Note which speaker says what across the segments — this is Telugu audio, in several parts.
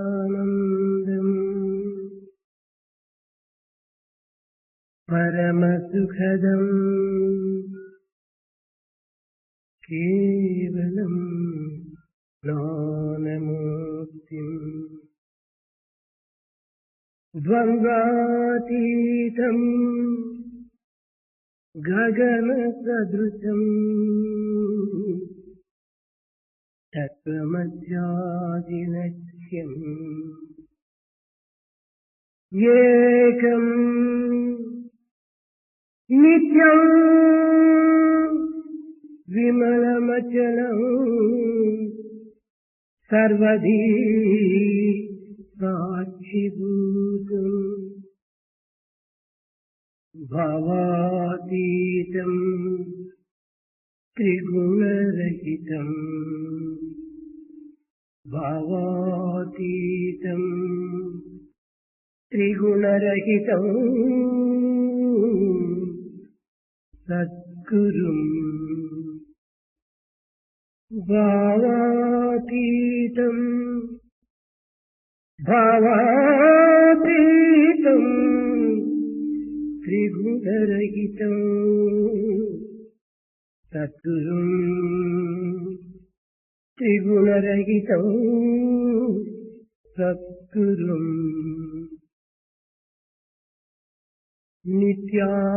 Speaker 1: నిత్యానందం పరమసుఖదం కేవలం జ్ఞానమూర్తిం ద్వంద్వాతీతం గగనసదృశం తత్వమధ్యాదిలక్ష్యం ఏకం నిత్యం విమలమచలం సర్వధీ సాక్షిభూతం భావాతీతం త్రిగుణరహితం భావాతీతం త్రిగుణరహితం సద్గురుం భావాతీతం భావాతీతం త్రిగుణరహితం సద్గురుం త్రిగుణరహితం సద్గురుం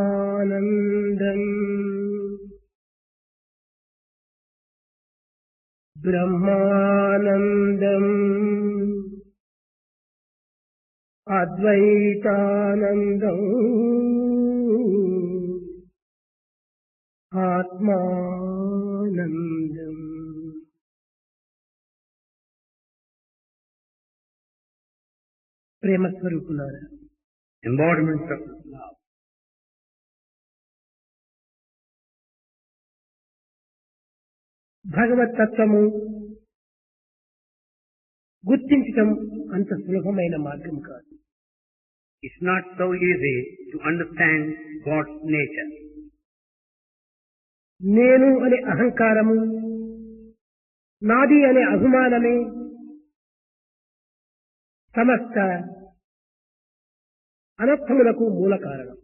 Speaker 1: నిత్యానందం బ్రహ్మానందం అద్వైతానందం ఆత్మానందం. ప్రేమస్వరూపులారా,
Speaker 2: embodiments of love.
Speaker 1: భగవత్తత్వము గుర్తించటం అంత సులభమైన మార్గం కాదు.
Speaker 2: It's not so easy to understand God's nature.
Speaker 1: నేను అనే అహంకారము, నాది అనే అభిమానమే సమస్త అనర్థములకు మూల కారణం.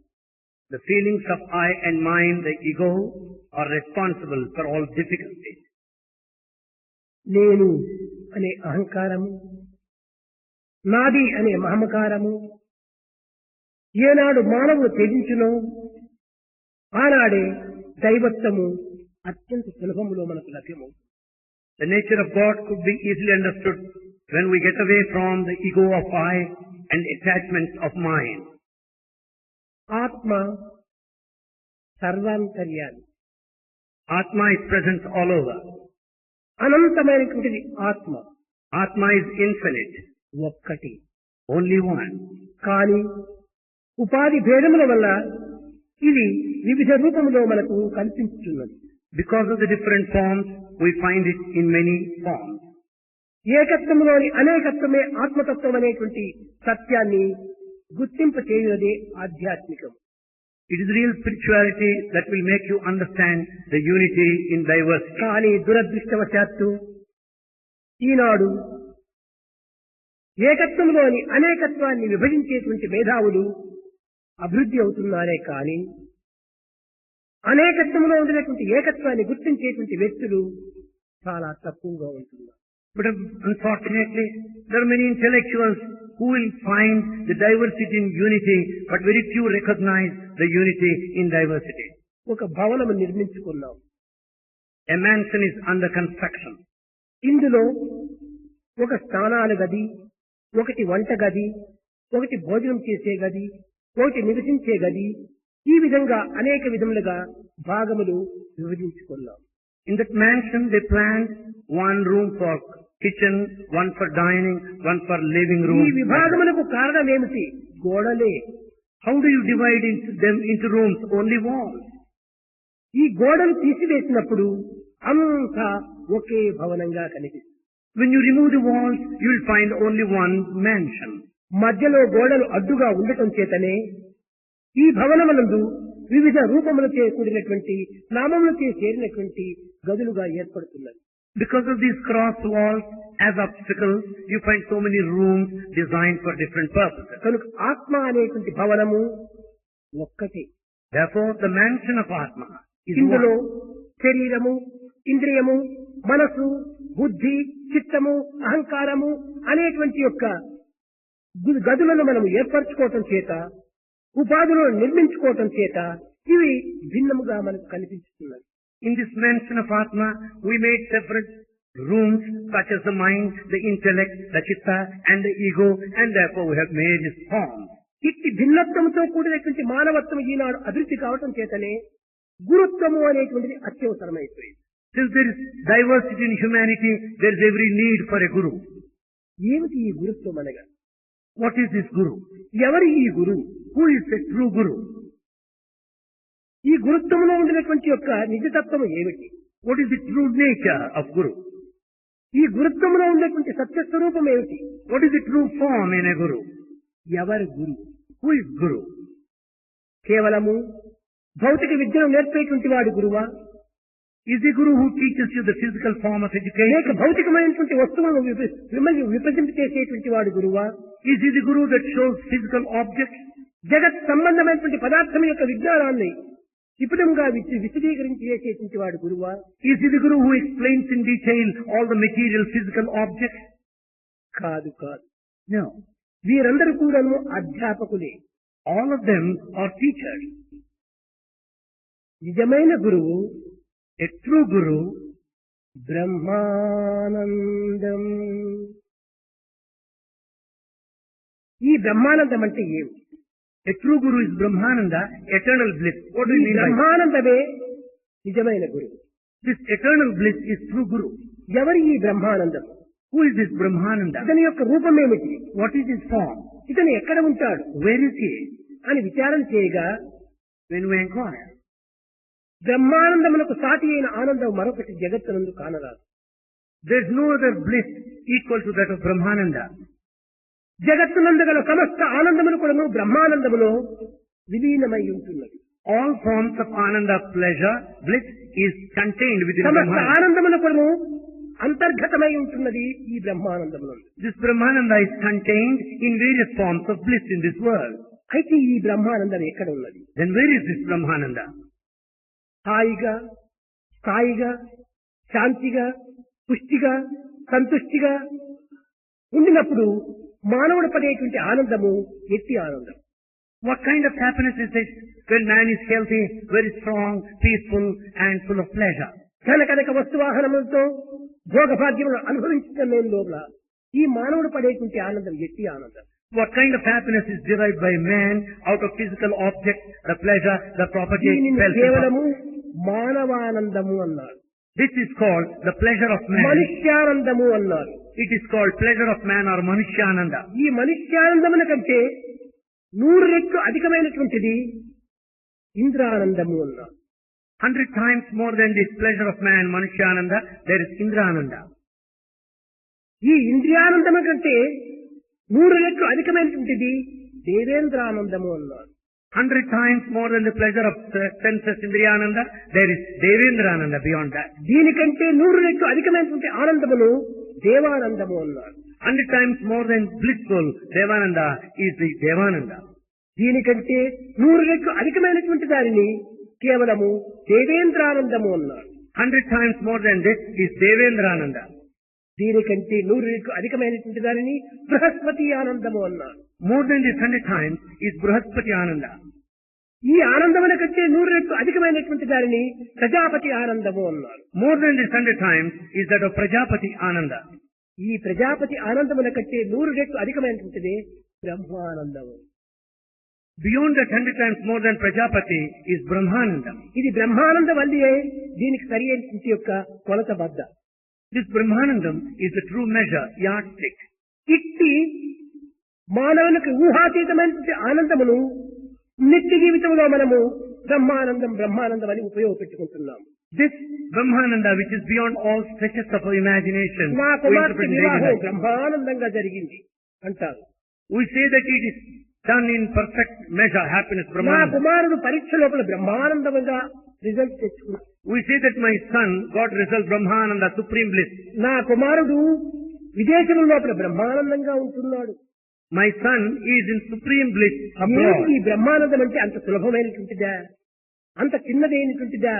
Speaker 2: The feelings of I and mine, the ego, are responsible for all difficulties.
Speaker 1: నేను అనే అహంకారము, నాది అనే మమకారము ఏనాడు మానవుడు త్యజించునో ఆనాడే దైవత్వము అత్యంత సులభములో మనకు లభ్యమవుతుంది.
Speaker 2: The nature of God could be easily understood when we get away from the ego of I and attachments of mine.
Speaker 1: ఆత్మ సర్వాంతర్యామి.
Speaker 2: Atma is present all over.
Speaker 1: అనంతమైనటువంటిది ఆత్మ.
Speaker 2: Atma is infinite.
Speaker 1: ఒక్కటి,
Speaker 2: Only one.
Speaker 1: కానీ ఉపాధి భేదముల వల్ల ఇది వివిధ రూపములో మనకు కనిపించుతున్నది.
Speaker 2: Because of the different forms, we find it in many forms.
Speaker 1: ఏకత్వములోని అనేకత్వమే ఆత్మతత్వం అనేటువంటి సత్యాన్ని గుర్తింప చేయదే ఆధ్యాత్మికం.
Speaker 2: It is real spirituality that will make you understand the unity in diversity.
Speaker 1: కానీ దురదృష్టవశాత్తు ఈనాడు ఏకత్వంలోని అనేకత్వాన్ని విభజించేటువంటి మేధావులు అభివృద్ధి అవుతున్నారే కానీ అనేకత్వంలో ఉండినటువంటి ఏకత్వాన్ని గుర్తించేటువంటి వ్యక్తులు చాలా తక్కువగా ఉంటున్నారు.
Speaker 2: But unfortunately, there are many intellectuals who will find the diversity in unity, but very few recognize the unity in diversity.
Speaker 1: ఒక భవనము నిర్మించుకున్నాం.
Speaker 2: A mansion is under construction.
Speaker 1: ఇందులో ఒక స్నానాల గది, ఒకటి వంట గది, ఒకటి భోజనం చేసే గది, ఒకటి నివసించే గది, ఈ విధంగా అనేక విధములుగా భాగములు విభజించుకున్నాం.
Speaker 2: In that mansion, they planned one room for kitchen, one for dining, one for living room.
Speaker 1: ఈ విభాగములకు కారణం ఏమిటి? గోడలే.
Speaker 2: How do you divide them into rooms? Only walls.
Speaker 1: ఈ గోడలు తీసివేసినప్పుడు అంతా ఒకే భవనంగా కనిపిస్తుంది.
Speaker 2: When you remove the walls, you will find only one mansion.
Speaker 1: మధ్యలో గోడలు అడ్డుగా ఉండటం చేతనే ఈ భవనమునందు వివిధ రూపములచే కూడినటువంటి నామములచే చేరినటువంటి గదులుగా ఏర్పడుతున్నది.
Speaker 2: Because of these cross walls as obstacles, you find so many rooms designed for different purposes.
Speaker 1: కనుక ఆత్మ అనేటువంటి భవనము ఒక్కటే.
Speaker 2: Therefore, the mansion of Atma is
Speaker 1: ఇందులో
Speaker 2: one.
Speaker 1: శరీరము, ఇంద్రియము, మనసు, బుద్ధి, చిత్తము, అహంకారము అనేటువంటి యొక్క గదులను మనం ఏర్పరచుకోవటం చేత, ఉపాధులను నిర్మించుకోవటం చేత ఇవి భిన్నముగా మనకు కనిపిస్తున్నది.
Speaker 2: In this mansion of Atma, we made separate rooms such as the mind, the intellect, the chitta and the ego, and therefore we have made this form.
Speaker 1: ఇట్టి భిన్నత్వంతో కూడినటువంటి మానవత్వం ఈనాడు అభివృద్ధి కావటం చేతనే గురుత్వము అనేటువంటిది అత్యవసరమైపోయింది.
Speaker 2: Since there is diversity in humanity, there is every need for a guru.
Speaker 1: ఏమిటి ఈ గురుత్వం అనగా?
Speaker 2: What is this guru?
Speaker 1: ఎవరి ఈ గురువు?
Speaker 2: Who is the true guru?
Speaker 1: ఈ గురుత్వంలో ఉండినటువంటి యొక్క నిజతత్వం ఏమిటి?
Speaker 2: What is the true nature of guru?
Speaker 1: ఈ గురుత్వంలో ఉండేటువంటి సత్యస్వరూపం ఏమిటి?
Speaker 2: What is the true form in a guru?
Speaker 1: ఎవరు గురు?
Speaker 2: Who is guru?
Speaker 1: కేవలము భౌతిక విద్యను నేర్పేటువంటి వాడు గురువా?
Speaker 2: Is the guru who teaches you the physical form of
Speaker 1: లేక
Speaker 2: education?
Speaker 1: భౌతికమైనటువంటి వస్తువులను మిమ్మల్ని విభజింపచేసేటువంటి వాడు గురువా?
Speaker 2: Is he the guru that shows physical objects?
Speaker 1: జగత్ సంబంధమైనటువంటి పదార్థం యొక్క విజ్ఞానాన్ని విపులంగా విశదీకరించి చేసేటువంటి వాడు గురువా?
Speaker 2: Is he the guru who explains in detail all the material physical objects?
Speaker 1: కాదు కాదు.
Speaker 2: No.
Speaker 1: వీరందరూ కూడాను అధ్యాపకులే.
Speaker 2: All of them are teachers.
Speaker 1: నిజమైన గురువు,
Speaker 2: A true guru,
Speaker 1: బ్రహ్మానందం. ఈ బ్రహ్మానందం అంటే ఏమిటి?
Speaker 2: a true guru is Brahmananda, eternal bliss. What do
Speaker 1: ఈ
Speaker 2: you mean by that?
Speaker 1: బ్రహ్మానందమే నిజమైన గురువు.
Speaker 2: This eternal bliss is true guru.
Speaker 1: ఎవరి ఈ Brahmanandam?
Speaker 2: Who is this Brahmananda?
Speaker 1: ఇతని యొక్క రూపం ఏమిటి?
Speaker 2: What is his form?
Speaker 1: ఇతను ఎక్కడ ఉంటాడు
Speaker 2: Where is he?
Speaker 1: అని విచారణ చేయగా
Speaker 2: When we inquire,
Speaker 1: బ్రహ్మానందమునకు సాటి అయిన ఆనందం మరొకటి జగత్తునందు కానరాదు.
Speaker 2: there is no other bliss equal to that of Brahmananda.
Speaker 1: జగత్తునందు గల సమస్త ఆనందములు కూడా బ్రహ్మానందములో విలీనమై ఉంటున్నది.
Speaker 2: All forms of Ananda, pleasure, bliss is contained within
Speaker 1: సమస్త
Speaker 2: Brahmananda.
Speaker 1: ఆనందములు కూడా అంతర్గతమై ఉంటున్నది ఈ బ్రహ్మానందములో.
Speaker 2: This Brahmananda is contained in various forms of bliss in this world.
Speaker 1: అయితే ఈ బ్రహ్మానందం ఎక్కడ ఉన్నది?
Speaker 2: Then where is this Brahmananda?
Speaker 1: హాయిగా, స్థాయిగా, శాంతిగా, పుష్టిగా, సంతుష్టిగా ఉండినప్పుడు మానవుడు పడేటువంటి ఆనందము ఎట్టి ఆనందం.
Speaker 2: What kind of happiness is it when man is healthy, very strong, peaceful and full of pleasure?
Speaker 1: కనకనక వస్తువాహనములతో భోగభాగ్యములు అనుభవించడం లోపల ఈ మానవుడు పడేటువంటి ఆనందం ఎట్టి ఆనందం.
Speaker 2: What kind of happiness is derived by man out of physical objects, the pleasure, the property,
Speaker 1: దీనిని
Speaker 2: wealth, and
Speaker 1: కేవలము
Speaker 2: power?
Speaker 1: మానవానందము అన్నారు.
Speaker 2: This is called the pleasure of man.
Speaker 1: మనుష్యానందము అన్నారు.
Speaker 2: It is called pleasure of man or Manushyananda.
Speaker 1: ఈ మనుష్యానందముల కంటే 100 రెట్లు అధికమైనటువంటిది ఇంద్రానందము అన్నారు.
Speaker 2: 100 times more than this pleasure of man, Manushyananda, there is Indrananda.
Speaker 1: ఈ ఇంద్రియానందము కంటే 100 రెట్లు అధికమైనటువంటిది దేవేంద్రానందము అన్నారు.
Speaker 2: 100 times more than the pleasure of senses, Indriyananda, there is Devendrananda beyond that.
Speaker 1: దీనికంటే 100 రెట్లు అధికమైనటువంటి ఆనందమును దేవానందము అన్నారు.
Speaker 2: 100 times more than blissful Devananda is the Devananda.
Speaker 1: దీనికంటే 100 రెట్లు అధికమైనటువంటి దానిని కేవలము దేవేంద్రానందము అన్నారు.
Speaker 2: 100 times more than this is Devendrananda.
Speaker 1: దీనికంటే 100 రెట్లు అధికమైనటువంటి దానిని బృహస్పతి ఆనందము అన్నారు.
Speaker 2: More than this 100 times is Bruhaspati Ananda.
Speaker 1: ఈ ఆనందముల కంటే 100 రెట్లు అధికమైనటువంటి దానిని ప్రజాపతి ఆనందము అన్నారు.
Speaker 2: More than this 100 times is that of Prajapati Ananda.
Speaker 1: ఈ ప్రజాపతి ఆనందముల కంటే 100 రెట్లు అధికమైనటువంటిది Brahmanandam.
Speaker 2: Beyond that 100 times more than Prajapati is Brahmananda.
Speaker 1: ఇది బ్రహ్మానంద వల్లియే దీనికి సరి అయినటువంటి యొక్క కొలత బద్ద.
Speaker 2: This Brahmanandam is the true measure, yardstick.
Speaker 1: ఇట్టి మానవునికి ఊహాతీతమైనటువంటి ఆనందమును నిత్య జీవితంలో మనము బ్రహ్మానందం బ్రహ్మానందం అని ఉపయోగపెట్టుకుంటున్నాము.
Speaker 2: This Brahmananda, which is beyond all stretches of our imagination,
Speaker 1: నా
Speaker 2: we
Speaker 1: కుమార్తె
Speaker 2: interpret in daily
Speaker 1: వివాహం
Speaker 2: life.
Speaker 1: బ్రహ్మానందంగా జరిగింది అంటారు.
Speaker 2: We say that it is done in perfect measure, happiness,
Speaker 1: నా
Speaker 2: Brahmananda.
Speaker 1: కుమారుడు పరీక్ష లోపల బ్రహ్మానందంగా రిజల్ట్ తెచ్చుకున్నాడు.
Speaker 2: We say that my son got result Brahmananda, supreme bliss.
Speaker 1: నా కుమారుడు విదేశం లోపల బ్రహ్మానందంగా ఉంటున్నాడు.
Speaker 2: My son is in supreme bliss
Speaker 1: ఏమిటి
Speaker 2: abroad.
Speaker 1: ఈ బ్రహ్మానందం అంటే అంత సులభమైనటువంటిదా, అంత చిన్నదైనటువంటిదా,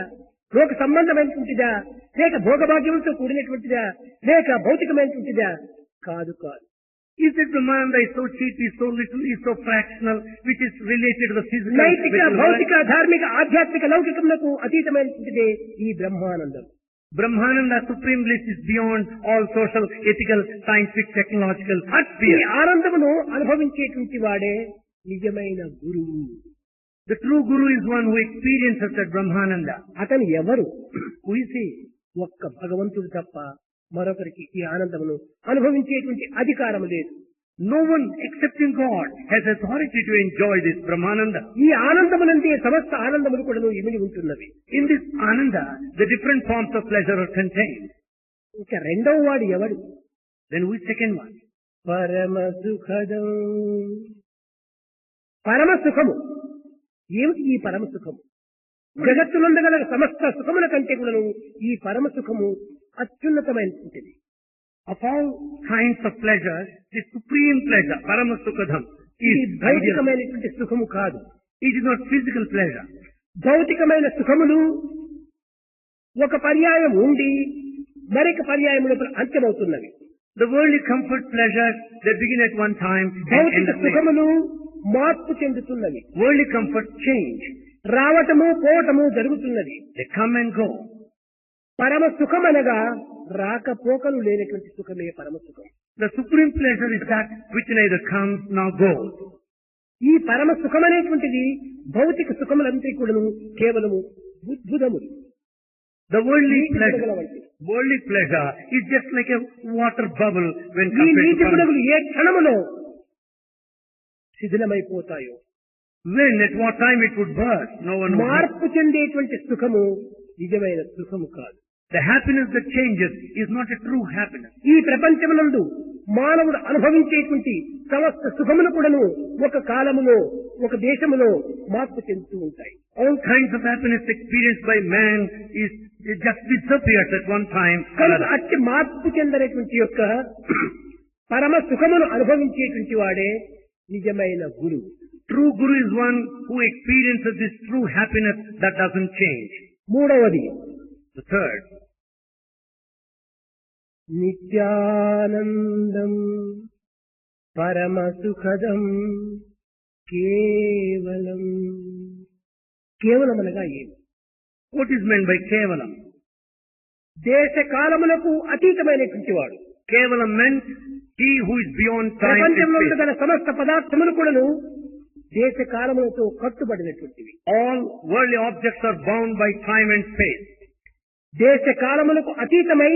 Speaker 1: లోక సంబంధమైనటువంటిదా, లేక భోగభాగ్యములతో కూడినటువంటిదా, లేక భౌతికమైనటువంటిదా? కాదు కాదు.
Speaker 2: Is that Brahmananda is so cheap, is so little, is so fractional, which is related to the physical,
Speaker 1: నైతిక,
Speaker 2: spiritual
Speaker 1: భౌతిక,
Speaker 2: world?
Speaker 1: ధార్మిక, ఆధ్యాత్మిక, లౌకికములకు అతీతమైనటువంటిదే ఈ Brahmanandam.
Speaker 2: Brahmananda, supreme bliss is beyond all social, ethical, scientific, technological
Speaker 1: ఈ
Speaker 2: spheres.
Speaker 1: ఆనందమును అనుభవించేటువంటి వాడే నిజమైన గురువు.
Speaker 2: The true Guru is one who experiences that Brahmananda.
Speaker 1: అతను ఎవరు?
Speaker 2: Who is he?
Speaker 1: ఒక్క భగవంతుడు తప్ప మరొకరికి ఈ ఆనందమును అనుభవించేటువంటి అధికారం లేదు.
Speaker 2: No one except in God has authority to enjoy this Brahmananda.
Speaker 1: ఈ ఆనందమునందే సమస్త ఆనందములు కూడా ఇమిడి ఉంటున్నవి.
Speaker 2: In this Ananda, the different forms of pleasure are contained.
Speaker 1: ఇంకా రెండవ వాడు ఎవడు?
Speaker 2: Then who is second one?
Speaker 1: పరమ సుఖదం. పరమ సుఖము. ఏమిటి ఈ పరమ సుఖము? జగత్తునందగల సమస్త సుఖముల కంటే కూడా ఈ పరమ సుఖము అత్యున్నతమైనటువంటిది.
Speaker 2: Of all kinds of pleasure, the supreme pleasure, Paramasukadham,
Speaker 1: ఇది
Speaker 2: is ideal.
Speaker 1: భౌతికమైనటువంటి సుఖము కాదు.
Speaker 2: It is not physical pleasure.
Speaker 1: భౌతికమైన సుఖములు ఒక పర్యాయం ఉండి మరొక పర్యాయముల అంత్యమవుతున్నవి.
Speaker 2: The worldly comfort pleasures, they begin at one time and end
Speaker 1: భౌతిక
Speaker 2: at later.
Speaker 1: సుఖములు మార్పు చెందుతున్నవి.
Speaker 2: Worldly comfort change.
Speaker 1: రావటము పోవటము జరుగుతున్నది.
Speaker 2: They come and go.
Speaker 1: పరమ సుఖం అనగా రాకపోకలు లేనటువంటి సుఖమే పరమ సుఖం.
Speaker 2: The supreme pleasure is that which neither comes nor goes.
Speaker 1: ఈ పరమ సుఖం అనేటువంటిది భౌతిక సుఖములంతా కూడాను కేవలము బుద్ధుదములు.
Speaker 2: The worldly
Speaker 1: నీటి
Speaker 2: pleasure,
Speaker 1: బుడగల వంటివి.
Speaker 2: worldly pleasure is just like a water bubble when
Speaker 1: ఈ
Speaker 2: compared
Speaker 1: నీటి
Speaker 2: to Param.
Speaker 1: బుడగలు ఏ క్షణములో శిథిలమైపోతాయో,
Speaker 2: When, at what time it would burst, no one would know.
Speaker 1: మార్పు చెందేటువంటి సుఖము నిజమైన సుఖము కాదు.
Speaker 2: The happiness that changes is not a true happiness.
Speaker 1: ఈ ప్రపంచమునందు మానవుడు అనుభవించేటువంటి సమస్త సుఖములు కూడాను ఒక కాలములో ఒక దేశములో మార్పు చెందుతూ ఉంటాయి.
Speaker 2: All kinds of happiness experienced by man is it just disappears at one time or
Speaker 1: కనుక
Speaker 2: another.
Speaker 1: అట్టి మార్పు చెందనేటువంటి యొక్క పరమ సుఖమును అనుభవించేటువంటి వాడే నిజమైన గురువు.
Speaker 2: True Guru is one who experiences this true happiness that doesn't change.
Speaker 1: మూడవది
Speaker 2: The third,
Speaker 1: నిత్యానందం పరమ సుఖదం కేవలం. కేవలం అనగా ఏమి?
Speaker 2: what is meant by Kevalam?
Speaker 1: దేశ కాలములకు అతీతమైనటువంటి వాడు.
Speaker 2: Kevalam meant he who is beyond time and
Speaker 1: ప్రపంచంలో
Speaker 2: space.
Speaker 1: గల సమస్త పదార్థములు కూడాను దేశ కాలములతో కట్టుబడినటువంటివి.
Speaker 2: All worldly objects are bound by time and space.
Speaker 1: దేశ కాలములకు అతీతమై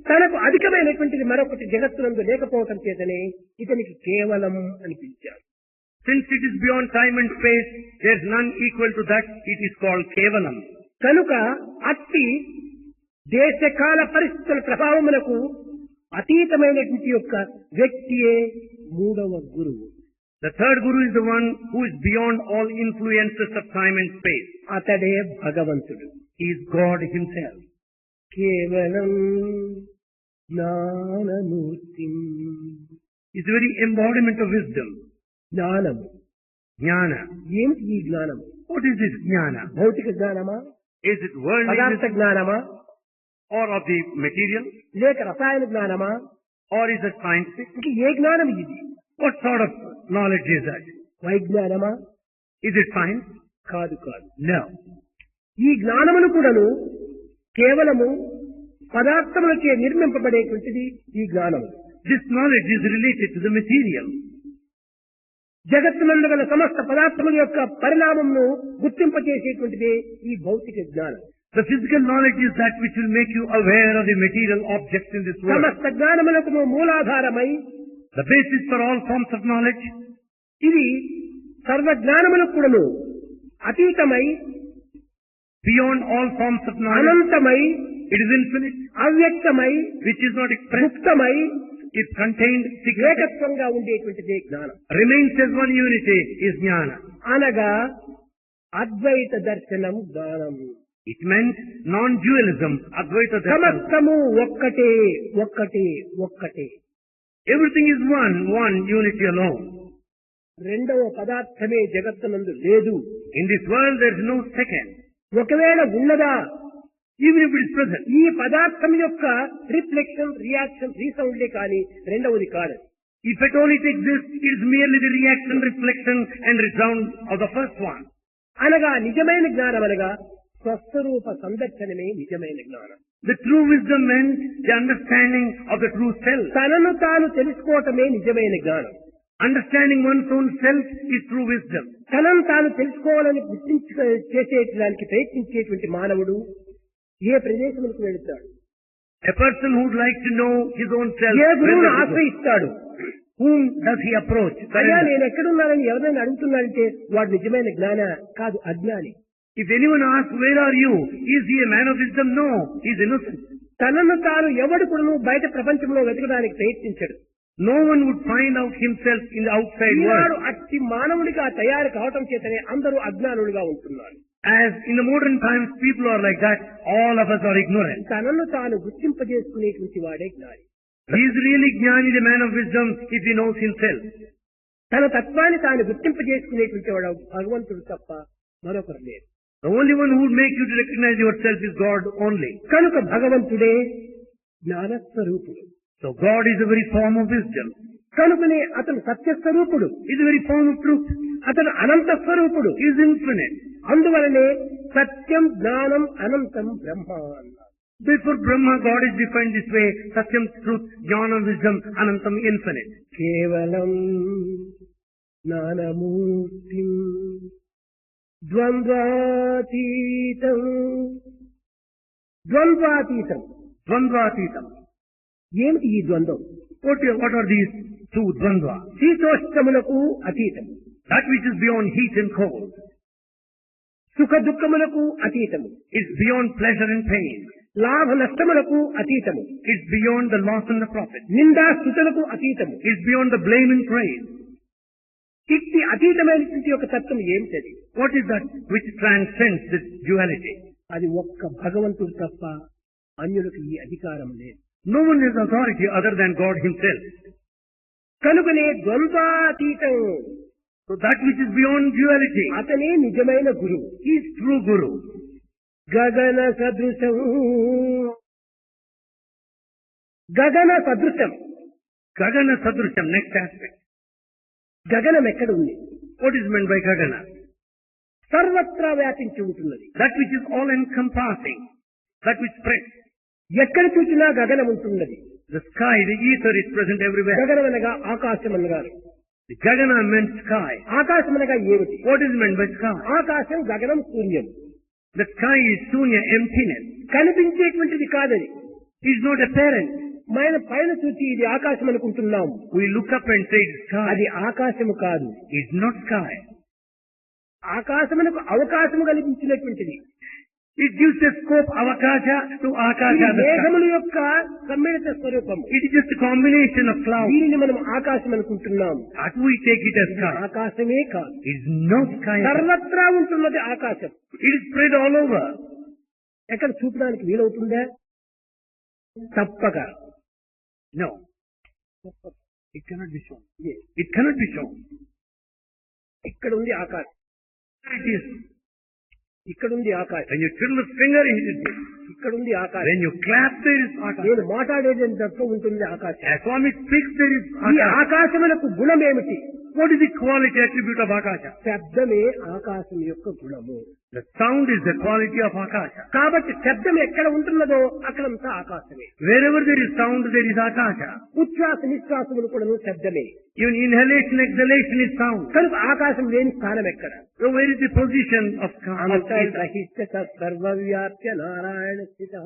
Speaker 1: తనకు అధికమైనటువంటిది మరొకటి జగత్తునందు లేకపోవటం చేతనే ఇతనికి కేవలం అని పిలిచారు.
Speaker 2: Since it is beyond time and space, there is none equal to that. It is called Kevalam.
Speaker 1: కనుక అట్టి దేశకాల పరిస్థితుల ప్రభావములకు అతీతమైనటువంటి యొక్క వ్యక్తియే మూడవ గురువు.
Speaker 2: The third Guru is the one who is beyond all influences of time and space.
Speaker 1: అతడే భగవంతుడు.
Speaker 2: He is God himself.
Speaker 1: కేవలం Gnanamurthy.
Speaker 2: He is the very embodiment of wisdom.
Speaker 1: జ్ఞానం
Speaker 2: Jnana.
Speaker 1: ఏమిటి? ఈ జ్ఞానం
Speaker 2: What is this Jnana?
Speaker 1: భౌతిక జ్ఞానమా,
Speaker 2: Is it worldly
Speaker 1: పదార్థ
Speaker 2: wisdom
Speaker 1: జ్ఞానమా,
Speaker 2: or of the material?
Speaker 1: లేక రసాయన జ్ఞానమా,
Speaker 2: Or is it scientific?
Speaker 1: ఇంక ఏ జ్ఞానం ఇది?
Speaker 2: What sort of knowledge is that?
Speaker 1: వైజ్ఞానమా?
Speaker 2: Is it science?
Speaker 1: కాదు కాదు.
Speaker 2: No.
Speaker 1: ఈ జ్ఞానమును కూడాను కేవలము పదార్థములచే నిర్మింపబడేటువంటిది ఈ జ్ఞానము.
Speaker 2: This knowledge is related to the material.
Speaker 1: జగత్తునందు గల సమస్త పదార్థముల యొక్క పరిణామమును గుర్తింపచేసేటువంటిదే ఈ భౌతిక జ్ఞానం.
Speaker 2: The physical knowledge is that which will make you aware of the material objects in this world.
Speaker 1: సమస్త జ్ఞానములకు మూలాధారమై
Speaker 2: The basis for all forms of knowledge.
Speaker 1: ఇది సర్వ జ్ఞానములకు కూడాను అతీతమై
Speaker 2: Beyond all forms of knowledge.
Speaker 1: అనంతమై
Speaker 2: It is infinite,
Speaker 1: అవ్యక్తమై
Speaker 2: which is not expressed.
Speaker 1: ముక్తమై
Speaker 2: It contained secret.
Speaker 1: ఏకత్వంగా ఉండేటువంటిదే జ్ఞానం.
Speaker 2: Remains as one unity is Jnana.
Speaker 1: అనగా అద్వైత దర్శనం జ్ఞానం.
Speaker 2: It meant non-dualism, Advaita Darshan.
Speaker 1: సమస్తము ఒక్కటే ఒక్కటే ఒక్కటే.
Speaker 2: Everything is one unity alone.
Speaker 1: రెండవ పదార్థమే జగత్తునందు లేదు.
Speaker 2: In this world there is no second.
Speaker 1: ఒకవేళ ఉన్నదా,
Speaker 2: Even if it is present.
Speaker 1: ఈ పదార్థం యొక్క రిఫ్లెక్షన్, రియాక్షన్, రీసౌండ్లే కానీ రెండవది కాదు.
Speaker 2: If at all it exists, it is merely the reaction, reflection and resound of the first one.
Speaker 1: అనగా నిజమైన జ్ఞానం అనగా స్వస్వరూప సందర్శనమే నిజమైన జ్ఞానం.
Speaker 2: The true wisdom meant the understanding of the true self.
Speaker 1: తనను తాను తెలుసుకోవటమే నిజమైన జ్ఞానం.
Speaker 2: Understanding one's own self is true wisdom.
Speaker 1: తనను తాను తెలుసుకోవాలని చేసేటానికి ప్రయత్నించేటువంటి మానవుడు ఏ ప్రదేశములకు వెళుతాడు?
Speaker 2: A person who would like to know his own self,
Speaker 1: ఏ గురువును ఆశ్రయిస్తాడు?
Speaker 2: whom does he approach?
Speaker 1: అయ్యా నేను ఎక్కడున్నానని ఎవరైనా అడుగుతున్నాడంటే వాడు నిజమైన జ్ఞాన కాదు, అజ్ఞాని.
Speaker 2: If anyone asks, where are you? Is he a man of wisdom? No, he is innocent.
Speaker 1: తనను తాను ఎవడు కూడా బయట ప్రపంచంలో వెతకడానికి ప్రయత్నించడు.
Speaker 2: No one would find out himself in the outside
Speaker 1: Eenadu
Speaker 2: world.
Speaker 1: అట్టి మానవుడిగా తయారు కావటం చేతనే అందరూ అజ్ఞానులుగా ఉంటున్నారు.
Speaker 2: As in the modern times people are like that, all of us are ignorant.
Speaker 1: తనను తాను గుర్తింపజేసుకునేటువంటి వాడే జ్ఞాని.
Speaker 2: He is really Jnani, the man of wisdom, if he knows himself.
Speaker 1: తన తత్వాన్ని తాను గుర్తింపజేసుకునేటువంటి వాడు భగవంతుడు తప్ప మరొకరు లేరు.
Speaker 2: The only one who would make you to recognize yourself is God only.
Speaker 1: కనుక భగవంతుడే జ్ఞానస్వరూపుడు.
Speaker 2: So God is the very form of wisdom.
Speaker 1: కనుకనే అతను సత్యస్వరూపుడు.
Speaker 2: He is the very form of truth.
Speaker 1: అతను అనంత స్వరూపుడు.
Speaker 2: He is infinite.
Speaker 1: అందువలనే సత్యం, జ్ఞానం, అనంతం బ్రహ్మ అన్నారు.
Speaker 2: Therefore Brahma, God is defined this way: Satyam, truth, Jnanam, wisdom, Anantam, infinite.
Speaker 1: కేవలం జ్ఞానమూర్తి ద్వంద్వాతీతం. ద్వంద్వాతీతం
Speaker 2: Dvandvatitam.
Speaker 1: ఏమిటి ఈ ద్వంద్వం?
Speaker 2: What are these two dvandva?
Speaker 1: శీతోష్ణములకు అతీతం,
Speaker 2: That which is beyond heat and cold.
Speaker 1: సుఖ దుఃఖములకు అతీతము,
Speaker 2: It's beyond pleasure and pain.
Speaker 1: లాభ నష్టములకు అతీతము,
Speaker 2: It's beyond the loss and the profit.
Speaker 1: నిందా స్తుతులకు అతీతము.
Speaker 2: It's beyond the blame and praise.
Speaker 1: ఇట్టి అతీతమైనటువంటి యొక్క తత్వం ఏమిటది?
Speaker 2: What is that which transcends this duality?
Speaker 1: అది ఒక్క భగవంతుడు తప్ప అన్యులకు ఈ అధికారం లేదు.
Speaker 2: No one has authority other than God himself.
Speaker 1: కనుకనే ద్వంద్వాతీతం,
Speaker 2: So that which is beyond duality,
Speaker 1: అతనే నిజమైన గురువు.
Speaker 2: he is true Guru.
Speaker 1: గగన సదృశం. గగన సదృశం.
Speaker 2: Gagana Sadrusham, next aspect.
Speaker 1: గగనం ఎక్కడ ఉంది?
Speaker 2: What is meant by Gagana?
Speaker 1: సర్వత్రా వ్యాపించి ఉంటున్నది.
Speaker 2: That which is all encompassing, that which spreads.
Speaker 1: ఎక్కడ చూసినా గగనం ఉంటున్నది.
Speaker 2: The sky, the ether is present everywhere.
Speaker 1: గగనం అనగా ఆకాశం అనగారు.
Speaker 2: The Gagana meant sky.
Speaker 1: ఆకాశం అనగా ఏమిటి?
Speaker 2: What is meant by sky?
Speaker 1: ఆకాశం, గగనం, శూన్యం.
Speaker 2: The sky is shunya, emptiness.
Speaker 1: కనిపించేటువంటిది కాదది.
Speaker 2: It is not apparent.
Speaker 1: మన పైన చూసి ఇది ఆకాశం అనుకుంటున్నాం.
Speaker 2: We look up and say it's sky.
Speaker 1: అది ఆకాశము కాదు.
Speaker 2: It's not sky.
Speaker 1: ఆకాశమునకు అవకాశము కల్పించినటువంటిది.
Speaker 2: It gives a scope, avakasha, to
Speaker 1: ఇది
Speaker 2: akasha. The sky.
Speaker 1: మేఘముల యొక్క సమ్మిళిత స్వరూపము.
Speaker 2: It is just a combination of clouds.
Speaker 1: దీనిని మనం ఆకాశం అనుకుంటున్నాం.
Speaker 2: That we take it as sky.
Speaker 1: ఆకాశమే కాదు.
Speaker 2: It is not sky.
Speaker 1: సర్వత్రా ఉంటున్నది ఆకాశం.
Speaker 2: It is spread all over.
Speaker 1: ఎక్కడ చూపడానికి వీలవుతుందా? తప్పక.
Speaker 2: No. It cannot be shown. It cannot be shown.
Speaker 1: ఇక్కడ ఉంది ఆకాశం.
Speaker 2: It is.
Speaker 1: ఇక్కడ ఉంది ఆకాశం.
Speaker 2: When you twiddle the finger, it is.
Speaker 1: ఇక్కడ ఉంది ఆకాశం.
Speaker 2: When you clap, there is akasha.
Speaker 1: నేను మాట్లాడేది తప్ప ఉంటుంది ఆకాశం.
Speaker 2: As Swami speaks, there is
Speaker 1: ఈ
Speaker 2: akasha.
Speaker 1: ఆకాశములకు గుణం ఏమిటి?
Speaker 2: What is the quality attribute of akasha?
Speaker 1: శబ్దమే ఆకాశం యొక్క గుణము.
Speaker 2: The sound is the quality of akasha.
Speaker 1: కాబట్టి శబ్దం ఎక్కడ ఉంటున్నదో అక్కడంతా ఆకాశమే.
Speaker 2: Wherever there is sound, there is akasha.
Speaker 1: ఉచ్ఛ్వాస నిశ్వాసములు కూడా శబ్దమే.
Speaker 2: Even inhalation, exhalation is sound.
Speaker 1: కనుక ఆకాశం లేని స్థానం ఎక్కడ?
Speaker 2: So where is the position of
Speaker 1: సర్వవ్యాప్య Narayana స్థితః.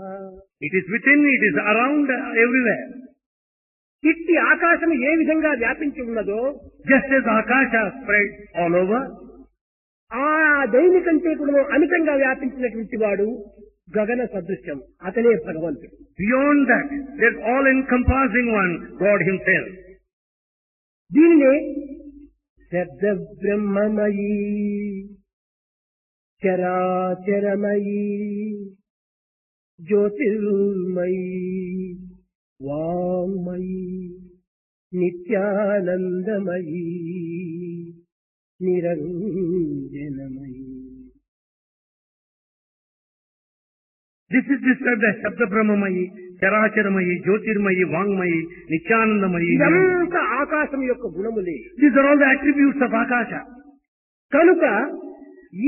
Speaker 2: It is within, it is around, everywhere.
Speaker 1: ఇట్టి ఆకాశం ఏ విధంగా వ్యాపించి ఉన్నదో,
Speaker 2: Just as akasha spreads all over,
Speaker 1: ఆ దైని కంటే కూడా అమితంగా వ్యాపించినటువంటి వాడు గగన సదృశ్యం, అతనే భగవంతుడు.
Speaker 2: beyond that, there's all-encompassing one, God himself.
Speaker 1: దీనినే శబ్ద బ్రహ్మమయీ చరాచరమయీ Jyothirmayi వాంగ్మయీ నిత్యానందమయీ నిరంజనమయీ.
Speaker 2: This is described as Shabda Brahmamayi, Characharamayi, Jyotirmayi, Vangmayi, Nityanandamayi.
Speaker 1: ఇదంతా ఆకాశం యొక్క గుణములే.
Speaker 2: These are all the attributes of Akasha.
Speaker 1: కనుక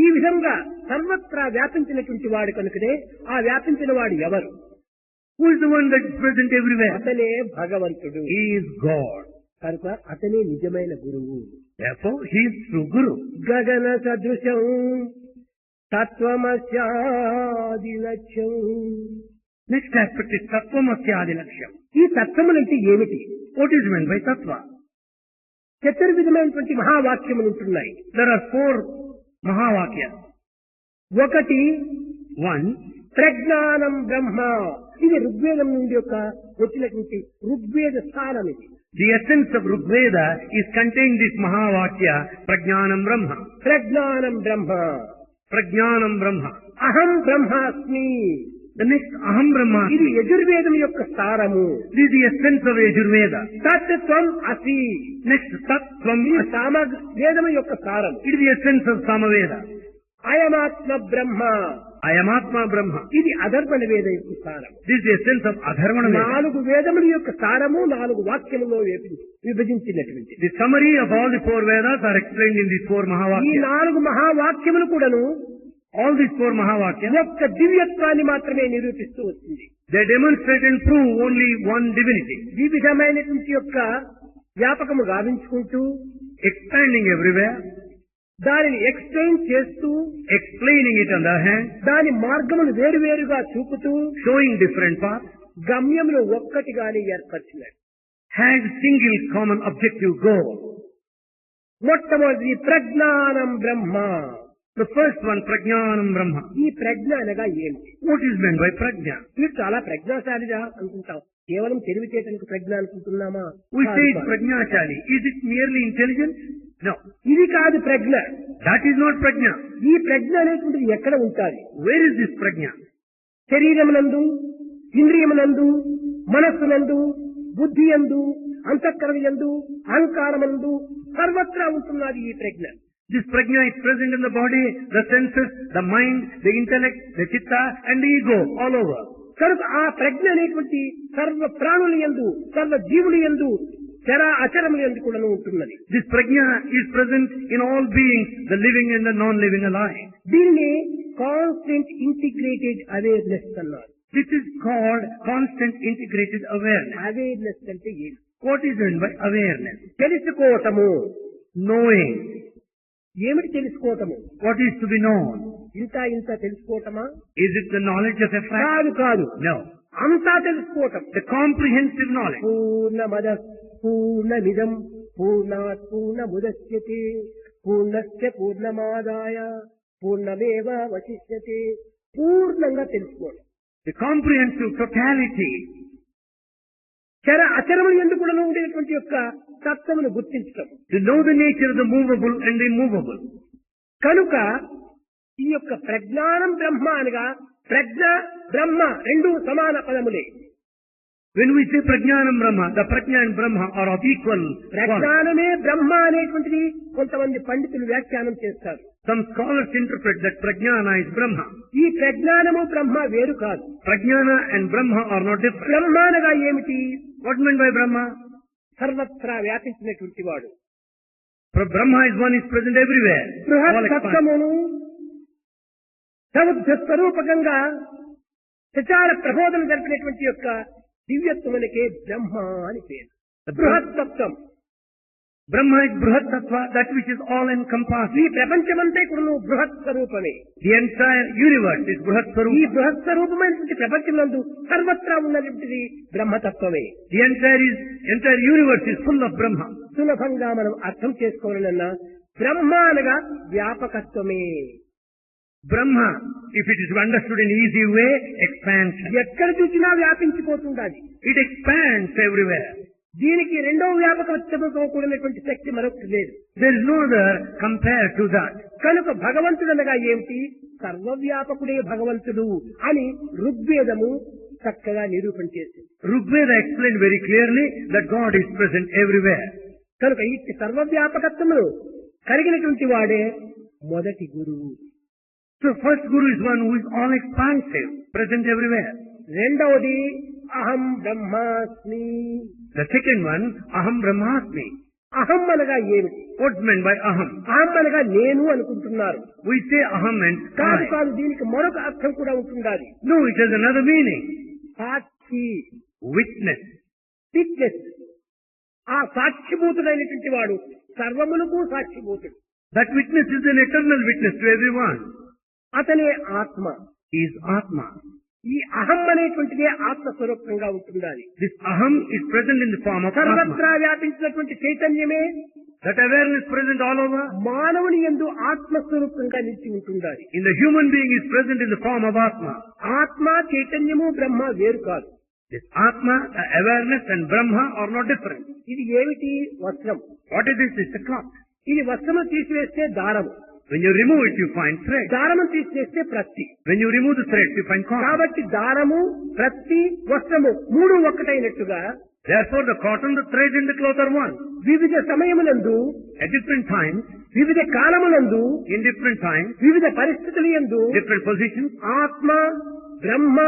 Speaker 1: ఈ విధంగా సర్వత్రా వ్యాపించినటువంటి వాడు కనుకనే ఆ వ్యాపించిన వాడు ఎవరు?
Speaker 2: Who is the one that is present everywhere?
Speaker 1: అతనే భగవంతుడు.
Speaker 2: He is God.
Speaker 1: కనుక అతనే నిజమైన గురువు.
Speaker 2: Therefore, he is true Guru.
Speaker 1: గగన సదృశం తత్వమస్యాది లక్ష్యం.
Speaker 2: Next aspect is Tattvamasya Laksham.
Speaker 1: ఈ తత్వములంటే ఏమిటి?
Speaker 2: What is meant by Tattva?
Speaker 1: చతుర్విధమైనటువంటి మహావాక్యములు ఉంటున్నాయి.
Speaker 2: There are 4 Mahavakyas.
Speaker 1: ఒకటి
Speaker 2: 1,
Speaker 1: ప్రజ్ఞానం బ్రహ్మ. ఇది ఋగ్వేదం నుండి యొక్క వచ్చినటువంటి ఋగ్వేద సారం. ఇది
Speaker 2: the essence of Rigveda is contained in this Mahavakya, Prajnanam Brahma.
Speaker 1: ప్రజ్ఞానం బ్రహ్మ.
Speaker 2: Prajnanam Brahma.
Speaker 1: అహం బ్రహ్మాస్మి.
Speaker 2: The next Aham Brahma.
Speaker 1: ఇది యజుర్వేదం యొక్క సారము.
Speaker 2: This is the essence of Yajurveda.
Speaker 1: తత్ త్వం అసి.
Speaker 2: Next Tat Tvam
Speaker 1: ఇది
Speaker 2: Asi.
Speaker 1: సామవేదం యొక్క సారము.
Speaker 2: It is the essence of Samaveda.
Speaker 1: అయమాత్మ Brahma.
Speaker 2: Ayamatma Brahma.
Speaker 1: ఇది అధర్వణ వేద యొక్క సారం.
Speaker 2: This is the essence of Adharvana Veda.
Speaker 1: 4 వేదముల యొక్క సారము 4 వాక్యములలో విభజించినటువంటి.
Speaker 2: The summary of all the 4 Vedas are explained in these 4
Speaker 1: ఈ
Speaker 2: Mahavakyas.
Speaker 1: 4 మహావాక్యములు కూడాను
Speaker 2: All these 4 Mahavakyas,
Speaker 1: ఒక్క దివ్యత్వాన్ని మాత్రమే నిరూపిస్తూ వచ్చింది.
Speaker 2: they demonstrate and prove only one divinity.
Speaker 1: వివిధమైనటువంటి యొక్క వ్యాపకము గావించుకుంటూ
Speaker 2: Expanding everywhere,
Speaker 1: దానిని ఎక్స్ప్లెయిన్ చేస్తూ
Speaker 2: explaining it on the hand,
Speaker 1: దాని మార్గములు వేరువేరుగా చూపుతూ
Speaker 2: showing different paths,
Speaker 1: గమ్యములు ఒక్కటిగానే ఏర్పరిచినాడు.
Speaker 2: had single common objective goal.
Speaker 1: మొట్టమొదటి ప్రజ్ఞానం బ్రహ్మ.
Speaker 2: The first one, Prajnanam Brahma.
Speaker 1: ఈ ప్రజ్ఞ అనగా ఏమిటి?
Speaker 2: What is meant by Prajna?
Speaker 1: మీరు చాలా ప్రజ్ఞాశాలిగా అనుకుంటాం. కేవలం తెలివితేటలకు ప్రజ్ఞ అనుకుంటున్నామా?
Speaker 2: We say
Speaker 1: కాదు,
Speaker 2: it's
Speaker 1: కాదు.
Speaker 2: Prajnashali. Is it merely intelligence? No.
Speaker 1: ఇది కాదు ప్రజ్ఞ.
Speaker 2: That is not Prajna.
Speaker 1: ఈ ప్రజ్ఞ అనేటువంటిది ఎక్కడ ఉంటాది?
Speaker 2: Where is this Prajna?
Speaker 1: శరీరమునందు, ఇంద్రియమునందు, మనస్సునందు, బుద్ధి యందు, అంతఃకరణ యందు, అహంకారమందు సర్వత్రా ఉంటున్నది ఈ ప్రజ్ఞ.
Speaker 2: This Prajna is present in the body, the senses, the mind, the intellect, the chitta and the ego all over.
Speaker 1: కనుక ఆ ప్రజ్ఞ అనేటువంటి సర్వ ప్రాణుల యందు, సర్వ జీవుల యందు, చరా అచరముల యందు కూడా ఉంటున్నది.
Speaker 2: This Prajna is present in all beings, the living and the non-living alike.
Speaker 1: దీన్ని కాన్స్టెంట్ ఇంటిగ్రేటెడ్ అవేర్నెస్ అన్నారు.
Speaker 2: This is called constant integrated awareness.
Speaker 1: Awareness అంటే ఏమి?
Speaker 2: What is meant by awareness?
Speaker 1: తెలుసుకోవటము.
Speaker 2: Knowing.
Speaker 1: ఏమిటి తెలుసుకోవటము?
Speaker 2: What is to be known?
Speaker 1: ఇంత తెలుసుకోవటమా?
Speaker 2: Is it the knowledge of a fact?
Speaker 1: కాదు కాదు.
Speaker 2: No.
Speaker 1: అంతా తెలుసుకోవటం.
Speaker 2: The comprehensive knowledge.
Speaker 1: పూర్ణమద పూర్ణమిదం పూర్ణాత్ పూర్ణముదచ్యతే పూర్ణస్య పూర్ణమాదాయ పూర్ణమేవావశిష్యతే. పూర్ణంగా తెలుసుకోవడం.
Speaker 2: The comprehensive totality.
Speaker 1: చర అచరములు ఎందుకు కూడా ఉండేటువంటి యొక్క తత్వమును గుర్తించటం.
Speaker 2: To know the nature of the movable and immovable.
Speaker 1: కనుక ఈ యొక్క ప్రజ్ఞానం బ్రహ్మ అనగా ప్రజ్ఞ బ్రహ్మ రెండు సమాన పదములే.
Speaker 2: When we say Prajnanam Brahma, the Prajna and Brahma are of equal quality.
Speaker 1: ప్రజ్ఞానమే బ్రహ్మ అనేటువంటిది కొంతమంది పండితులు వ్యాఖ్యానం చేస్తారు.
Speaker 2: Some scholars interpret that Prajnana is Brahma.
Speaker 1: ఈ ప్రజ్ఞానము బ్రహ్మ వేరు కాదు.
Speaker 2: Prajnana and Brahma are not different.
Speaker 1: బ్రహ్మ అనగా ఏమిటి?
Speaker 2: What meant by Brahma?
Speaker 1: సర్వత్రా వ్యాపించినటువంటి వాడు.
Speaker 2: Brahma is one is present everywhere. All
Speaker 1: బృహత్
Speaker 2: expanse.
Speaker 1: తత్వమును సముద్ర స్వరూపకంగా సచార ప్రబోధన జరిపినటువంటి యొక్క దివ్యత్వమునకే బ్రహ్మ అని పేరు. బృహత్ తత్వం.
Speaker 2: Brahma is Bruhat Tattva, that which is all encompassing.
Speaker 1: ఈ ప్రపంచమంతా కూడా బృహత్ స్వరూపమే.
Speaker 2: The entire universe is Bruhat
Speaker 1: ఈ
Speaker 2: Swarupa.
Speaker 1: బృహత్ స్వరూపమైనటువంటి ప్రపంచంలో సర్వత్రా ఉన్నటువంటిది బ్రహ్మతత్వమే.
Speaker 2: The entire universe is full of Brahma.
Speaker 1: సులభంగా మనం అర్థం చేసుకోవాలన్నా బ్రహ్మ అనగా వ్యాపకత్వమే.
Speaker 2: Brahma, if it is understood in easy way, expansion.
Speaker 1: ఎక్కడ చూసినా వ్యాపించిపోతుండాలి.
Speaker 2: It expands everywhere.
Speaker 1: దీనికి రెండవ వ్యాపకత్వంతో కూడినటువంటి శక్తి మరొకటి లేదు.
Speaker 2: There is no other compared to that.
Speaker 1: కనుక భగవంతుడు అనగా ఏమిటి? సర్వవ్యాపకుడే భగవంతుడు అని ఋగ్వేదము చక్కగా నిరూపణ చేసింది.
Speaker 2: Rigveda explained very clearly that God is present everywhere.
Speaker 1: కనుక ఈ సర్వవ్యాపకత్వమును కలిగినటువంటి వాడే మొదటి గురువు.
Speaker 2: So first Guru is one who is all expansive, present everywhere.
Speaker 1: రెండవది అహం బ్రహ్మాస్మి.
Speaker 2: The second one, Aham Brahmasmi.
Speaker 1: అహం అనగా ఏమిటి?
Speaker 2: What's meant by Aham?
Speaker 1: అహం అనగా నేను అనుకుంటున్నారు.
Speaker 2: We say Aham and
Speaker 1: కాదు
Speaker 2: I.
Speaker 1: కాదు, దీనికి మరొక అర్థం కూడా ఉంటుండాలి.
Speaker 2: No, it has another meaning.
Speaker 1: Sakshi,
Speaker 2: Witness.
Speaker 1: Witness. ఆ సాక్షిభూతుడైనటువంటి వాడు సర్వములకు సాక్షిభూతుడు.
Speaker 2: That witness is an eternal witness to everyone.
Speaker 1: అతనే ఆత్మ.
Speaker 2: He is Atma.
Speaker 1: ఈ అహం అనేటువంటిదే ఆత్మస్వరూపంగా ఉంటుండాలి.
Speaker 2: This Aham is present in the form of Atma.
Speaker 1: సర్వత్రా వ్యాపించినటువంటి చైతన్యమే
Speaker 2: That awareness present all over.
Speaker 1: మానవుని యందు ఆత్మస్వరూపంగా నిలిచి ఉంటుండాలి.
Speaker 2: In the human being is present in the form of Atma.
Speaker 1: ఆత్మ, చైతన్యము, బ్రహ్మ వేరు కాదు.
Speaker 2: This Atma, the awareness and Brahma are not different.
Speaker 1: ఇది ఏమిటి? వస్త్రం.
Speaker 2: What is this? It's a cloth.
Speaker 1: ఇది వస్త్రము తీసివేస్తే దారము,
Speaker 2: When you remove it, you find thread.
Speaker 1: దారము తీసివేస్తే ప్రత్తి.
Speaker 2: When you remove the thread, you find cotton.
Speaker 1: కాబట్టి దారము, ప్రత్తి, వస్త్రము మూడు ఒక్కటైనట్టుగా
Speaker 2: Therefore, the cotton, the thread, and the cloth are one.
Speaker 1: వివిధ సమయములందు,
Speaker 2: At different times,
Speaker 1: వివిధ కాలములందు,
Speaker 2: in different times,
Speaker 1: వివిధ పరిస్థితుల యందు
Speaker 2: different positions,
Speaker 1: ఆత్మ, బ్రహ్మ,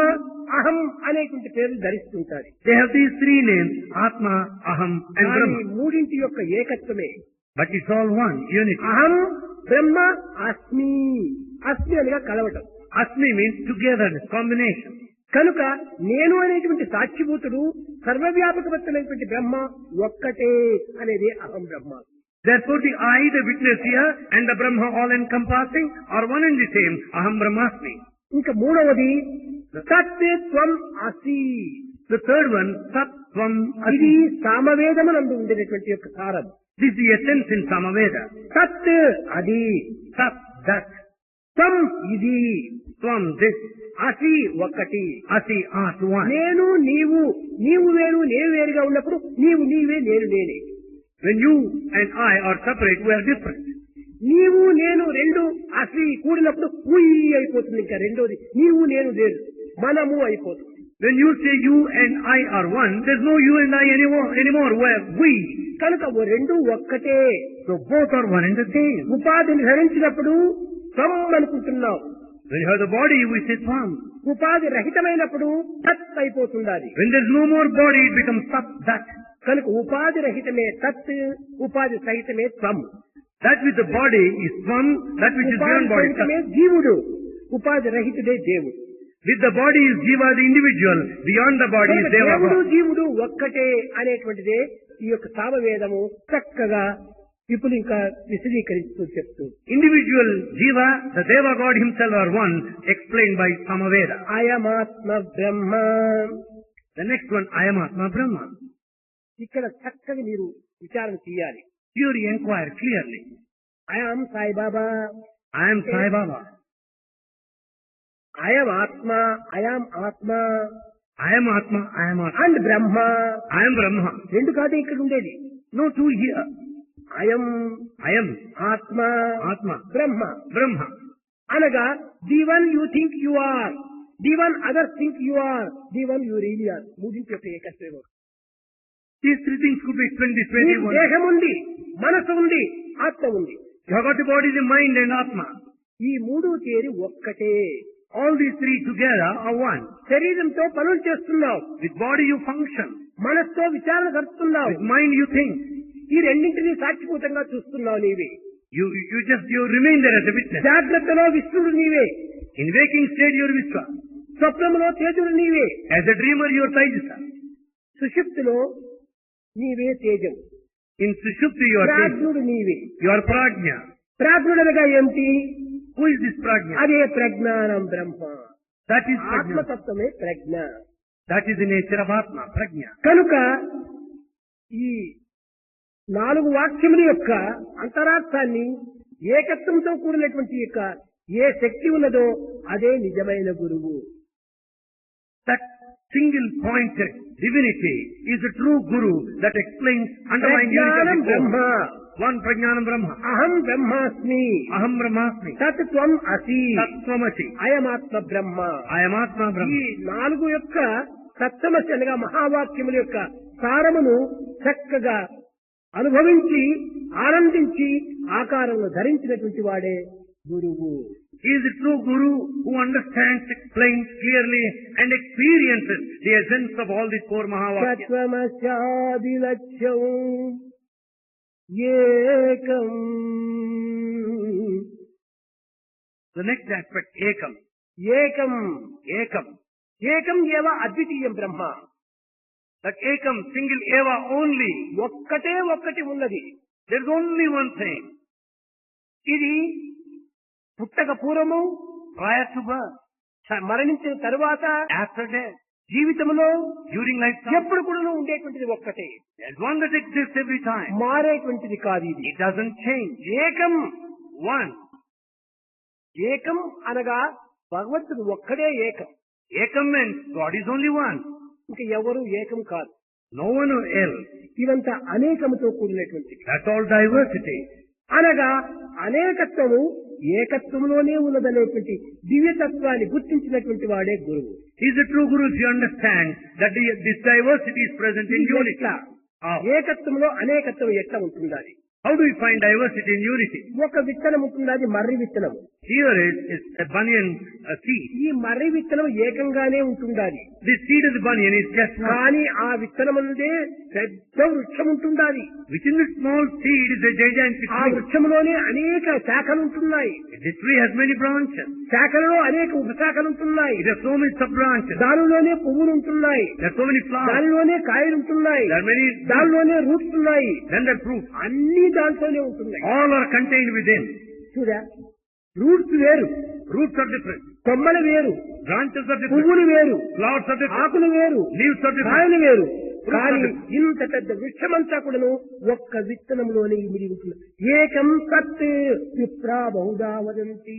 Speaker 1: అహం అనేటువంటి పేర్లు ధరిస్తుంటారు.
Speaker 2: they have these three names, Atma, Aham, and
Speaker 1: కానీ
Speaker 2: Brahma.
Speaker 1: మూడింటి యొక్క ఏకత్వమే.
Speaker 2: But it's all one, unity.
Speaker 1: అహం, బ్రహ్మ, అస్మి. అస్మి అనగా కలవటం.
Speaker 2: Asmi means togetherness, combination.
Speaker 1: కనుక నేను అనేటువంటి సాక్షిభూతుడు, సర్వవ్యాపకమైనటువంటి బ్రహ్మ ఒక్కటే అనేది అహం బ్రహ్మ.
Speaker 2: Therefore, the I, the witness here, and the Brahma all encompassing are one and the same, Aham Brahmasmi.
Speaker 1: ఇంకా మూడవది సత్ త్వం అసి.
Speaker 2: The third one, Sat Tvam
Speaker 1: ఇది
Speaker 2: Asi.
Speaker 1: సామవేదమునందు ఉండేటువంటి యొక్క సారం.
Speaker 2: This is the essence in Samaveda.
Speaker 1: సత్ అది,
Speaker 2: Sat, that.
Speaker 1: త్వం ఇది,
Speaker 2: Tvam, this.
Speaker 1: అసి ఒక్కటి.
Speaker 2: Asi, art, one.
Speaker 1: నేను నీవు, నీవు వేరు నేను వేరుగా ఉన్నప్పుడు నీవు నీవే నేను నేనే.
Speaker 2: When you and I are separate, we are different.
Speaker 1: నీవు నేను రెండు అసి కూడినప్పుడు ఉయి అయిపోతుంది. ఇంకా రెండోది నీవు నేను లేదు, మనము అయిపోతుంది.
Speaker 2: When you say you and I are one, there's no you and I anymore. We're we.
Speaker 1: కనుక ఓ రెండు ఒక్కటే.
Speaker 2: So both are one and the same.
Speaker 1: ఉపాధిని ధరించినప్పుడు త్వం అనుకుంటున్నావు.
Speaker 2: When you have the body, we say Tvam.
Speaker 1: ఉపాధి రహితమైనప్పుడు తత్ అయిపోతుండాలి.
Speaker 2: When there's no more body, it becomes Sat, that.
Speaker 1: కనుక ఉపాధి రహితమే తత్, ఉపాధి సహితమే త్వం.
Speaker 2: That with the body is Tvam, that which is
Speaker 1: ఉపాధి
Speaker 2: beyond body is
Speaker 1: సహితమే
Speaker 2: Sat.
Speaker 1: జీవుడు, ఉపాధి రహితుడే దేవుడు.
Speaker 2: With the body is Jiva, the individual. Beyond the body is
Speaker 1: కనుక
Speaker 2: Deva.
Speaker 1: దేవుడు
Speaker 2: God.
Speaker 1: జీవుడు ఒక్కటే అనేటువంటిదే ఈ యొక్క సామవేదము చక్కగా ఇప్పుడు ఇంకా విశదీకరిస్తూ చెప్తూ
Speaker 2: Individual Jiva, the Deva God himself are one, explained by Samaveda.
Speaker 1: అయమాత్మ Brahma.
Speaker 2: The next one, I am Atma Brahma.
Speaker 1: ఇక్కడ చక్కగా మీరు విచారణ చేయాలి.
Speaker 2: Here you inquire clearly.
Speaker 1: అయం Saibaba,
Speaker 2: I am Sai Baba.
Speaker 1: అయం ఆత్మ, అయం ఆత్మ
Speaker 2: I am Atma, I am Atma.
Speaker 1: And Brahma.
Speaker 2: I am Brahma.
Speaker 1: రెండు కాదు ఇక్కడ ఉండేది.
Speaker 2: No two here.
Speaker 1: అయం
Speaker 2: I am
Speaker 1: Atma,
Speaker 2: Atma,
Speaker 1: Brahma
Speaker 2: Brahma.
Speaker 1: అనగా the one you think you are, the one other think you are, the one you really are. మూడింటి యొక్క ఏకత్వం.
Speaker 2: These three things could be explained this way.
Speaker 1: నీకు దేహం ఉంది, మనసు ఉంది, ఆత్మ ఉంది.
Speaker 2: You have got the body, the mind and Atma.
Speaker 1: ఈ మూడు చేరి ఒక్కటే.
Speaker 2: All these three together are one.
Speaker 1: శరీరంతో పనులు చేస్తున్నావు,
Speaker 2: With body you function.
Speaker 1: మనస్సుతో విచారణ జరుపుతున్నావు,
Speaker 2: With mind you think.
Speaker 1: ఈ రెండింటినీ సాక్షిభూతంగా చూస్తున్నావు నీవే.
Speaker 2: You remain there as a witness.
Speaker 1: జాగ్రత్తలో విష్ణుడు నీవే,
Speaker 2: In waking state you are Vishwa.
Speaker 1: స్వప్నములో తేజుడు నీవే,
Speaker 2: As a dreamer you are Taijasa.
Speaker 1: సుషుప్తిలో నీవే తేజం,
Speaker 2: In Sushupti you are Tejas.
Speaker 1: ప్రాజ్ఞుడు నీవే.
Speaker 2: You are Prajna.
Speaker 1: ప్రాజ్ఞుడనగా ఏమిటి?
Speaker 2: Who is this Prajna?
Speaker 1: అదే ప్రజ్ఞానం బ్రహ్మ.
Speaker 2: That is Prajna.
Speaker 1: ఆత్మతత్వమే Pragna.
Speaker 2: That is the nature of Atma, Prajna.
Speaker 1: కనుక ఈ 4 వాక్యముల యొక్క అంతరార్థాన్ని ఏకత్వంతో కూడినటువంటి యొక్క ఏ శక్తి ఉన్నదో అదే నిజమైన గురువు.
Speaker 2: That single-pointed divinity is the true Guru that explains underlying unity of the
Speaker 1: Brahma
Speaker 2: core. One Prajnanam Brahma.
Speaker 1: అహం బ్రహ్మాస్మి
Speaker 2: Aham Brahmasmi.
Speaker 1: తత్ త్వం అసి
Speaker 2: Tattvamasi.
Speaker 1: అయమాత్మ Brahma.
Speaker 2: I am Atma Brahma.
Speaker 1: ఈ 4 యొక్క తత్వమసి అనగా మహావాక్యముల యొక్క సారమును చక్కగా అనుభవించి ఆనందించి ఆకారంలో ధరించినటువంటి వాడే గురువు.
Speaker 2: He is the true Guru who understands, explains clearly and experiences the essence of all these 4 Mahavakyas.
Speaker 1: తత్వమస్యాది లక్ష్యం ఏకం.
Speaker 2: The next aspect, Ekam.
Speaker 1: ఏకం
Speaker 2: Ekam.
Speaker 1: ఏకం ఏవ అద్వితీయం బ్రహ్మ.
Speaker 2: That Ekam, single Eva only.
Speaker 1: ఒక్కటే ఒక్కటి ఉన్నది.
Speaker 2: There is only one thing.
Speaker 1: ఇది పుట్టక పూర్వము,
Speaker 2: Prior to birth,
Speaker 1: మరణించిన తరువాత,
Speaker 2: after death,
Speaker 1: జీవితంలో
Speaker 2: during lifetime.
Speaker 1: ఎప్పుడు కూడా ఉండేటువంటిది ఒక్కటే,
Speaker 2: There is one that exists every time.
Speaker 1: మారేటువంటిది కాదు ఇది.
Speaker 2: It doesn't change.
Speaker 1: ఏకం.
Speaker 2: One.
Speaker 1: ఏకం అనగా భగవంతుడు ఒక్కడే ఏకం.
Speaker 2: Ekam means God is only one.
Speaker 1: ఇంకా ఎవరు ఏకం కాదు.
Speaker 2: No one else.
Speaker 1: ఇదంతా అనేకముతో కూడినటువంటిది.
Speaker 2: That's all diversity.
Speaker 1: అనగా అనేకత్వము ఏకత్వంలోనే ఉన్నదనేటువంటి దివ్యతత్వాన్ని గుర్తించినటువంటి వాడే గురువు.
Speaker 2: He is the true Guru if you understand that this diversity is present in unity.
Speaker 1: ఎట్లా?
Speaker 2: How?
Speaker 1: ఏకత్వంలో అనేకత్వం ఎట్లా ఉంటుండాలి?
Speaker 2: How do we find diversity in unity?
Speaker 1: ఒక విత్తనం ఉంటుంది, అది మర్రి విత్తనం.
Speaker 2: Here is a banyan seed.
Speaker 1: ఈ మర్రి విత్తనం ఏకంగానే ఉంటుండాలి.
Speaker 2: This seed of the banyan is just one.
Speaker 1: కానీ ఆ విత్తనముందే పెద్ద వృక్షం ఉంటుండాలి.
Speaker 2: Within the small seed is a gigantic
Speaker 1: ఆ
Speaker 2: tree.
Speaker 1: వృక్షంలోనే అనేక శాఖలు ఉంటున్నాయి.
Speaker 2: This tree has many branches.
Speaker 1: శాఖలలో అనేక ఉపశాఖలు ఉంటున్నాయి.
Speaker 2: It has so many sub-branches.
Speaker 1: దానిలోనే పువ్వులు ఉంటున్నాయి.
Speaker 2: There are so many flowers.
Speaker 1: దానిలోనే కాయలు ఉంటున్నాయి.
Speaker 2: There are many.
Speaker 1: దానిలోనే రూట్స్ ఉన్నాయి.
Speaker 2: Then there are fruits.
Speaker 1: అన్ని దాంట్లోనే ఉంటున్నాయి.
Speaker 2: All are contained within.
Speaker 1: చూడా, రూట్స్ వేరు,
Speaker 2: Roots are different.
Speaker 1: కొమ్మలు వేరు,
Speaker 2: Branches are different.
Speaker 1: పువ్వులు వేరు,
Speaker 2: Flowers are different.
Speaker 1: ఆకులు వేరు,
Speaker 2: Leaves are different.
Speaker 1: కాయలు వేరు. కానీ ఇంత పెద్ద వృక్షమంతా కూడాను ఒక్క విత్తనంలోనే ఇమిడి ఉంటుంది. ఏకం సత్ విప్రా Bahuda వదంతి.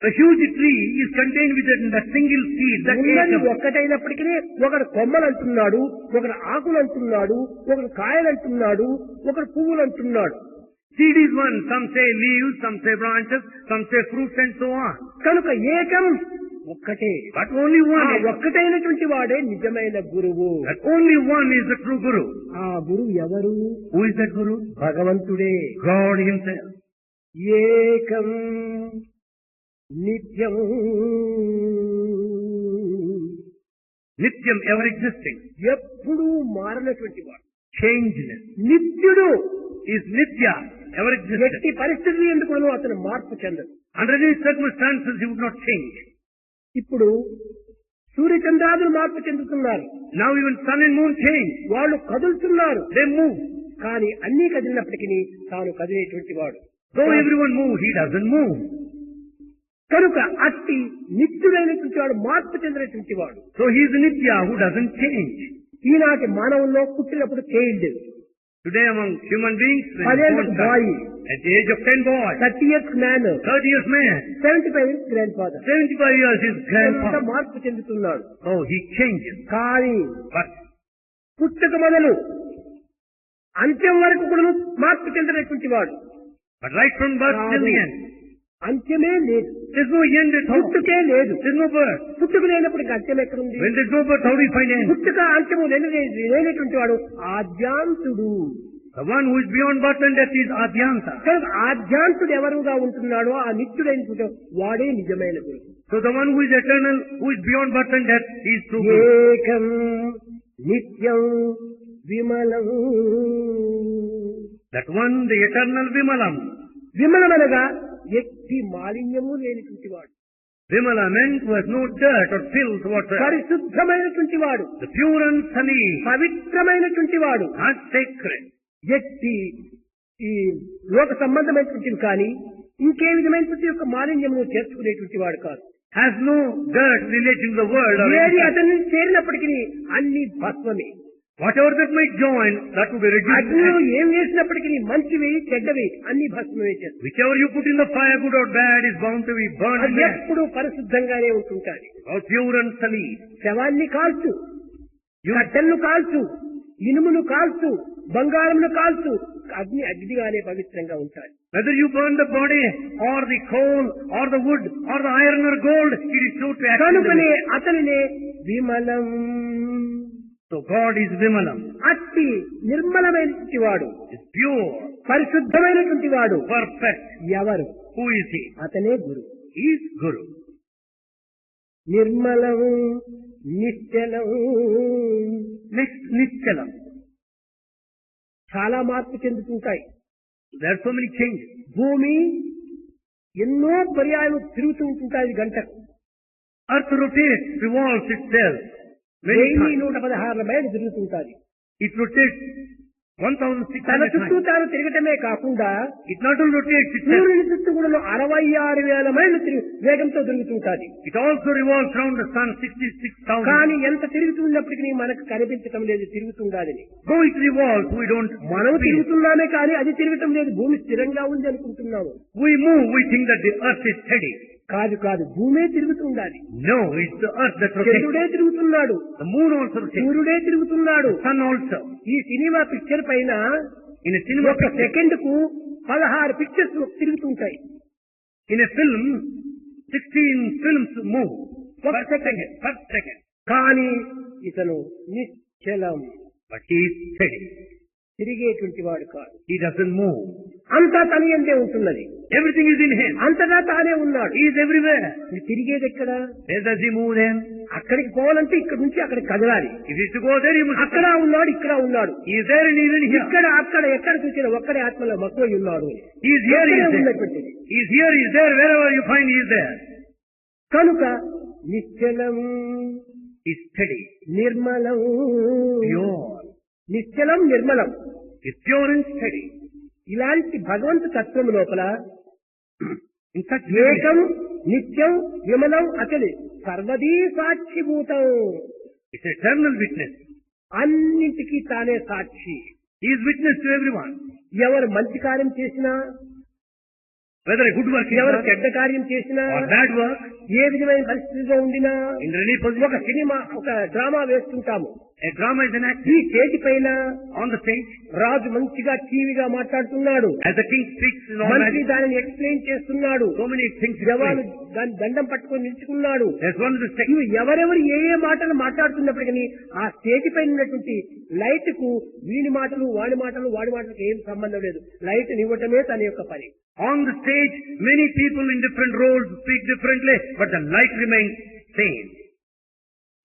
Speaker 2: A huge tree is contained within that single seed. That
Speaker 1: ఉన్నది
Speaker 2: Ekam.
Speaker 1: ఒక్కటైనప్పటికీ ఒకడు కొమ్మలు అంటున్నాడు, ఒకడు ఆకులు అంటున్నాడు, ఒకడు కాయలు అంటున్నాడు, ఒకడు పువ్వులు అంటున్నాడు.
Speaker 2: Seed is one. Some say leaves, some say branches, some say fruits and so on.
Speaker 1: కనుక ఏకం ఒక్కటే.
Speaker 2: But only
Speaker 1: ఆ
Speaker 2: one.
Speaker 1: ఒక్కటైనటువంటి వాడే నిజమైన గురువు.
Speaker 2: That only one is the true Guru.
Speaker 1: ఆ గురువు ఎవరు?
Speaker 2: Who is that Guru?
Speaker 1: భగవంతుడే.
Speaker 2: God Himself.
Speaker 1: ఏకం నిత్యం
Speaker 2: Nityam, ever existing.
Speaker 1: ఎప్పుడూ మారనటువంటి వాడు.
Speaker 2: Changeless.
Speaker 1: నిత్యుడు.
Speaker 2: Is Nitya, ever existing.
Speaker 1: ఎట్టి పరిస్థితులు ఎందుకు అతను మార్పు చెందదు.
Speaker 2: Under these circumstances, He would not change.
Speaker 1: ఇప్పుడు సూర్యచంద్రాదులు మార్పు చెందుతున్నారు.
Speaker 2: Now even sun and moon change.
Speaker 1: వాళ్ళు కదులుతున్నారు.
Speaker 2: They move.
Speaker 1: కానీ అన్ని కదిలినప్పటికీ తాను కదిలేటువంటి వాడు.
Speaker 2: Though everyone moves, He doesn't move.
Speaker 1: కనుక అట్టి నిత్యుడైనటువంటి వాడు, మార్పు చెందినటువంటి వాడు.
Speaker 2: So He is Nitya who doesn't change.
Speaker 1: ఈనాటి మానవుల్లో పుట్టినప్పుడు child,
Speaker 2: Today among human beings, when
Speaker 1: 10
Speaker 2: born
Speaker 1: years
Speaker 2: son,
Speaker 1: boy,
Speaker 2: at the age of 10 boy,
Speaker 1: 30 years man,
Speaker 2: 30 years man,
Speaker 1: 75 years grand father.
Speaker 2: 75 years his
Speaker 1: ఎంత
Speaker 2: grandfather.
Speaker 1: మార్పు చెందుతున్నాడు.
Speaker 2: Oh, he changes.
Speaker 1: కానీ
Speaker 2: But
Speaker 1: పుట్టుక మొదలు అంత్యం వరకు కూడా మార్పు చెందినటువంటి వాడు.
Speaker 2: right from birth till the end,
Speaker 1: అంత్యమే లేదు.
Speaker 2: there's no end at all.
Speaker 1: పుట్టుకే లేదు.
Speaker 2: There's no birth.
Speaker 1: పుట్టుక లేనప్పటికీ అంత్యం ఎక్కడుంది?
Speaker 2: When there's no birth, how do you find end?
Speaker 1: పుట్టుక అంత్యము లేనటువంటి వాడు ఆద్యాంతుడు.
Speaker 2: The one who is beyond birth and death is Adyanta.
Speaker 1: కనుక ఆద్యాంతుడు ఎవరుగా ఉంటున్నాడో ఆ నిత్యుడైనటువంటి వాడే నిజమైన గురువు.
Speaker 2: So the one who is eternal, who is beyond birth and death, is true Guru.
Speaker 1: ఏకం నిత్యం విమలం.
Speaker 2: That one, the eternal Vimalam.
Speaker 1: విమలమనగా ఎట్టి మాలిన్యము లేనిటువంటి వాడు.
Speaker 2: Vimala meant who has no dirt or filth whatsoever.
Speaker 1: పరిశుద్ధమైనటువంటి వాడు,
Speaker 2: The pure and sunny,
Speaker 1: పవిత్రమైనటువంటి వాడు.
Speaker 2: not sacred.
Speaker 1: ఎట్టి ఈ లోక సంబంధమైనటువంటివి కానీ ఇంకే విధమైనటువంటి యొక్క మాలిన్యమును చేర్చుకునేటువంటి వాడు కాదు.
Speaker 2: Has no dirt relating to the world or
Speaker 1: ఏది
Speaker 2: anything.
Speaker 1: అతన్ని చేరినప్పటికీ అన్ని భస్మమే.
Speaker 2: Whatever that might join, that will be reduced.
Speaker 1: అగ్నిలో ఏం వేసినప్పటికీ మంచివి చెడ్డవి అన్ని భస్మమే చేస్తాయి.
Speaker 2: Whichever you put in the fire, good or bad, is bound to be burned.
Speaker 1: అది ఎప్పుడు పరిశుద్ధంగానే ఉంటుంటాది.
Speaker 2: All pure and solid.
Speaker 1: శవాన్ని కాల్చు, కట్టెలను కాల్చు, ఇనుమును కాల్చు, బంగారమును కాల్చు, అగ్నిగానే పవిత్రంగా ఉంటాయి.
Speaker 2: Whether you burn the body or the coal or the wood or the iron or gold, it is true to act.
Speaker 1: కనుకనే అతనినే విమలం.
Speaker 2: So God is Vimalam.
Speaker 1: అట్టి నిర్మలమైనటువంటి వాడు,
Speaker 2: Is pure,
Speaker 1: పరిశుద్ధమైనటువంటి వాడు
Speaker 2: perfect.
Speaker 1: ఎవరు?
Speaker 2: Who is He?
Speaker 1: అతనే గురు.
Speaker 2: He is Guru.
Speaker 1: నిర్మలం, నిశ్చలం.
Speaker 2: Next, Nichalam.
Speaker 1: చాలా మార్పు చెందుతుంటాయి.
Speaker 2: There are so many changes.
Speaker 1: భూమి ఎన్నో పర్యాయాలు తిరుగుతూ ఉంటుంటాయి గంటకు.
Speaker 2: Earth rotates, revolves itself. Many times.
Speaker 1: 1116 మైళ్ళు తిరుగుతుంటాది.
Speaker 2: It rotates
Speaker 1: తన
Speaker 2: 1,600
Speaker 1: చుట్టూ
Speaker 2: times.
Speaker 1: తాను తిరగటమే కాకుండా
Speaker 2: It not only rotates itself,
Speaker 1: సూర్యుని చుట్టూ కూడా 66,000 మైళ్ళు వేగంతో తిరుగుతుంటాది.
Speaker 2: it also revolves around the sun 66,000.
Speaker 1: కానీ ఎంత తిరుగుతున్నప్పటికీ మనకు కనిపించటం లేదు తిరుగుతుండాలని.
Speaker 2: Though it revolves, we don't
Speaker 1: మనం
Speaker 2: feel.
Speaker 1: తిరుగుతున్నామే కానీ అది తిరగటం లేదు. భూమి స్థిరంగా ఉంది అనుకుంటున్నాము.
Speaker 2: We move, we think that the earth is steady.
Speaker 1: కాదు కాదు, భూమే తిరుగుతుండాలి.
Speaker 2: No, it's the earth that rotates.
Speaker 1: చంద్రుడే తిరుగుతున్నాడు,
Speaker 2: The moon also rotates.
Speaker 1: సూర్యుడే తిరుగుతున్నాడు.
Speaker 2: Sun also.
Speaker 1: ఈ సినిమా పిక్చర్ పైన
Speaker 2: In a cinema
Speaker 1: ఒక
Speaker 2: picture,
Speaker 1: సెకండ్ కు 16 పిక్చర్స్ తిరుగుతుంటాయి.
Speaker 2: in a film, 16 films move.
Speaker 1: ఒక సెకండ్.
Speaker 2: Per second.
Speaker 1: కానీ ఇతను నిశ్చలం,
Speaker 2: But he is steady.
Speaker 1: తిరిగేటువంటి వాడు కాదు.
Speaker 2: He doesn't move.
Speaker 1: అంతా తన యందే ఉంటున్నది.
Speaker 2: Everything is in him.
Speaker 1: అంతటా తానే ఉన్నాడు.
Speaker 2: He is everywhere.
Speaker 1: ఇది తిరిగేది ఎక్కడ?
Speaker 2: Where does he move then?
Speaker 1: అక్కడికి పోవాలంటే ఇక్కడ నుంచి అక్కడికి కదలాలి.
Speaker 2: If he is to go there, he must.
Speaker 1: అక్కడ ఉన్నాడు, ఇక్కడ ఉన్నాడు.
Speaker 2: He is there and even here.
Speaker 1: ఇక్కడ అక్కడ ఎక్కడ చూసినా ఒక్కడే ఆత్మలో మక్కువై ఉన్నాడు.
Speaker 2: He is here, he is there.
Speaker 1: ఉన్నటువంటిది.
Speaker 2: He is here, he is there. Wherever you find, he is there.
Speaker 1: కనుక నిశ్చలం,
Speaker 2: He is steady,
Speaker 1: నిర్మలం.
Speaker 2: pure.
Speaker 1: నిశ్చలం, నిర్మలం.
Speaker 2: He is pure and steady.
Speaker 1: ఇలాంటి భగవంతు తత్వం లోపల
Speaker 2: In such
Speaker 1: ఏకం, నిత్యం, విమలం, అతడి సర్వదీ సాక్షిభూతం.
Speaker 2: it's eternal witness.
Speaker 1: అన్నింటికీ తానే సాక్షి.
Speaker 2: He is witness to everyone.
Speaker 1: ఎవరు మంచి కార్యం చేసినా,
Speaker 2: Whether a good work is
Speaker 1: ఎవరు
Speaker 2: done
Speaker 1: చెడ్డ కార్యం చేసినా,
Speaker 2: or bad work,
Speaker 1: ఏ విధమైన పరిస్థితిలో ఉండినా,
Speaker 2: in any
Speaker 1: ఒక
Speaker 2: position,
Speaker 1: సినిమా, ఒక డ్రామా వేస్తుంటాము.
Speaker 2: a drama is an act.
Speaker 1: ఈ స్టేజ్ పైన
Speaker 2: On the stage,
Speaker 1: రాజు మంచిగా టీవీగా మాట్లాడుతున్నాడు,
Speaker 2: as the king speaks in all
Speaker 1: మంత్రి
Speaker 2: matters,
Speaker 1: దానిని ఎక్స్ప్లెయిన్ చేస్తున్నాడు,
Speaker 2: so many things
Speaker 1: జవాను
Speaker 2: explained.
Speaker 1: దాని దండం పట్టుకొని నిలుచుకున్నాడు.
Speaker 2: There's one to say.
Speaker 1: ఇవి ఎవరెవరు ఏ ఏ మాటలు మాట్లాడుతున్నప్పటికీ ఆ స్టేజ్ పైన ఉన్నటువంటి లైట్ కు వీడి మాటలు, వాడి మాటలు, వాడి మాటలకు ఏం సంబంధం లేదు. లైట్ నివ్వటమే తన యొక్క పని.
Speaker 2: On the stage, many people in different roles speak differently, but the light remains same.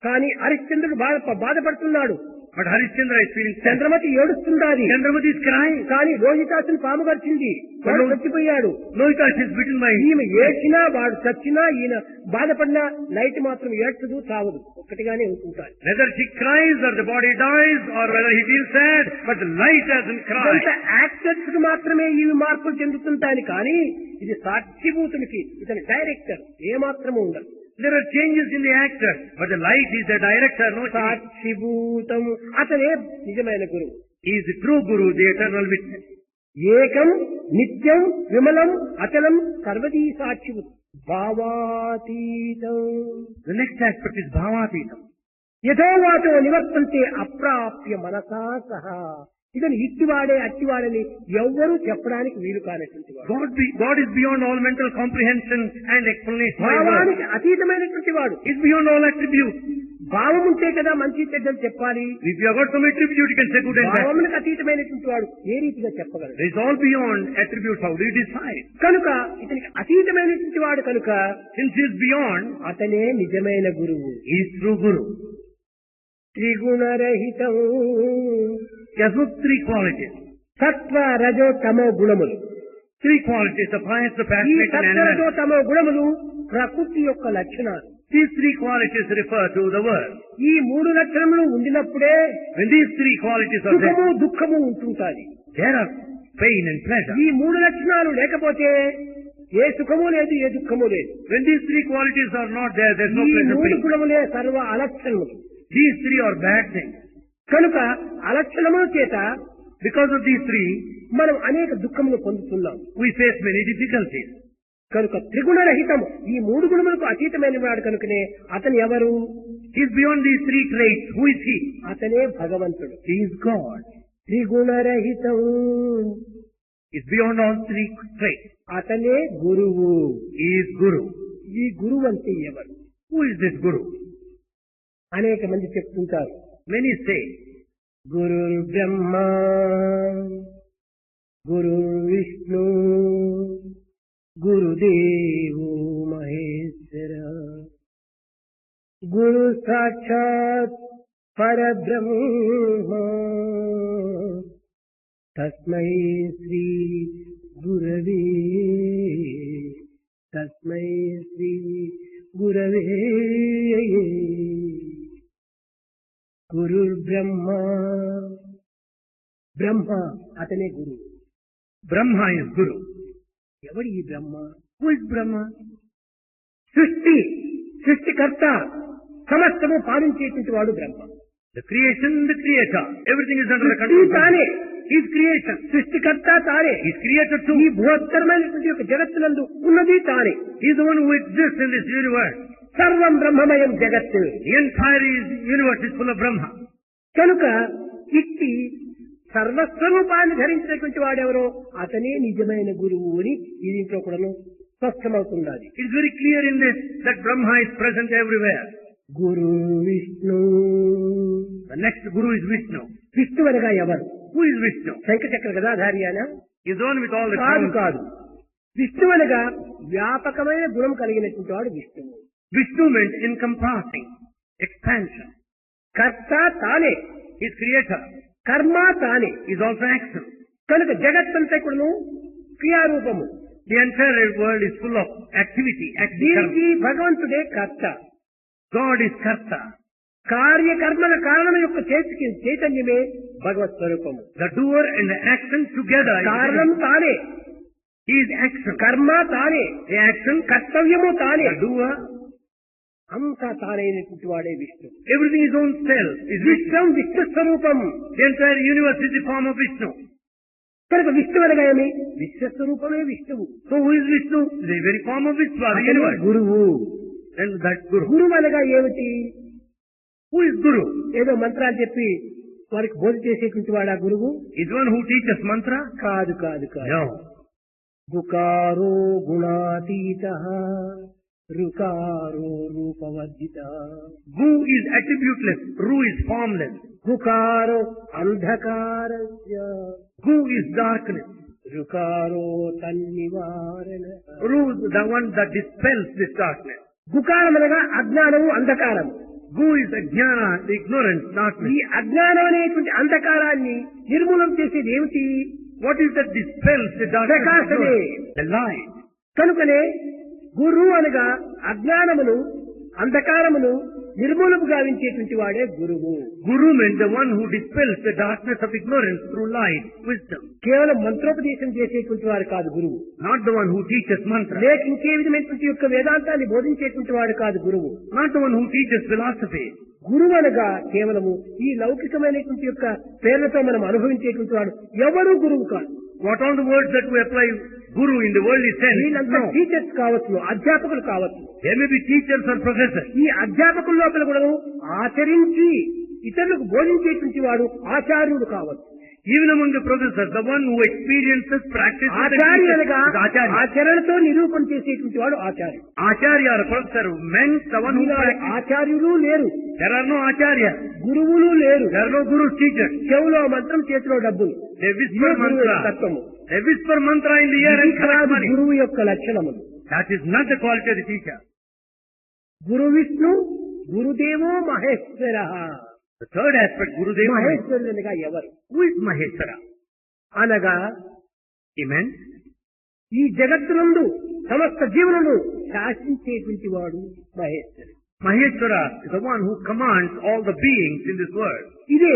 Speaker 1: కానీ హరిశ్చంద్రుడు బాధపడుతున్నాడు,
Speaker 2: But Harishchandra is feeling sad.
Speaker 1: Chandramati ఏడుస్తున్నది,
Speaker 2: Chandramati is crying.
Speaker 1: కానీ రోహితాసుని పాము గడిచింది, వాడు చచ్చిపోయాడు.
Speaker 2: Lohitas is bitten by
Speaker 1: ఈమె ఏడ్చినా, వాడు చచ్చినా, ఈయన బాధపడినా లైట్ మాత్రం ఏడ్చదు, చావదు, ఒక్కటిగానే ఉంటుంటారు.
Speaker 2: whether she cries or the body dies or whether he feels sad, but the light doesn't cry.
Speaker 1: Actors కు మాత్రమే ఇవి మార్పులు చెందుతుంటాయి, కానీ ఇది సాక్షిభూతునికి, ఇతని డైరెక్టర్ ఏమాత్రము ఉండదు.
Speaker 2: There are changes in the actor, but the light is the director, no change.
Speaker 1: సాక్షిభూతం, అతనే నిజమైన గురువు.
Speaker 2: He is the true Guru, the eternal witness.
Speaker 1: ఏకం, నిత్యం, విమలం, అచలం, సర్వదీ సాక్షిభూతం. భావాతీతం.
Speaker 2: The next aspect is Bhavatitam.
Speaker 1: యథోవాచో నివర్తంతే అప్రాప్య మనసా సహా. ఇతను ఇట్టివాడే అట్టివాడని ఎవ్వరూ చెప్పడానికి వీలు కానటువంటి వాడు.
Speaker 2: God is beyond all mental comprehension and explanation.
Speaker 1: భావానికి అతీతమైనటువంటి వాడు.
Speaker 2: He is beyond all attributes.
Speaker 1: భావం ఉంటే కదా మంచి చెడ్డలు చెప్పాలి.
Speaker 2: If you have got some attribute, you can say good and bad.
Speaker 1: భావములకు అతీతమైనటువంటి వాడు ఏ రీతిగా చెప్పగలడు?
Speaker 2: It is all beyond attributes. How do you decide?
Speaker 1: కనుక ఇతనికి అతీతమైనటువంటి వాడు కనుక,
Speaker 2: Since he is beyond,
Speaker 1: అతనే నిజమైన గురువు.
Speaker 2: he is true Guru.
Speaker 1: త్రిగుణరహితం.
Speaker 2: He has no three qualities.
Speaker 1: సత్వ, రజో, తమో గుణములు.
Speaker 2: Three qualities, the pious, the
Speaker 1: ఈ
Speaker 2: passionate, and
Speaker 1: సత్వ, రజో,
Speaker 2: animal.
Speaker 1: తమో గుణములు ప్రకృతి యొక్క లక్షణాలు.
Speaker 2: These three qualities refer to the world.
Speaker 1: ఈ మూడు లక్షణములు ఉండినప్పుడే
Speaker 2: When these three qualities are
Speaker 1: సుఖము,
Speaker 2: there,
Speaker 1: దుఃఖము ఉంటుంటాది.
Speaker 2: there are pain and pleasure.
Speaker 1: ఈ మూడు లక్షణాలు లేకపోతే ఏ సుఖము లేదు, ఏ దుఃఖము లేదు.
Speaker 2: When these three qualities are not there, there is no
Speaker 1: ఈ
Speaker 2: pleasure,
Speaker 1: మూడు
Speaker 2: pain.
Speaker 1: గుణములే సర్వ అలక్షణములు.
Speaker 2: These three are bad things.
Speaker 1: కనుక అలక్షణముల చేత
Speaker 2: Because of these three,
Speaker 1: మనం అనేక దుఃఖములు పొందుతున్నాం.
Speaker 2: we face many difficulties.
Speaker 1: కనుక త్రిగుణరహితము ఈ మూడు గుణములకు అతీతమైన వాడు కనుకనే అతను ఎవరు?
Speaker 2: He is beyond these three traits. Who is he?
Speaker 1: అతనే భగవంతుడు.
Speaker 2: He is God.
Speaker 1: త్రిగుణరహితం
Speaker 2: He is beyond all three traits.
Speaker 1: అతనే గురువు.
Speaker 2: He is Guru.
Speaker 1: ఈ గురువు అంటే ఎవరు?
Speaker 2: Who is this Guru?
Speaker 1: అనేక మంది చెప్తుంటారు.
Speaker 2: Many say,
Speaker 1: గురు బ్రహ్మ, గురు విష్ణు, గురుదేవో మహేశ్వర, గురు సాక్షాత్ పరబ్రహ్మ, తస్మై శ్రీ గురవే, తస్మై శ్రీ గురవే. గురు బ్రహ్మ, బ్రహ్మ అతనే గురువు.
Speaker 2: Brahma is Guru.
Speaker 1: ఎవడు ఈ బ్రహ్మ?
Speaker 2: Who is Brahma?
Speaker 1: సృష్టికర్త, సమస్తము పాలించేటువంటి వాడు బ్రహ్మ.
Speaker 2: The creation, the creator. Everything is under the
Speaker 1: సృష్టి
Speaker 2: control.
Speaker 1: తానే,
Speaker 2: He is creation.
Speaker 1: సృష్టికర్త తానే,
Speaker 2: He is creator too.
Speaker 1: ఈ బృహత్తరమైనటువంటి యొక్క జగత్తునందు ఉన్నది తానే.
Speaker 2: He is the one who exists in this universe.
Speaker 1: సర్వం బ్రహ్మమయం జగత్తు.
Speaker 2: The entire universe is full of Brahma.
Speaker 1: కనుక ఇట్టి సర్వస్వరూపాన్ని ధరించినటువంటి వాడెవరో అతనే నిజమైన గురువు అని ఈ దీంట్లో కూడా స్పష్టమవుతున్నది.
Speaker 2: It is very clear in this that Brahma is present everywhere.
Speaker 1: Guru Vishnu.
Speaker 2: The next Guru is Vishnu.
Speaker 1: Vishnu అనగా ఎవరు?
Speaker 2: Who is Vishnu?
Speaker 1: శంఖచక్ర గదాధారి అనా?
Speaker 2: He is the one with all the
Speaker 1: కాదు
Speaker 2: crowns.
Speaker 1: కాదు. విష్ణు అనగా వ్యాపకమైన గుణం కలిగినటువంటి వాడు విష్ణువు.
Speaker 2: Vishnu meant encompassing, expansion.
Speaker 1: కర్త తానే,
Speaker 2: He is creator.
Speaker 1: కర్మ తానే.
Speaker 2: He is also action.
Speaker 1: కనుక జగత్తంతా కూడాను క్రియారూపము.
Speaker 2: The entire world is full of activity, action.
Speaker 1: దీనికి భగవంతుడే కర్త.
Speaker 2: God is Karta.
Speaker 1: కార్యకర్మల కారణం యొక్క చైతన్యమే భగవత్ స్వరూపము.
Speaker 2: The doer and the action together.
Speaker 1: కారణం తానే,
Speaker 2: He is action.
Speaker 1: కర్మ తానే,
Speaker 2: The action,
Speaker 1: కర్తవ్యము తానే,
Speaker 2: the doer,
Speaker 1: అంతా తానైనటువంటి వాడే Vishnu.
Speaker 2: everything is own self. Is Vishnu.
Speaker 1: విశ్వం విష్ణు స్వరూపం.
Speaker 2: The entire universe is the form of Vishnu.
Speaker 1: కనుక విష్ణు అనగా ఏమి? విశ్వస్వరూపమే విష్ణువు.
Speaker 2: So who is Vishnu? The very form of Vishnu, the
Speaker 1: అతనే
Speaker 2: universe.
Speaker 1: గురువు.
Speaker 2: And that Guru.
Speaker 1: గురువు అనగా ఏమిటి?
Speaker 2: Who is Guru?
Speaker 1: ఏదో మంత్రాలు చెప్పి వారికి బోధ చేసేటువంటి వాడా గురువు?
Speaker 2: Is one who teaches mantra?
Speaker 1: కాదు కాదు కాదు.
Speaker 2: No.
Speaker 1: గుకారో గుణాతీత, రుకారో రూపవర్జిత.
Speaker 2: Gu is attributeless. Ru is formless.
Speaker 1: గుకారో అంధకారస్య,
Speaker 2: Gu is darkness.
Speaker 1: రుకారో తన్నివారణ.
Speaker 2: Ru is the one that dispels this darkness.
Speaker 1: గుకారం అనగా అజ్ఞానము, అంధకారం.
Speaker 2: Gu is ajnana, the ignorance,
Speaker 1: ఈ
Speaker 2: darkness.
Speaker 1: అజ్ఞానం అనేటువంటి అంధకారాన్ని నిర్మూలన చేసేది ఏమిటి?
Speaker 2: What is that dispels the darkness?
Speaker 1: ప్రకాశమే.
Speaker 2: The light.
Speaker 1: కనుకనే గురు అనగా అజ్ఞానమును, అంధకారమును నిర్మూలము గావించేటువంటి వాడే గురువు.
Speaker 2: Guru meant the one who dispels the darkness of ignorance through light, wisdom.
Speaker 1: కేవలం మంత్రోపదేశం చేసేటువంటి వాడు కాదు గురువు.
Speaker 2: Not the one who teaches mantra.
Speaker 1: లేక ఇంకే విధమైనటువంటి యొక్క వేదాంతాన్ని బోధించేటువంటి వాడు కాదు గురువు.
Speaker 2: Not the one who teaches philosophy.
Speaker 1: గురువు అనగా కేవలము ఈ లౌకికమైనటువంటి యొక్క పేర్లతో మనం అనుభవించేటువంటి వాడు ఎవరు గురువు కాదు.
Speaker 2: What all the words that we apply Guru in the worldly sense?
Speaker 1: వీళ్ళంతా
Speaker 2: No.
Speaker 1: టీచర్స్ కావచ్చు, అధ్యాపకులు కావచ్చు.
Speaker 2: There may be teachers or professors.
Speaker 1: ఈ అధ్యాపకుల లోపల కూడా ఆచరించి ఇతరులకు బోధించేటువంటి వాడు ఆచార్యుడు కావచ్చు.
Speaker 2: Even among the professors, the one who experiences, practices, and
Speaker 1: Acharya
Speaker 2: teaches
Speaker 1: అనగా
Speaker 2: is Acharya.
Speaker 1: ఆచరణతో నిరూపణ చేసేటువంటి వాడు ఆచార్యుడు.
Speaker 2: Acharya or professor meant the one who
Speaker 1: Eenadu
Speaker 2: practices.
Speaker 1: ఆచార్యులు లేరు,
Speaker 2: There are no Acharyas.
Speaker 1: గురువులు లేరు.
Speaker 2: There are no Gurus, teachers.
Speaker 1: చెవులో మంత్రం, చేతిలో డబ్బులు.
Speaker 2: They whisper
Speaker 1: ఇదే గురువు యొక్క
Speaker 2: mantra.
Speaker 1: తత్వము.
Speaker 2: They whisper mantra in the air
Speaker 1: ఇది
Speaker 2: and collect
Speaker 1: కాదు
Speaker 2: money.
Speaker 1: గురువు యొక్క లక్షణములు.
Speaker 2: That is not the quality of the teacher.
Speaker 1: Guru Vishnu, గురుదేవో Maheshwara.
Speaker 2: The third aspect, Gurudeva.
Speaker 1: మహేశ్వరుడు అనగా ఎవరు?
Speaker 2: Who is Maheshwara?
Speaker 1: అనగా
Speaker 2: He meant
Speaker 1: ఈ జగత్తునందు సమస్త జీవులను శాసించేటువంటి వాడు మహేశ్వరుడు.
Speaker 2: Maheshwara is the one who commands all the beings in this world.
Speaker 1: ఇదే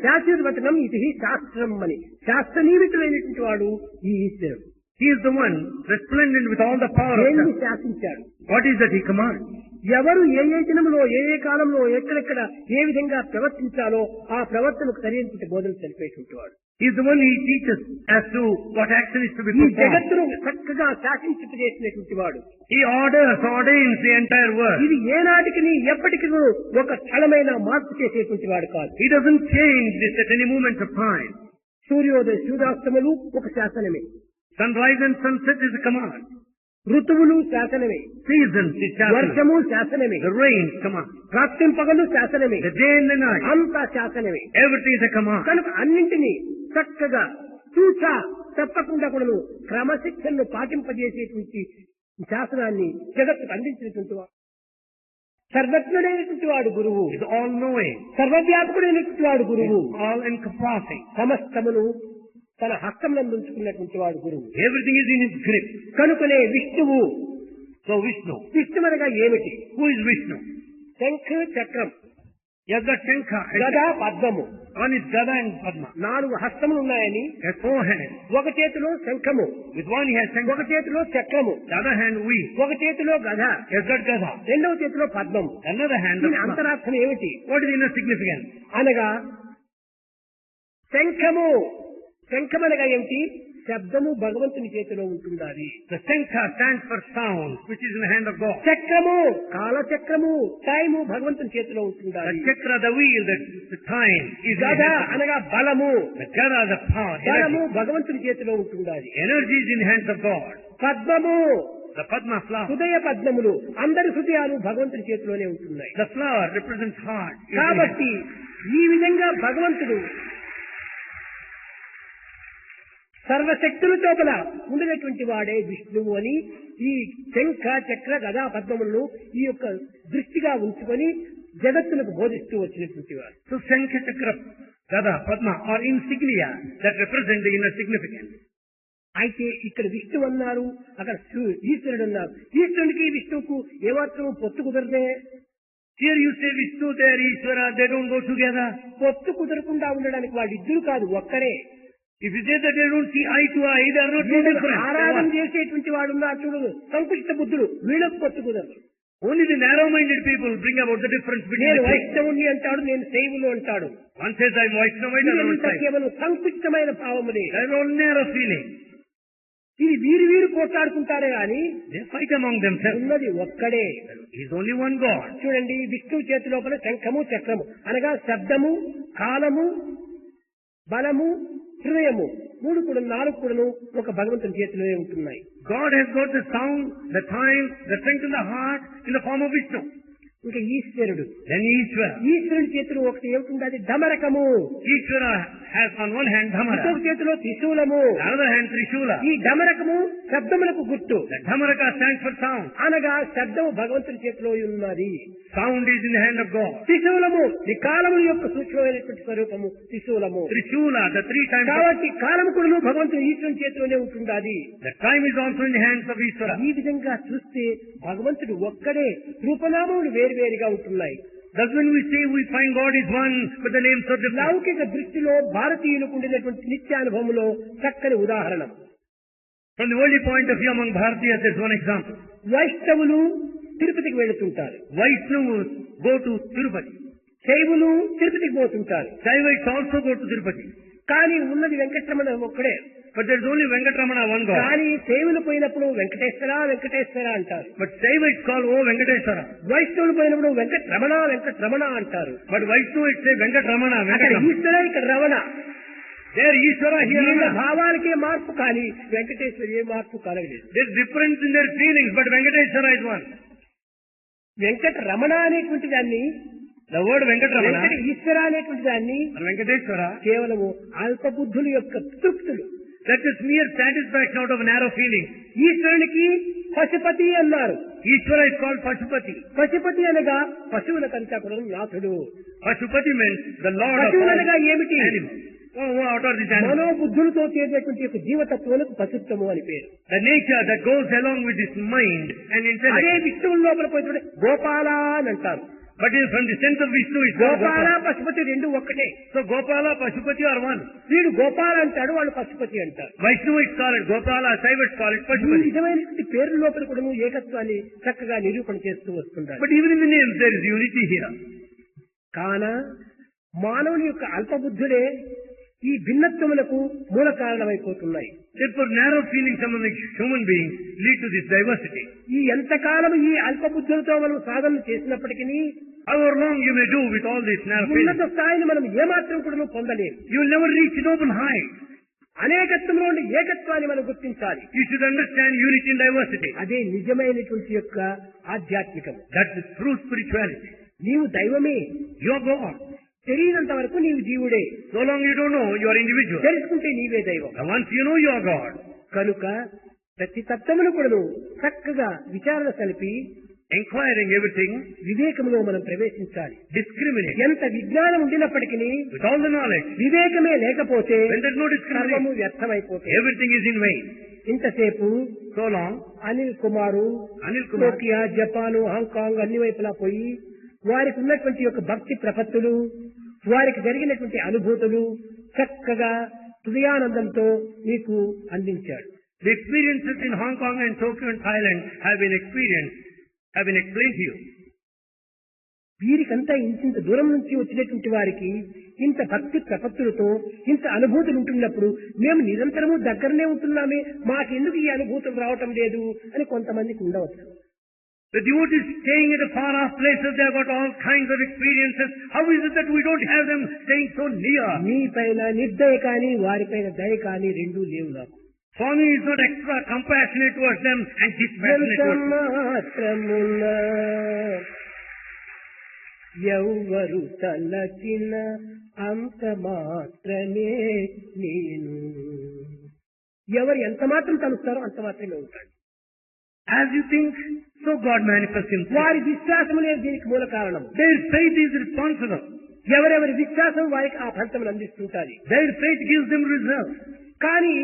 Speaker 1: శాశ్వతవచనం, ఇది శాస్త్రం అని శాస్త్రనియమితమైనటువంటి వాడు ఈ ఈశ్వరుడు.
Speaker 2: He is the one resplendent with all the power of
Speaker 1: దేన్ని
Speaker 2: God.
Speaker 1: శాసించాడు?
Speaker 2: What is that he commands?
Speaker 1: ఎవరు ఏ ఏ దినంలో ఏ ఏ కాలంలో ఎక్కడెక్కడ ఏ విధంగా ప్రవర్తించాలో ఆ ప్రవర్తనకు సరైన బోధన తెలిపేటువంటి వాడు.
Speaker 2: He is the one who teaches as to what action is to be
Speaker 1: ఈ
Speaker 2: performed.
Speaker 1: జగత్తును చక్కగా శాసించేటువంటి వాడు.
Speaker 2: He ordains the entire world.
Speaker 1: ఇది ఏనాటికి ఎప్పటికీ ఒక స్థలమైన మార్పు చేసేటువంటి వాడు కాదు.
Speaker 2: He doesn't change this at any moment of time.
Speaker 1: సూర్యోదయ సూర్యాస్తములు ఒక శాసనమే.
Speaker 2: Sunrise and sunset is a command.
Speaker 1: ఋతువులు శాసనమే.
Speaker 2: Seasons is శాసనం.
Speaker 1: వర్షము శాసనమే.
Speaker 2: The rain command.
Speaker 1: రాత్రి పగలు శాసనమే.
Speaker 2: The day and the night.
Speaker 1: అంతా శాసనమే.
Speaker 2: Everything is a command.
Speaker 1: కనుక అన్నింటినీ చక్కగా చూచా తప్పకుండా కూడా క్రమశిక్షణను పాటింపజేసేటువంటి శాసనాన్ని జగత్తుకు అందించినటువంటి వాడు. సర్వజ్ఞుడైనటువంటి వాడు గురువు.
Speaker 2: Is all knowing.
Speaker 1: సర్వవ్యాపకుడైనటువంటి వాడు గురువు.
Speaker 2: All encompassing.
Speaker 1: సమస్తమును తన హస్తంలో ఉంచుకున్నటువంటి వాడు గురువు.
Speaker 2: Everything is in his grip.
Speaker 1: కనుకనే విష్ణువు.
Speaker 2: So Vishnu.
Speaker 1: విష్ణు అనగా ఏమిటి?
Speaker 2: Who is Vishnu?
Speaker 1: శంఖ చక్రం.
Speaker 2: Yaga Shankha.
Speaker 1: గదా పద్మము.
Speaker 2: One is Gada and Padma.
Speaker 1: 4 హస్తములు ఉన్నాయని.
Speaker 2: Has 4 hands.
Speaker 1: ఒక చేతిలో శంఖము.
Speaker 2: With one he has Shankha.
Speaker 1: ఒక చేతిలో చక్రము.
Speaker 2: The other hand we.
Speaker 1: ఒక చేతిలో గద.
Speaker 2: Has got Gada.
Speaker 1: రెండవ చేతిలో పద్మము.
Speaker 2: Another hand
Speaker 1: దీని
Speaker 2: of Padma.
Speaker 1: అంతరార్థం ఏమిటి?
Speaker 2: What is the inner significance?
Speaker 1: అనగా శంఖము. శంఖమనగా ఏమిటి? శబ్దము భగవంతుని చేతిలో ఉంటుండాలి.
Speaker 2: The Shankha stands for sound, which is in the hand of God.
Speaker 1: చక్రము కాలచక్రము టైము భగవంతుని చేతిలో
Speaker 2: The
Speaker 1: ఉంటుండాలి.
Speaker 2: chakra, the wheel, the time is in the
Speaker 1: గద
Speaker 2: hand of
Speaker 1: అనగా బలము.
Speaker 2: the Gada, the power,
Speaker 1: బలము
Speaker 2: energy.
Speaker 1: భగవంతుని చేతిలో ఉంటుండాలి.
Speaker 2: Energy is in the hands of God.
Speaker 1: పద్మము
Speaker 2: The Padma flower.
Speaker 1: హృదయ పద్మములు అందరి హృదయాలు భగవంతుని చేతిలోనే ఉంటున్నాయి.
Speaker 2: The flower represents heart. is in the
Speaker 1: కాబట్టి ఈ విధంగా భగవంతుడు సర్వశక్తుల చోపల ఉండినటువంటి వాడే విష్ణువు అని ఈ శంఖ చక్ర గదా పద్మములను ఈ యొక్క దృష్టిగా ఉంచుకొని జగత్తులకు బోధిస్తూ వచ్చినటువంటి వాడు.
Speaker 2: So Shankha, Chakra, Gada, Padma are insignia that represent the inner significance.
Speaker 1: అయితే ఇక్కడ విష్ణువు అన్నారు, అక్కడ ఈశ్వరుడు అన్నారు. ఈశ్వరునికి విష్ణువుకు ఏమాత్రం పొత్తు కుదరదే.
Speaker 2: Here you say Vishnu, there Ishvara, they don't go together.
Speaker 1: పొత్తు కుదరకుండా ఉండడానికి వాళ్ళు ఇద్దరు కాదు, ఒక్కరే.
Speaker 2: If you say that they don't see eye to eye, they are not two different.
Speaker 1: ఆరాధన చేసేటువంటి వాడు ఉన్నారు చూడు, సంకుచిత బుద్ధుడు, వీళ్ళకు పొత్తు కుదరదు.
Speaker 2: Only the narrow-minded people bring about the difference between
Speaker 1: నేను
Speaker 2: the two.
Speaker 1: వైష్ణవుని అంటాడు, నేను శైవులు అంటాడు.
Speaker 2: One says I am Vaishnavite, another
Speaker 1: ఇదంతా
Speaker 2: says
Speaker 1: కేవలం సంకుచితమైన భావములే.
Speaker 2: there is only narrow feeling.
Speaker 1: ఇది వీరు పోట్లాడుకుంటారే గాని
Speaker 2: They fight among themselves.
Speaker 1: ఉన్నది ఒక్కడే.
Speaker 2: He is only one God.
Speaker 1: చూడండి, విష్ణువు చేతి లోపల శంఖము చక్రము అనగా శబ్దము కాలము బలము హృదయము 3 కూడా 4 కూడాను ఒక భగవంతుని చేతిలోనే ఉంటున్నాయి.
Speaker 2: God has got the sound, the time, the strength in the heart in the form of Vishnu.
Speaker 1: ఇంకా ఈశ్వరుడు.
Speaker 2: Then Ishvara.
Speaker 1: ఈశ్వరుడి చేతిలో ఒకటి ఏమిటి? అది ధమరకము.
Speaker 2: Ishvara has on one hand Dhamara,
Speaker 1: ఇంకొక చేతిలో త్రిశూలము.
Speaker 2: on the other hand Trishula.
Speaker 1: ఈ ధమరకము శబ్దములకు గుర్తు.
Speaker 2: The Dhamaraka stands for sound.
Speaker 1: అనగా శబ్దము భగవంతుని చేతిలో ఉన్నది.
Speaker 2: Sound is in the hand of God.
Speaker 1: త్రిశూలము ఈ కాలము యొక్క సూక్ష్మమైనటువంటి స్వరూపము త్రిశూలము.
Speaker 2: Trishula, the 3 times.
Speaker 1: కాబట్టి కాలము కూడా భగవంతుని ఈశ్వరుని చేతిలోనే ఉంటుండాలి.
Speaker 2: The time is also in the hands of Ishvara.
Speaker 1: ఈ విధంగా చూస్తే భగవంతుడు ఒక్కడే, రూపనామములు వేరువేరుగా ఉంటున్నాయి.
Speaker 2: Thus when we say we find God is one, but the names are different.
Speaker 1: లౌకిక దృష్టిలో భారతీయులకు ఉండినటువంటి నిత్యానుభవంలో చక్కని ఉదాహరణ.
Speaker 2: From the worldly point of view among Bharatiyas, there's one example.
Speaker 1: వైష్ణవులు తిరుపతికి వెళుతుంటారు.
Speaker 2: Vaishnavas go to Tirupati.
Speaker 1: శైవులు తిరుపతికి పోతుంటారు.
Speaker 2: Shaivites also go to Tirupati.
Speaker 1: కానీ ఉన్నది వెంకటరమణ ఒక్కడే.
Speaker 2: But there's only Venkatramana, one God.
Speaker 1: కానీ శైవులు పోయినప్పుడు వెంకటేశ్వర వెంకటేశ్వర అంటారు.
Speaker 2: But Shaivites call, oh Venkateswara.
Speaker 1: వైష్ణవులు పోయినప్పుడు Venkataramana Venkataramana antaru.
Speaker 2: But Vaishnavites say Venkatramana,
Speaker 1: అక్కడ
Speaker 2: Venkatramana.
Speaker 1: ఈశ్వర ఇక్కడ రమణ.
Speaker 2: There Ishvara, here
Speaker 1: వీళ్ళ
Speaker 2: Ramana.
Speaker 1: భావాలకే మార్పు, కానీ వెంకటేశ్వర ఏ మార్పు కలగలేదు.
Speaker 2: There's difference in their feelings, but Venkateswara is one.
Speaker 1: Venkata Ramana అనేటువంటి దాన్ని,
Speaker 2: The word Venkatramana
Speaker 1: వెంకట ఈశ్వర అనేటువంటి దాన్ని
Speaker 2: and Venkateswara,
Speaker 1: కేవలము అల్పబుద్ధుల యొక్క తృప్తులు.
Speaker 2: that is mere satisfaction out of narrow feeling.
Speaker 1: ఈశ్వరునికి పశుపతి అన్నారు.
Speaker 2: Ishvara is called Pashupati.
Speaker 1: Pashupati అనగా పశువులకంతా కూడా నాథుడు.
Speaker 2: Pashupati means the Lord of
Speaker 1: పశువులనగా
Speaker 2: all
Speaker 1: ఏమిటి?
Speaker 2: animals. What are these animals?
Speaker 1: మనోబుద్ధులతో చేసేటువంటి యొక్క జీవతత్వాలకు పశుత్వము అని పేరు.
Speaker 2: The nature that goes along with this mind and
Speaker 1: అదే
Speaker 2: intellect.
Speaker 1: విష్ణువు లోపల పోయినటువంటి గోపాల అని అంటారు.
Speaker 2: But from the sense of Vishnu, it's
Speaker 1: Gopala
Speaker 2: Gopala.
Speaker 1: Pashupati రెండు ఒక్కటే.
Speaker 2: So Gopala, Pashupati are one.
Speaker 1: వీడు గోపాల అంటాడు, వాళ్ళు పశుపతి అంటారు.
Speaker 2: Vaishnavites call it Gopala, Shaivites call it
Speaker 1: ఈ
Speaker 2: Pashupati.
Speaker 1: విధమైనటువంటి పేర్ల లోపల కూడా నువ్వు ఏకత్వాన్ని చక్కగా నిరూపణ చేస్తూ వస్తుంటారు.
Speaker 2: But even in the names there is unity here.
Speaker 1: కాన మానవుని యొక్క అల్పబుద్ధులే ఈ భిన్నత్వములకు మూల కారణమైపోతున్నాయి.
Speaker 2: Therefore narrow feelings among the human beings lead to this diversity.
Speaker 1: ఈ ఎంతకాలం ఈ అల్పబుద్ధులతో మనం సాధన చేసినప్పటికీ
Speaker 2: However long you may do with all these narrow feelings,
Speaker 1: ఉన్నత స్థాయిని మనం ఏమాత్రం కూడా పొందలేము.
Speaker 2: you will never reach noble heights.
Speaker 1: అనేకత్వంలో ఉండే ఏకత్వాన్ని మనం గుర్తించాలి.
Speaker 2: You should understand unity and diversity.
Speaker 1: అదే నిజమైనటువంటి యొక్క ఆధ్యాత్మికం.
Speaker 2: That's the true spirituality.
Speaker 1: నీవు దైవమే,
Speaker 2: You are God.
Speaker 1: తెలియనంత వరకు నీవు జీవుడే,
Speaker 2: So long you don't know, you are individual.
Speaker 1: తెలుసుకుంటే నీవే దైవం.
Speaker 2: And once you know you are God,
Speaker 1: కనుక ప్రతి తత్వమును కూడా చక్కగా విచారణ కలిపి
Speaker 2: inquiring everything,
Speaker 1: వివేకంలో మనం ప్రవేశించాలి.
Speaker 2: discriminate.
Speaker 1: ఎంత విజ్ఞానం ఉండినప్పటికీ
Speaker 2: With all the knowledge,
Speaker 1: వివేకమే లేకపోతే
Speaker 2: when there is no discrimination,
Speaker 1: సర్వము వ్యర్థమైపోతుంది.
Speaker 2: everything is in vain.
Speaker 1: ఇంతసేపు
Speaker 2: So long,
Speaker 1: అనిల్ కుమారు
Speaker 2: Anil Kumar,
Speaker 1: Tokyo, Japan, Hong Kong అన్ని వైపులా పోయి వారికి ఉన్నటువంటి యొక్క భక్తి ప్రపత్తులు, వారికి జరిగినటువంటి అనుభూతులు చక్కగా హృదయానందంతో మీకు అందించాడు.
Speaker 2: the experiences in Hong Kong and Tokyo and Thailand have been explained to you.
Speaker 1: వీరికంతా ఇంత దూరం నుంచి వచ్చినటువంటి వారికి ఇంత భక్తి ప్రపత్తులతో ఇంత అనుభూతులు ఉంటున్నప్పుడు మేము నిరంతరము దగ్గరనే ఉంటున్నామే, మాకెందుకు ఈ అనుభూతులు రావటం లేదు అని కొంతమందికి ఉండవచ్చు.
Speaker 2: The devotees staying at a far off places, they have got all kinds of experiences. How is it that we don't have them staying so near?
Speaker 1: మీ పైన నిర్దయ కానీ వారిపైన దయ కానీ రెండూ లేవు నాకు.
Speaker 2: Swami is not extra compassionate towards them and dispassionate towards them.
Speaker 1: మాత్రమున ఎవ్వరు తలచిన అంత మాత్రమే నేను. ఎవరు ఎంత మాత్రం తలుస్తారో అంత మాత్రమే ఉంటాడు.
Speaker 2: As you think, so God manifests himself.
Speaker 1: వారి విశ్వాసమునే దీనికి మూల కారణం.
Speaker 2: Their faith is responsible.
Speaker 1: ఎవరెవరి విశ్వాసం వారికి ఆ ఫలితం అందిస్తుంటారు.
Speaker 2: Their faith gives them results.
Speaker 1: కానీ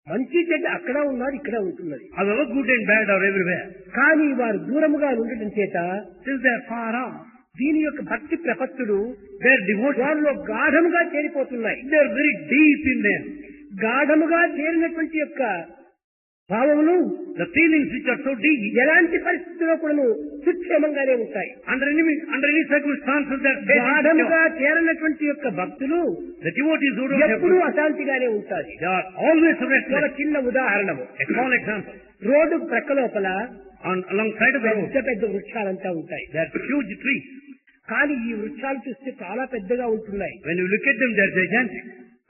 Speaker 1: మంచి చెడ్డ అక్కడ ఉన్నది, ఇక్కడ ఉంటున్నది.
Speaker 2: However, good and bad are everywhere.
Speaker 1: కానీ వారు దూరముగా ఉండటం చేత
Speaker 2: Since they are far off,
Speaker 1: దీని యొక్క భక్తి ప్రపత్తులు
Speaker 2: their devotion,
Speaker 1: వారిలో గాఢముగా చేరిపోతున్నాయి.
Speaker 2: they are very deep in them.
Speaker 1: గాఢముగా చేరినటువంటి యొక్క భావములు
Speaker 2: The feelings which are so deep,
Speaker 1: ఎలాంటి పరిస్థితుల్లో కూడా సుక్షేమంగానే ఉంటాయి.
Speaker 2: under any circumstances, their faith is
Speaker 1: గాఢముగా
Speaker 2: secure.
Speaker 1: చేరినటువంటి యొక్క భక్తులు
Speaker 2: The devotees who don't have
Speaker 1: ఎప్పుడూ
Speaker 2: faith,
Speaker 1: అశాంతిగానే ఉంటాయి.
Speaker 2: they are always
Speaker 1: ఒక
Speaker 2: restless.
Speaker 1: చిన్న ఉదాహరణము,
Speaker 2: A small example.
Speaker 1: రోడ్డు ప్రక్క లోపల
Speaker 2: Alongside of the road,
Speaker 1: పెద్ద పెద్ద వృక్షాలంతా ఉంటాయి.
Speaker 2: there are huge trees.
Speaker 1: కానీ ఈ వృక్షాలు చూస్తే చాలా పెద్దగా ఉంటున్నాయి.
Speaker 2: When you look at them, they are gigantic.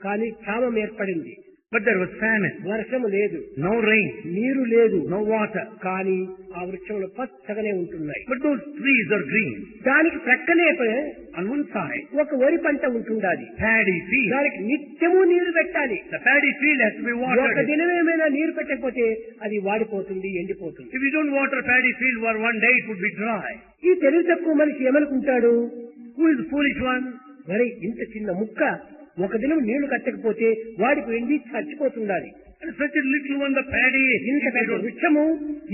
Speaker 1: కానీ క్షామం ఏర్పడింది.
Speaker 2: But there was famine,
Speaker 1: వర్షము లేదు,
Speaker 2: no rain,
Speaker 1: నీరు లేదు,
Speaker 2: no water.
Speaker 1: కానీ ఆ వృక్షములు పచ్చగానే ఉంటున్నాయి.
Speaker 2: But those trees are green.
Speaker 1: దానికి ప్రక్కనే
Speaker 2: On one side,
Speaker 1: ఒక వరి పంట ఉంటుండాలి.
Speaker 2: paddy field.
Speaker 1: దానికి నిత్యము నీరు పెట్టాలి.
Speaker 2: The paddy field has to be
Speaker 1: ఒక
Speaker 2: watered.
Speaker 1: దినం ఏమైనా నీరు పెట్టకపోతే అది వాడిపోతుంది, ఎండిపోతుంది.
Speaker 2: If you don't water paddy field for one day, it would be dry.
Speaker 1: ఈ తెలివి తక్కువ మనిషి ఏమనుకుంటాడు,
Speaker 2: Who is the foolish one?
Speaker 1: మరి ఇంత చిన్న ముక్క ఒక దినం నీళ్లు కట్టకపోతే వాడికి ఎండి చచ్చిపోతుండాలి.
Speaker 2: And such a little one, the paddy,
Speaker 1: ఇంత పెద్ద వృక్షము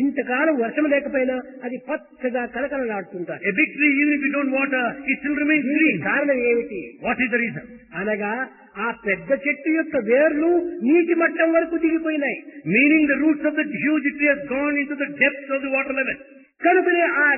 Speaker 1: ఇంతకాలం వర్షం లేకపోయినా అది పచ్చగా కలకలలాడుతుంటారు.
Speaker 2: a big tree, even if you don't water, it still remains green.
Speaker 1: కారణం ఏమిటి
Speaker 2: What is the reason?
Speaker 1: అనగా ఆ పెద్ద చెట్టు యొక్క వేర్లు నీటి మట్టం వరకు దిగిపోయినాయి.
Speaker 2: Meaning the roots of the huge tree has gone into the depths of the water level.
Speaker 1: కనుకనే ఆ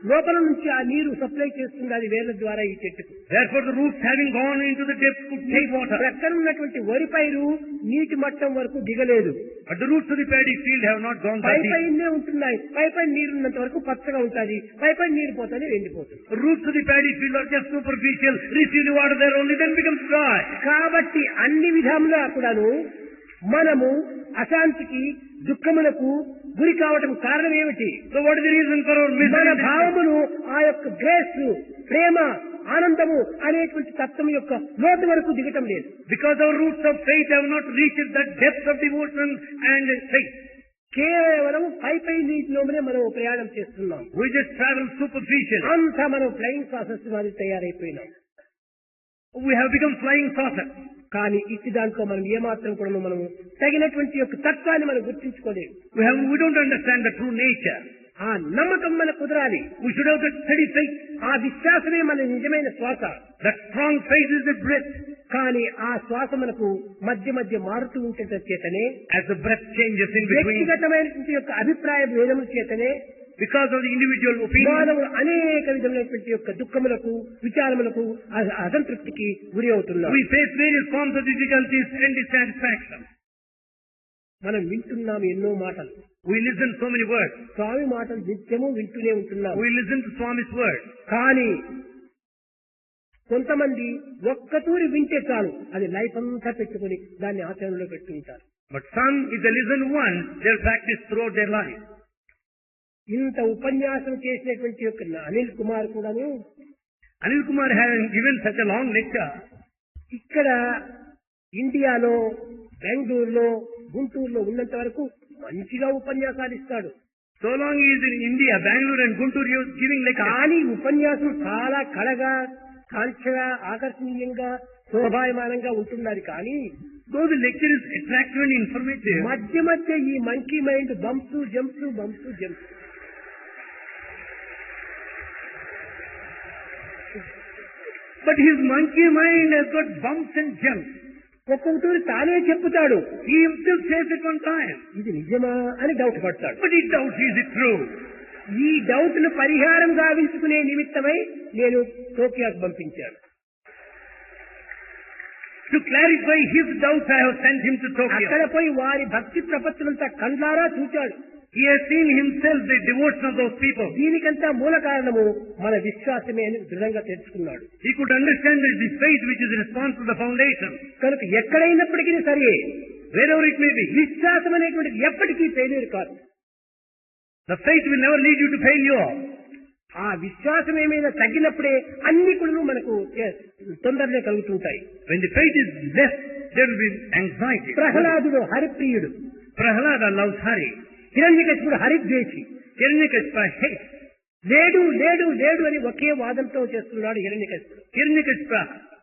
Speaker 1: లోపల నుంచి ఆ నీరు సప్లై చేస్తుంది అది వేర్ల ద్వారా ఈ చెట్టుకు.
Speaker 2: Therefore the roots having gone into the depths could take water.
Speaker 1: ప్రక్కన ఉన్నటువంటి వరి పైరు నీటి మట్టం వరకు దిగలేదు.
Speaker 2: But the roots of the paddy field have not gone
Speaker 1: pi
Speaker 2: that deep.
Speaker 1: పైనే ఉంటున్నాయి. పై పైన నీరు ఉన్నంత వరకు పచ్చగా ఉంటుంది, పై పైన నీరు పోతుంది, ఎండిపోతుంది.
Speaker 2: The roots of the paddy field are just superficial. Receive the water there only, then becomes dry.
Speaker 1: కాబట్టి అన్ని విధములా కూడాను మనము అశాంతికి దుఃఖములకు గురి కావటం కారణం ఏమిటి?
Speaker 2: So what is the reason for our
Speaker 1: మన
Speaker 2: misery?
Speaker 1: భావములు ఆ యొక్క గ్రేస్, ప్రేమ, ఆనందము అనేటువంటి తత్వం యొక్క లోతు వరకు దిగటం లేదు.
Speaker 2: Because our roots of faith have not reached that depth of devotion and faith.
Speaker 1: కేవలం పై పై నీటిలోనే మనం ప్రయాణం చేస్తున్నాం.
Speaker 2: We just travel superficial.
Speaker 1: అంతా మనం ఫ్లయింగ్ ప్రాసెస్ మాది తయారైపోయినాం.
Speaker 2: We have become flying saucers.
Speaker 1: కానీ ఇచ్చి దాంట్లో మనం ఏమాత్రం కూడా మనము తగినటువంటి యొక్క తత్వాన్ని మనం గుర్తించుకోలేము.
Speaker 2: We don't understand the true nature.
Speaker 1: ఆ నమ్మకం మన కుదరాలి.
Speaker 2: We should have that steady faith.
Speaker 1: ఆ విశ్వాసమే మన నిజమైన శ్వాస.
Speaker 2: That strong faith is the breath.
Speaker 1: కానీ ఆ శ్వాస మనకు మధ్య మధ్య మారుతూ ఉంటే చేతనే,
Speaker 2: As the breath changes in between,
Speaker 1: వ్యక్తిగతమైనటువంటి యొక్క అభిప్రాయ భేదముల చేతనే,
Speaker 2: because of the individual opinion,
Speaker 1: మానవులు అనేక విధమైనటువంటి యొక్క దుఃఖములకు, విచారములకు, అసంతృప్తికి గురి అవుతున్నారు.
Speaker 2: we face various forms of difficulties and dissatisfaction.
Speaker 1: మనం వింటున్నాము ఎన్నో మాటలు.
Speaker 2: We listen so many words.
Speaker 1: స్వామి మాటలు నిత్యము వింటూనే ఉంటున్నాము.
Speaker 2: We listen to Swami's words.
Speaker 1: కానీ కొంతమంది ఒక్కతూరి వింటే చాలు, అది లైఫ్ అంతా పెట్టుకుని దాన్ని ఆచరణలో పెట్టుకుంటారు.
Speaker 2: But some, if they listen once, they'll practice throughout their life.
Speaker 1: ఇంత ఉపన్యాసం చేసినటువంటి యొక్క అనిల్ కుమార్ కూడాను
Speaker 2: Anil Kumar having given such a long lecture,
Speaker 1: ఇక్కడ ఇండియాలో, బెంగళూరులో, గుంటూరులో ఉన్నంత వరకు మంచిగా ఉపన్యాసాలు ఇస్తాడు.
Speaker 2: so long he is in India, Bangalore and Guntur, he was giving lectures.
Speaker 1: కానీ ఉపన్యాసం చాలా కళగా, కాంక్షగా, ఆకర్షణీయంగా, శోభాయమానంగా ఉంటున్నది. కానీ
Speaker 2: Though the lecture is attractive and informative,
Speaker 1: మధ్య మధ్య ఈ monkey mind bumps jumps bumps jumps.
Speaker 2: but his monkey mind has got bumps and jumps.
Speaker 1: ఒక్కొక్కటి తానే చెప్పుతాడు,
Speaker 2: He himself says at one time,
Speaker 1: ఇది నిజమా అని డౌట్ పడతాడు.
Speaker 2: but he doubts, is it true?
Speaker 1: ఈ డౌట్ ను పరిహారం గావించుకునే నిమిత్తమై నేను టోక్యోకు పంపించాను.
Speaker 2: To clarify his doubts, I have sent him to Tokyo.
Speaker 1: అక్కడ పోయి వారి భక్తి ప్రపత్తులంతా కండ్లారా చూచాడు.
Speaker 2: He has seen himself the devotion of those people.
Speaker 1: దీనికంతా మూల కారణము మన విశ్వాసమే అని దృఢంగా తెలుసుకున్నాడు.
Speaker 2: He could understand that the faith which is in response to the foundation.
Speaker 1: కనుక ఎక్కడైనప్పటికీ సరే,
Speaker 2: Wherever it may be,
Speaker 1: విశ్వాసం అనేటువంటిది ఎప్పటికీ ఫెయిల్యూర్ కాదు.
Speaker 2: the faith will never lead you to failure.
Speaker 1: ఆ విశ్వాసం ఏమైనా తగ్గినప్పుడే అన్ని కూడా మనకు తొందరనే కలుగుతుంటాయి.
Speaker 2: When the faith is less, there will be anxiety.
Speaker 1: ప్రహ్లాదుడు హరిప్రియుడు,
Speaker 2: Prahlada loves Hari.
Speaker 1: హిరణ్యకశిపుడు హరిద్వేషి.
Speaker 2: Hiranyakashipu hates.
Speaker 1: లేడు లేడు లేడు అని ఒకే వాదంతో చేస్తున్నాడు హిరణ్యకశిపుడు.
Speaker 2: Hiranyakashipu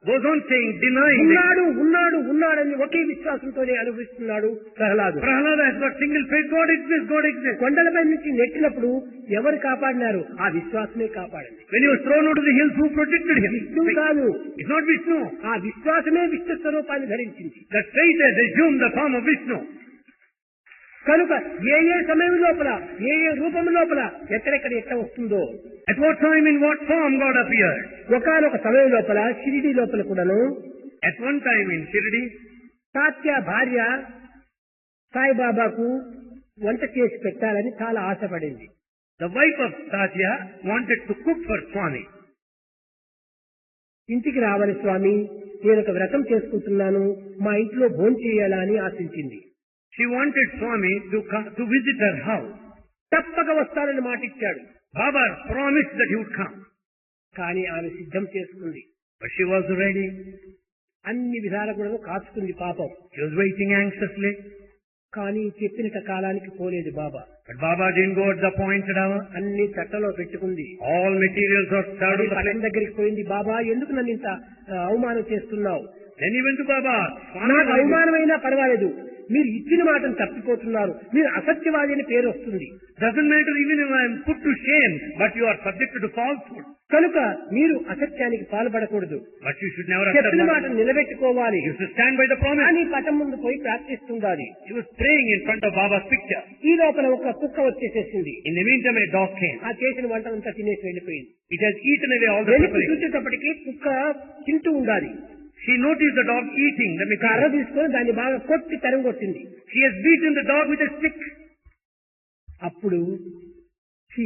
Speaker 2: goes on saying, denying it.
Speaker 1: ఉన్నాడు ఉన్నాడు ఉన్నాడని ఒకే విశ్వాసంతోనే అనుభవిస్తున్నాడు Prahlad.
Speaker 2: Prahlada has got single faith, God exists, God exists.
Speaker 1: కొండలపై నుంచి నెట్టినప్పుడు ఎవరు కాపాడినారు? ఆ విశ్వాసమే కాపాడింది.
Speaker 2: When he was thrown out of the hills, who protected him?
Speaker 1: విష్ణువు కాదు,
Speaker 2: It's not Vishnu.
Speaker 1: ఆ విశ్వాసమే విష్ణు స్వరూపాన్ని ధరించింది.
Speaker 2: That faith has assumed the form of Vishnu.
Speaker 1: కనుక ఏ ఏ సమయం లోపల, ఏ ఏ రూపం లోపల, ఎక్కడెక్కడ ఎట్లా వస్తుందో,
Speaker 2: At what time, in what form God appeared?
Speaker 1: ఒకనొక సమయం లోపల షిరిడి లోపల కూడాను
Speaker 2: At one time in Shirdi,
Speaker 1: సాత్య భార్య సాయిబాబాకు వంట చేసి పెట్టాలని చాలా ఆశపడింది.
Speaker 2: the wife of Satya wanted to cook for Swami.
Speaker 1: ఇంటికి రావాలి స్వామి, నేను ఒక వ్రతం చేసుకుంటున్నాను, మా ఇంట్లో భోజనం చేయాలా అని ఆశించింది.
Speaker 2: She wanted Swami to come to visit her house.
Speaker 1: తప్పక వస్తానని మాటిచ్చాడు.
Speaker 2: Baba promised that he would come.
Speaker 1: కానీ ఆమె సిద్ధం చేసుకుంది.
Speaker 2: But she was ready.
Speaker 1: అన్ని విధాల కూడా కాచుకుంది పాపం.
Speaker 2: She was waiting anxiously.
Speaker 1: కానీ చెప్పిన కాలానికి పోలేదు బాబా.
Speaker 2: But Baba didn't go at the appointed hour.
Speaker 1: అన్ని చట్టలో పెట్టుకుంది.
Speaker 2: All materials were served.
Speaker 1: పట్టణం దగ్గరికి పోయింది. బాబా, ఎందుకు నన్ను ఇంత అవమానం చేస్తున్నావు?
Speaker 2: Then he went to Baba.
Speaker 1: నాకు అవమానమైనా పర్వాలేదు, మీరు ఇచ్చిన మాటను తప్పిపోతున్నారు, మీరు అసత్యవాది అని పేరు వస్తుంది.
Speaker 2: Doesn't matter even if I am put to shame, but you are subjected to falsehood.
Speaker 1: కనుక మీరు అసత్యానికి పాల్పడకూడదు,
Speaker 2: But you should never accept
Speaker 1: చెప్పిన
Speaker 2: that.
Speaker 1: మాటను నిలబెట్టుకోవాలి
Speaker 2: You should stand by the promise.
Speaker 1: అని పటం ముందు పోయి ప్రార్థిస్తుండాలి.
Speaker 2: She was praying in front of Baba's picture.
Speaker 1: ఈ లోపల ఒక కుక్క వచ్చేసేసింది.
Speaker 2: In the meantime, a dog came.
Speaker 1: ఆ చేసిన వంట అంతా తినేసి వెళ్ళిపోయింది.
Speaker 2: It has eaten away all the
Speaker 1: వెనక్కి
Speaker 2: preparation.
Speaker 1: చూసేటప్పటికి కుక్క తింటూ ఉండాలి.
Speaker 2: She noticed the dog eating the
Speaker 1: కర్ర
Speaker 2: material.
Speaker 1: తీసుకొని దాన్ని బాగా కొట్టి తరంగొట్టింది.
Speaker 2: She has beaten the dog with a stick.
Speaker 1: అప్పుడు ఛీ,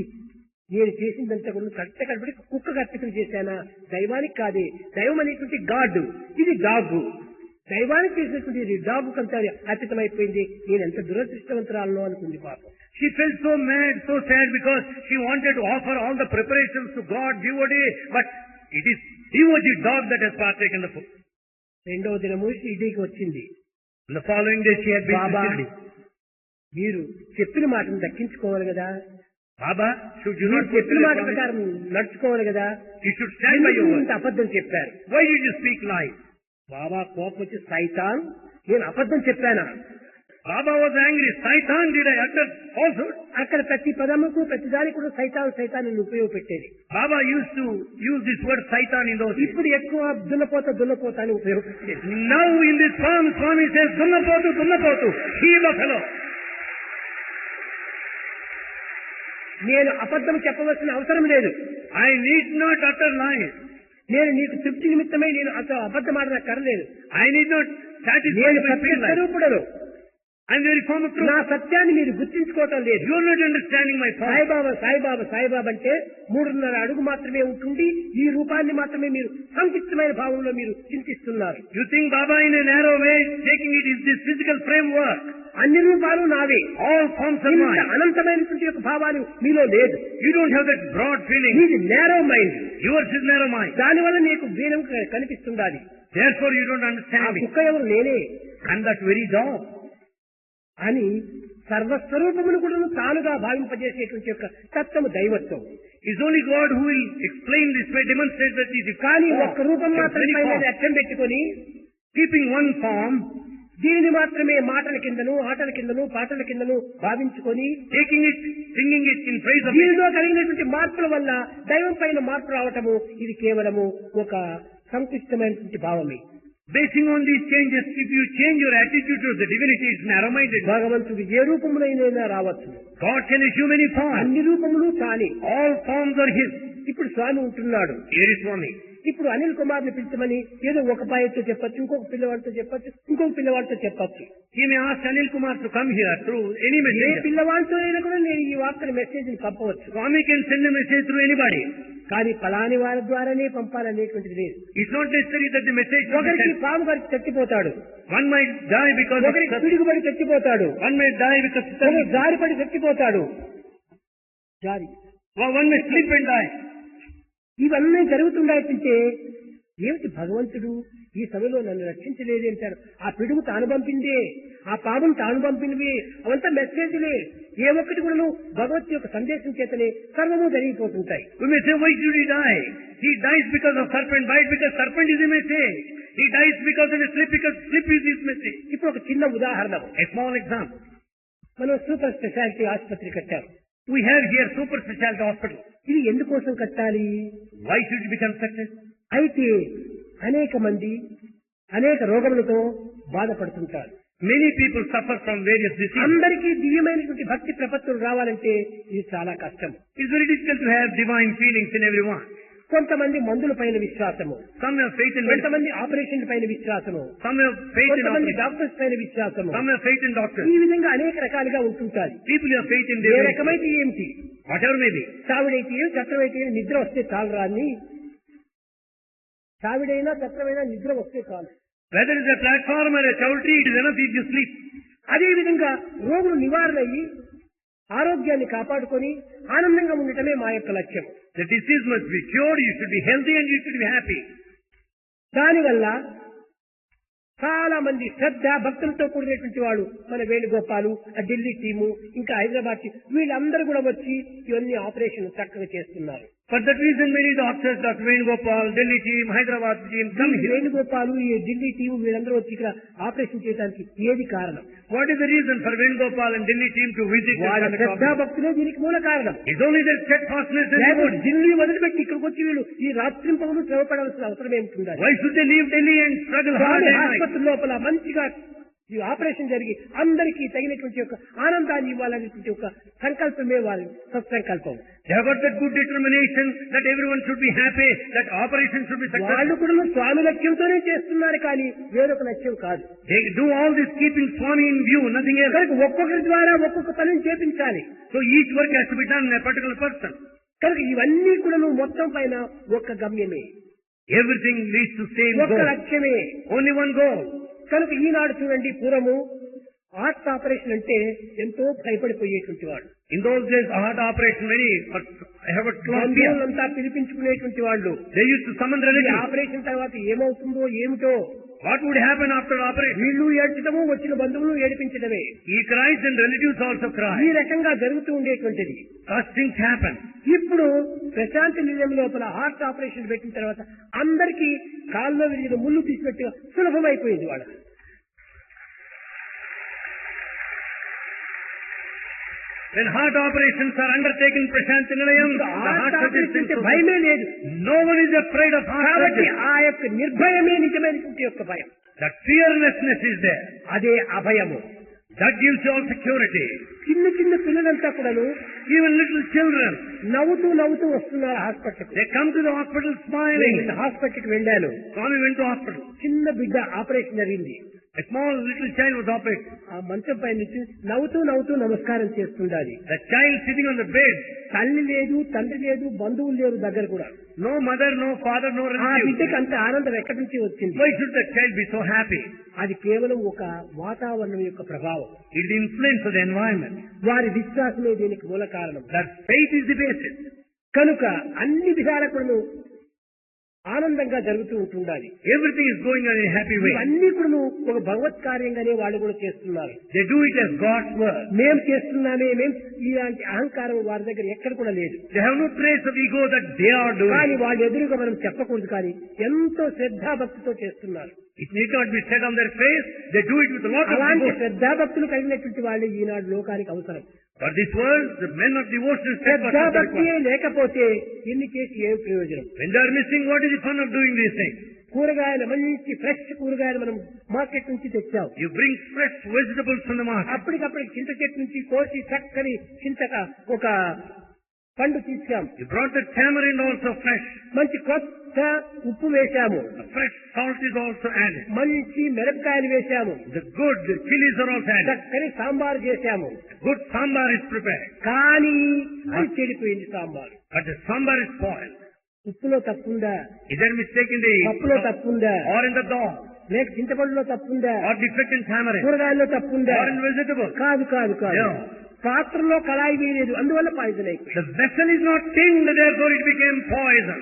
Speaker 1: నేను చేసిందంతా కూడా కట్ట కనబడి కుక్క కర్తకం చేశానా? దైవానికి కాదే, దైవం అనేటువంటి గాడ్, ఇది డాగ్. దైవానికి చేసినటువంటి డాగ్ కంతా అర్పితమైపోయింది. నేను ఎంత దురదృష్టవంతురాలను అనుకుంది పాపం.
Speaker 2: She felt so mad, so sad because she wanted to offer all the preparations to God, devotee, but it is devotee dog that has partaken the food.
Speaker 1: రెండవ దినము షిరిడీకి వచ్చింది.
Speaker 2: On the following day she had been to
Speaker 1: Baba,
Speaker 2: Shirdi.
Speaker 1: మీరు చెప్పిన మాటను దక్కించుకోవాలి కదా,
Speaker 2: Baba, should you
Speaker 1: మీరు
Speaker 2: not
Speaker 1: చెప్పిన మాట
Speaker 2: fulfill the
Speaker 1: ప్రకారం
Speaker 2: promise?
Speaker 1: నడుచుకోవాలి కదా,
Speaker 2: You should stand by your
Speaker 1: ఎందుకు
Speaker 2: word.
Speaker 1: ఇంత అబద్ధం చెప్పారు?
Speaker 2: Why did you speak lies?
Speaker 1: బాబా కోపం వచ్చి, సైతాన్, నేను అబద్ధం చెప్పానా?
Speaker 2: Baba was angry. Satan, did I utter falsehood?
Speaker 1: అక్కడ ప్రతి పదముకు ప్రతి దానికి కూడా సైతాన్ని ఉపయోగపెట్టేది.
Speaker 2: Baba used to use this word Satan in those days.
Speaker 1: ఇప్పుడు ఎక్కువ దున్నపోత అని ఉపయోగపెట్టేది.
Speaker 2: Now in this psalm, Swami says, దున్నపోతు, he buffalo.
Speaker 1: నేను అబద్ధం చెప్పవలసిన అవసరం లేదు.
Speaker 2: I need not utter lies.
Speaker 1: నేను నీకు తృప్తి నిమిత్తమై నేను అబద్ధం ఆడనక్కర్లేదు.
Speaker 2: I need not satisfy
Speaker 1: నేను
Speaker 2: my
Speaker 1: Satya
Speaker 2: feel life.
Speaker 1: స్వరూపుడను.
Speaker 2: I am very form of truth.
Speaker 1: నా సత్యాన్ని మీరు గుర్తించుకోవటం లేదు.
Speaker 2: You are not understanding my form.
Speaker 1: Saibaba అంటే 3.5 అడుగు మాత్రమే ఉంటుంది. ఈ రూపాన్ని మాత్రమే మీరు సంక్షిప్తమైన భావంలో మీరు చింతిస్తున్నారు.
Speaker 2: You think Baba in a narrow way taking it is this physical framework.
Speaker 1: అన్ని రూపాలు నావే.
Speaker 2: All forms are mine.
Speaker 1: అనంతమైనటువంటి యొక్క భావాలు మీలో లేదు.
Speaker 2: You don't have that broad feeling.
Speaker 1: నీది narrow mind.
Speaker 2: Yours is narrow mind.
Speaker 1: దానివల్ల నీకు Veenam కనిపిస్తుండాలి.
Speaker 2: Therefore you don't understand me.
Speaker 1: కుక్క ఎవరు నేనే.
Speaker 2: And that very dog.
Speaker 1: అని సర్వస్వరూపమును కూడా తానుగా భావింపజేసేటువంటి యొక్క తత్వము దైవత్వం.
Speaker 2: It's only God who will explain this way, demonstrate that it is.
Speaker 1: కానీ ఒక్క రూపం మాత్రమే అర్థం పెట్టుకొని
Speaker 2: keeping one form,
Speaker 1: దీనిని మాత్రమే మాటల కిందను ఆటల కిందను పాటల కిందను భావించుకొని
Speaker 2: taking it, singing it in praise of it.
Speaker 1: దీనిలో కలిగినటువంటి మార్పుల వల్ల దైవం పైన మార్పు రావటము ఇది కేవలము ఒక సంకుచితమైనటువంటి భావమే.
Speaker 2: Basing on these changes, if you change your attitude to the divinity, it's narrow-minded.
Speaker 1: భగవంతుడు ఏ రూపములైనా రావచ్చు.
Speaker 2: God can assume any form.
Speaker 1: అన్ని రూపములు తానే.
Speaker 2: All forms are His.
Speaker 1: ఇప్పుడు స్వామి ఉంటున్నాడు.
Speaker 2: Here is Swami.
Speaker 1: ఇప్పుడు అనిల్ కుమార్ ని పిలిచమని ఏదో ఒక పాయతో చెప్పచ్చు, ఇంకొక పిల్లవాడితో చెప్పచ్చు, ఇంకొక పిల్లవాడితో చెప్పచ్చు.
Speaker 2: He may ask Anil Kumar to come here through any
Speaker 1: A
Speaker 2: messenger.
Speaker 1: పిల్లవాడితో అయినా కూడా నేను ఈ వార్తని మెసేజ్ ని పంపవచ్చు.
Speaker 2: Swami can send a message through anybody.
Speaker 1: కానీ ఫలాని వారి ద్వారానే పంపాలనేటువంటిది లేదు.
Speaker 2: It's not necessary that the message should be
Speaker 1: ఒకరికి
Speaker 2: sent.
Speaker 1: పాము గారికి చచ్చిపోతాడు,
Speaker 2: One might die because of
Speaker 1: ఒకరికి
Speaker 2: thirst.
Speaker 1: పిడుగుబడి చచ్చిపోతాడు,
Speaker 2: One may die because of
Speaker 1: ఒకరు
Speaker 2: thirst.
Speaker 1: జారిపడి చచ్చిపోతాడు. జారి
Speaker 2: One may slip and die.
Speaker 1: ఇవన్నీ జరుగుతుండే ఏమిటి భగవంతుడు ఈ సభలో నన్ను రక్షించలేదు అంటారు. ఆ పిడుగు తాను పంపిందే, ఆ పామును తాను పంపినవి, అవంతా మెసేజ్లే. ఏ ఒక్కటి కూడా భగవత్ యొక్క సందేశం చేతనే సర్వము జరిగిపోతుంటాయి.
Speaker 2: We may say, why should he die? He dies because of serpent bite, because serpent is a message. He dies because of a slip, because slip is his message.
Speaker 1: ఇప్పుడు ఒక చిన్న ఉదాహరణ,
Speaker 2: A small example.
Speaker 1: మనం సూపర్ స్పెషాలిటీ ఆసుపత్రి కట్టాం.
Speaker 2: We have here super specialty hospital.
Speaker 1: ఇది ఎందుకోసం కట్టాలి?
Speaker 2: Why should it be constructed?
Speaker 1: అయితే అనేక మంది అనేక రోగములతో బాధపడుతుంటారు.
Speaker 2: Many people suffer from various diseases.
Speaker 1: అందరికీ దివ్యమైనటువంటి భక్తి ప్రపత్తులు రావాలంటే ఇది చాలా కష్టం.
Speaker 2: It's very difficult to have divine feelings in everyone.
Speaker 1: కొంతమంది మందుల పైన విశ్వాసము,
Speaker 2: Some have faith in medicine.
Speaker 1: కొంతమంది ఆపరేషన్ పైన విశ్వాసము,
Speaker 2: Some have faith in
Speaker 1: కొంతమంది
Speaker 2: operation.
Speaker 1: డాక్టర్స్ పైన విశ్వాసము.
Speaker 2: Some have faith in doctors.
Speaker 1: ఈ విధంగా అనేక రకాలుగా ఉంటుంటారు.
Speaker 2: People have faith in
Speaker 1: A
Speaker 2: divinity.
Speaker 1: రకమైతే ఏమిటి,
Speaker 2: Whatever may be.
Speaker 1: చావిడైతే ఏమి చట్టమైతే ఏమి, నిద్ర వస్తే చాలు రాని. చావిడైనా చట్టమైనా నిద్ర వస్తే చాలు.
Speaker 2: Whether it's a platform or a chowdhury, it is enough if you sleep.
Speaker 1: అదే విధంగా రోగులు నివారణ అయ్యి ఆరోగ్యాన్ని కాపాడుకొని ఆనందంగా ఉండటమే మా యొక్క లక్ష్యం.
Speaker 2: The disease must be cured, you should be healthy and you should be happy.
Speaker 1: దానివల్ల చాలా మంది శ్రద్ధ భక్తులతో కూడినటువంటి వాళ్ళు మన వేణుగోపాలు, ఆ ఢిల్లీ టీము, ఇంకా హైదరాబాద్ టీం, వీళ్ళందరూ కూడా వచ్చి ఇవన్నీ ఆపరేషన్ చక్కగా చేస్తున్నారు.
Speaker 2: For that reason, many doctors, Dr. Venugopal, Delhi team, Hyderabad team, come here.
Speaker 1: Venugopal, ఈ ఢిల్లీ టీం వీళ్ళందరూ వచ్చి ఇక్కడ ఆపరేషన్ చేయడానికి ఏది కారణం?
Speaker 2: What is the reason for Venugopal and Delhi team to visit
Speaker 1: వాళ్ళ
Speaker 2: and
Speaker 1: శ్రద్ధా భక్తులే దీనికి మూల కారణం.
Speaker 2: It's only their steadfastness and
Speaker 1: లేకపోతే
Speaker 2: devotion.
Speaker 1: ఢిల్లీ వదిలిపెట్టి ఇక్కడికి వచ్చి వీళ్ళు ఈ రాత్రింపములు శ్రమపడాల్సిన అవసరం ఏమిటి?
Speaker 2: Why should they leave Delhi and struggle hard
Speaker 1: Swamy
Speaker 2: at night?
Speaker 1: ఆసుపత్రి లోపల మంచిగా ఈ ఆపరేషన్ జరిగి అందరికీ తగినటువంటి ఒక ఆనందాన్ని ఇవ్వాలనేటువంటి ఒక సంకల్పమే వారి సత్సంకల్పం.
Speaker 2: They have got that good determination that everyone should be happy, that operation should be successful.
Speaker 1: వాళ్ళు కూడా స్వామి లక్ష్యంతోనే చేస్తున్నారు కానీ వేరొక లక్ష్యం కాదు.
Speaker 2: They do all this keeping Swami in view, nothing else.
Speaker 1: కనుక ఒక్కొక్కరి ద్వారా ఒక్కొక్క పనిని చేపించాలి.
Speaker 2: So each work has to be done in a particular person.
Speaker 1: కనుక ఇవన్నీ కూడా మొత్తం పైన ఒక్క గమ్యమే,
Speaker 2: Everything leads to same
Speaker 1: ఒక్క
Speaker 2: goal.
Speaker 1: లక్ష్యమే.
Speaker 2: Only one goal.
Speaker 1: కనుక ఈనాడు చూడండి, పూర్వము హార్ట్ ఆపరేషన్ అంటే ఎంతో భయపడిపోయేటువంటి వాడు.
Speaker 2: In those days, a heart operation, many have a fear.
Speaker 1: బంధువులంతా పిలిపించుకునేటువంటి వాళ్ళు.
Speaker 2: They used to summon
Speaker 1: ఈ
Speaker 2: relatives.
Speaker 1: ఆపరేషన్ తర్వాత ఏమవుతుందో ఏమిటో,
Speaker 2: What would happen after operation?
Speaker 1: వీళ్ళు ఏడ్చడము, వచ్చిన బంధువులు ఏడిపించడమే,
Speaker 2: He cries and relatives also
Speaker 1: ఈ
Speaker 2: cry.
Speaker 1: రకంగా జరుగుతూ ఉండేటువంటిది.
Speaker 2: Such things happen.
Speaker 1: ఇప్పుడు ప్రశాంతి నిలయం లోపల హార్ట్ ఆపరేషన్ పెట్టిన తర్వాత అందరికీ కాల్లో విరిగిన ముళ్ళు తీసినట్టుగా సులభమైపోయింది వాళ్ళకి.
Speaker 2: When heart operations are undertaken, Prashant Nilayam, the heart
Speaker 1: operation
Speaker 2: surgery,
Speaker 1: భయమే లేదు.
Speaker 2: no one is afraid of heart
Speaker 1: కాబట్టి
Speaker 2: surgery.
Speaker 1: ఆ యొక్క నిర్భయమే నిజమైనటువంటి యొక్క భయం.
Speaker 2: That fearlessness is there.
Speaker 1: అదే అభయము.
Speaker 2: That gives you all security.
Speaker 1: చిన్న చిన్న పిల్లలంతా కూడాను
Speaker 2: Even little children,
Speaker 1: నవ్వుతూ నవ్వుతూ వస్తున్నారు hospital.
Speaker 2: they come to the hospital smiling.
Speaker 1: హాస్పిటల్కి వెళ్ళాను.
Speaker 2: Swami went to hospital.
Speaker 1: చిన్న బిడ్డ ఆపరేషన్ జరిగింది.
Speaker 2: A small little child was operated.
Speaker 1: ఆ మంచం పై నుంచి నవ్వుతూ నవ్వుతూ నమస్కారం చేస్తుండాలి.
Speaker 2: The child sitting on the bed.
Speaker 1: తల్లి లేదు, తండ్రి లేదు, బంధువులు లేరు దగ్గర కూడా.
Speaker 2: No mother, no father, no
Speaker 1: ఆ
Speaker 2: relative.
Speaker 1: బిడ్డకి అంత ఆనందం ఎక్కడి నుంచి వచ్చింది?
Speaker 2: Why should the child be so happy?
Speaker 1: అది కేవలం ఒక వాతావరణం యొక్క ప్రభావం.
Speaker 2: It is the influence of the environment.
Speaker 1: వారి విశ్వాసమే దీనికి మూల కారణం.
Speaker 2: That faith is the basis.
Speaker 1: కనుక అన్ని విధాలకు ఆనందంగా జరుగుతూ ఉంటుండాలి.
Speaker 2: Everything is going on in a happy way.
Speaker 1: ఇవన్నీ కూడా ఒక భగవత్ కార్యంగానే వాళ్ళు కూడా చేస్తున్నారు.
Speaker 2: They do it as God's work.
Speaker 1: మేం చేస్తున్నామే, మేం ఇలాంటి అహంకారం వారి దగ్గర ఎక్కడ కూడా లేదు.
Speaker 2: They have no trace of ego that they are doing.
Speaker 1: కానీ వాళ్ళ ఎదురుగా మనం చెప్పకూడదు, కానీ ఎంతో శ్రద్ధాభక్తితో చేస్తున్నారు.
Speaker 2: It need not be said on their face. They do it with a lot of
Speaker 1: అలాంటి
Speaker 2: devotion.
Speaker 1: శ్రద్ధాభక్తులు కలిగినటువంటి వాళ్ళే ఈనాడు లోకానికి అవసరం.
Speaker 2: For this world, the men of devotion is
Speaker 1: శ్రద్ధాభక్తియే లేకపోతే ఎన్ని చేసి ఏం ప్రయోజనం?
Speaker 2: when they are missing, what is the fun of doing these things?
Speaker 1: కూరగాయలు మంచి ఫ్రెష్ కూరగాయలు మనం మార్కెట్ నుంచి తెచ్చాం.
Speaker 2: You bring fresh vegetables from the market.
Speaker 1: అప్పటికప్పుడు చింత చెట్టు నుంచి కోసి చక్కని చింతక ఒక పండు తీసాం.
Speaker 2: You brought the tamarind also fresh.
Speaker 1: మంచి కొత్త ఉప్పు వేశాము.
Speaker 2: The fresh salt is also added.
Speaker 1: మంచి మిరపకాయలు వేశాము.
Speaker 2: The good chilies are also added.
Speaker 1: చక్కని సాంబార్ చేశాము.
Speaker 2: Good sambar is prepared.
Speaker 1: కానీ అది చెడిపోయింది sambar.
Speaker 2: But the sambar is spoiled.
Speaker 1: ఉప్పులో తప్పుందా?
Speaker 2: Is there mistake in the
Speaker 1: పప్పులో తప్పుందా?
Speaker 2: or in the dal?
Speaker 1: లేక చింతపండులో తప్పుందా?
Speaker 2: Or defect in tamarind?
Speaker 1: కూరగాయల్లో తప్పుందా?
Speaker 2: Or in vegetables?
Speaker 1: కాదు కాదు కాదు.
Speaker 2: No.
Speaker 1: పాత్రలో కళాయి వేయలేదు, అందువల్ల పాయిజన్ అయిపోయింది.
Speaker 2: The vessel is not tinged, therefore it became poison.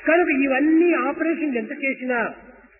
Speaker 1: కనుక ఇవన్నీ ఆపరేషన్ ఎంత చేసినా,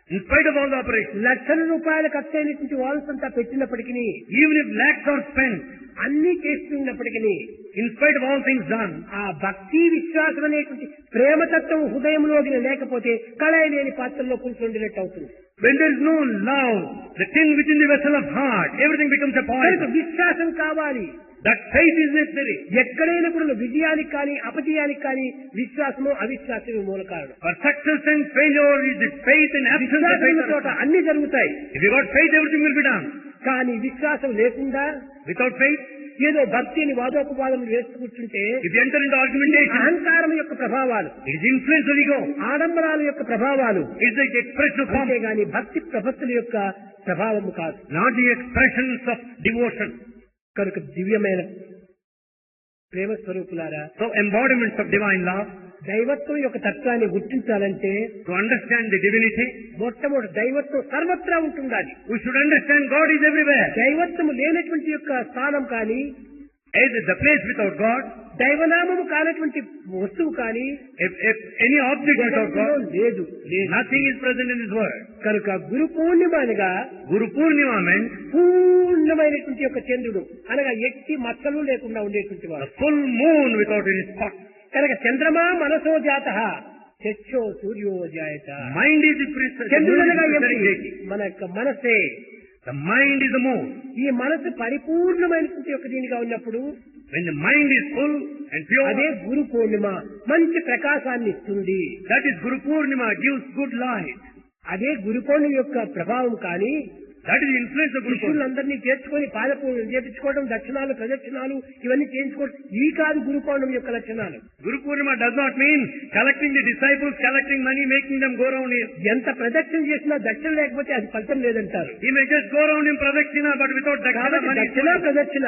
Speaker 2: In spite of all the operations,
Speaker 1: లక్షల రూపాయలు ఖర్చు అయినటువంటి వాల్స్ అంతా పెట్టినప్పటికీ,
Speaker 2: even if lakhs are spent,
Speaker 1: అన్ని చేస్తున్నప్పటికీ,
Speaker 2: in spite of all things done,
Speaker 1: ఆ భక్తి విశ్వాసం అనేటువంటి ప్రేమతత్వం హృదయంలో లేకపోతే కళాయి లేని పాత్రలో కూర్చుండినట్టు అవుతుంది.
Speaker 2: when there is no love, the tin within the vessel of heart, everything becomes a
Speaker 1: కనుక
Speaker 2: poison.
Speaker 1: విశ్వాసం కావాలి.
Speaker 2: That faith is necessary.
Speaker 1: ఎక్కడైనా కూడా విజయానికి కానీ అపజయానికి కానీ విశ్వాసము అవిశ్వాసమే మూల కారణం.
Speaker 2: For success and failure is the faith and absence of
Speaker 1: విశ్వాసం
Speaker 2: faith.
Speaker 1: చోట అన్ని జరుగుతాయి.
Speaker 2: If you got faith, everything will be done.
Speaker 1: కానీ విశ్వాసం లేకుండా
Speaker 2: Without faith,
Speaker 1: ఏదో భక్తిని వాదోపవాదం వేస్తూ కూర్చుంటే
Speaker 2: if you enter into argumentation,
Speaker 1: అహంకారం యొక్క ప్రభావాలు,
Speaker 2: it is influence of ego.
Speaker 1: ఆడంబరాల యొక్క ప్రభావాలు,
Speaker 2: It is the expression of pomp,
Speaker 1: అంతేగాని భక్తి ప్రపత్తుల యొక్క ప్రభావము కాదు.
Speaker 2: not the expressions of devotion.
Speaker 1: కనుక దివ్యమైన ప్రేమ స్వరూపులారా,
Speaker 2: So embodiments of divine love,
Speaker 1: దైవత్వం యొక్క తత్వాన్ని గుర్తించాలంటే
Speaker 2: to understand the divinity,
Speaker 1: మొట్టమొదటి దైవత్వం సర్వత్రా ఉంటుండాలి.
Speaker 2: we should understand God is everywhere.
Speaker 1: దైవత్వము లేనటువంటి యొక్క స్థానం కానీ,
Speaker 2: Either the place without God,
Speaker 1: దైవనామము కానటువంటి వస్తువు కానీ
Speaker 2: if any object without
Speaker 1: జగత్తులో
Speaker 2: God,
Speaker 1: లేదు.
Speaker 2: nothing is present in this world.
Speaker 1: కనుక గురు పూర్ణిమ అనగా
Speaker 2: Guru Purnima meant
Speaker 1: పూర్ణమైనటువంటి యొక్క చంద్రుడు అనగా ఎట్టి మచ్చలు లేకుండా ఉండేటువంటి
Speaker 2: a
Speaker 1: వాడు.
Speaker 2: full moon without any spot.
Speaker 1: కనుక చంద్రమా మనసో జాత చచ్చో సూర్యో జాయత.
Speaker 2: Mind is the preservation.
Speaker 1: చంద్రుడు అనగా ఏమిటి? మన యొక్క మనసే.
Speaker 2: The mind is the moon.
Speaker 1: ఈ మనసు పరిపూర్ణమైనటువంటి యొక్క దీనిగా ఉన్నప్పుడు
Speaker 2: When the mind is full and pure,
Speaker 1: అదే గురు పూర్ణిమ మంచి ప్రకాశాన్ని ఇస్తుంది.
Speaker 2: that is Guru Purnima, gives good light.
Speaker 1: అదే గురు పూర్ణిమ యొక్క ప్రభావం. కానీ
Speaker 2: That is the influence of Guru Purnima.
Speaker 1: శిష్యులందరినీ చేర్చుకొని పాదపూజలు చేపించుకోవడం, దక్షిణాలు ప్రదక్షిణాలు ఇవన్నీ చేయించుకోవడం, ఇవి కాదు గురు పౌర్ణమి యొక్క లక్షణాలు.
Speaker 2: Guru Purnima does not mean collecting the disciples, collecting money, making them go around here.
Speaker 1: ఎంత ప్రదక్షిణ చేసినా దక్షిణ లేకపోతే అది ఫలితం లేదంటారు.
Speaker 2: He may just go around in pradakshina, but without dakshina
Speaker 1: కాబట్టి
Speaker 2: money.
Speaker 1: దక్షిణ ప్రదక్షిణ.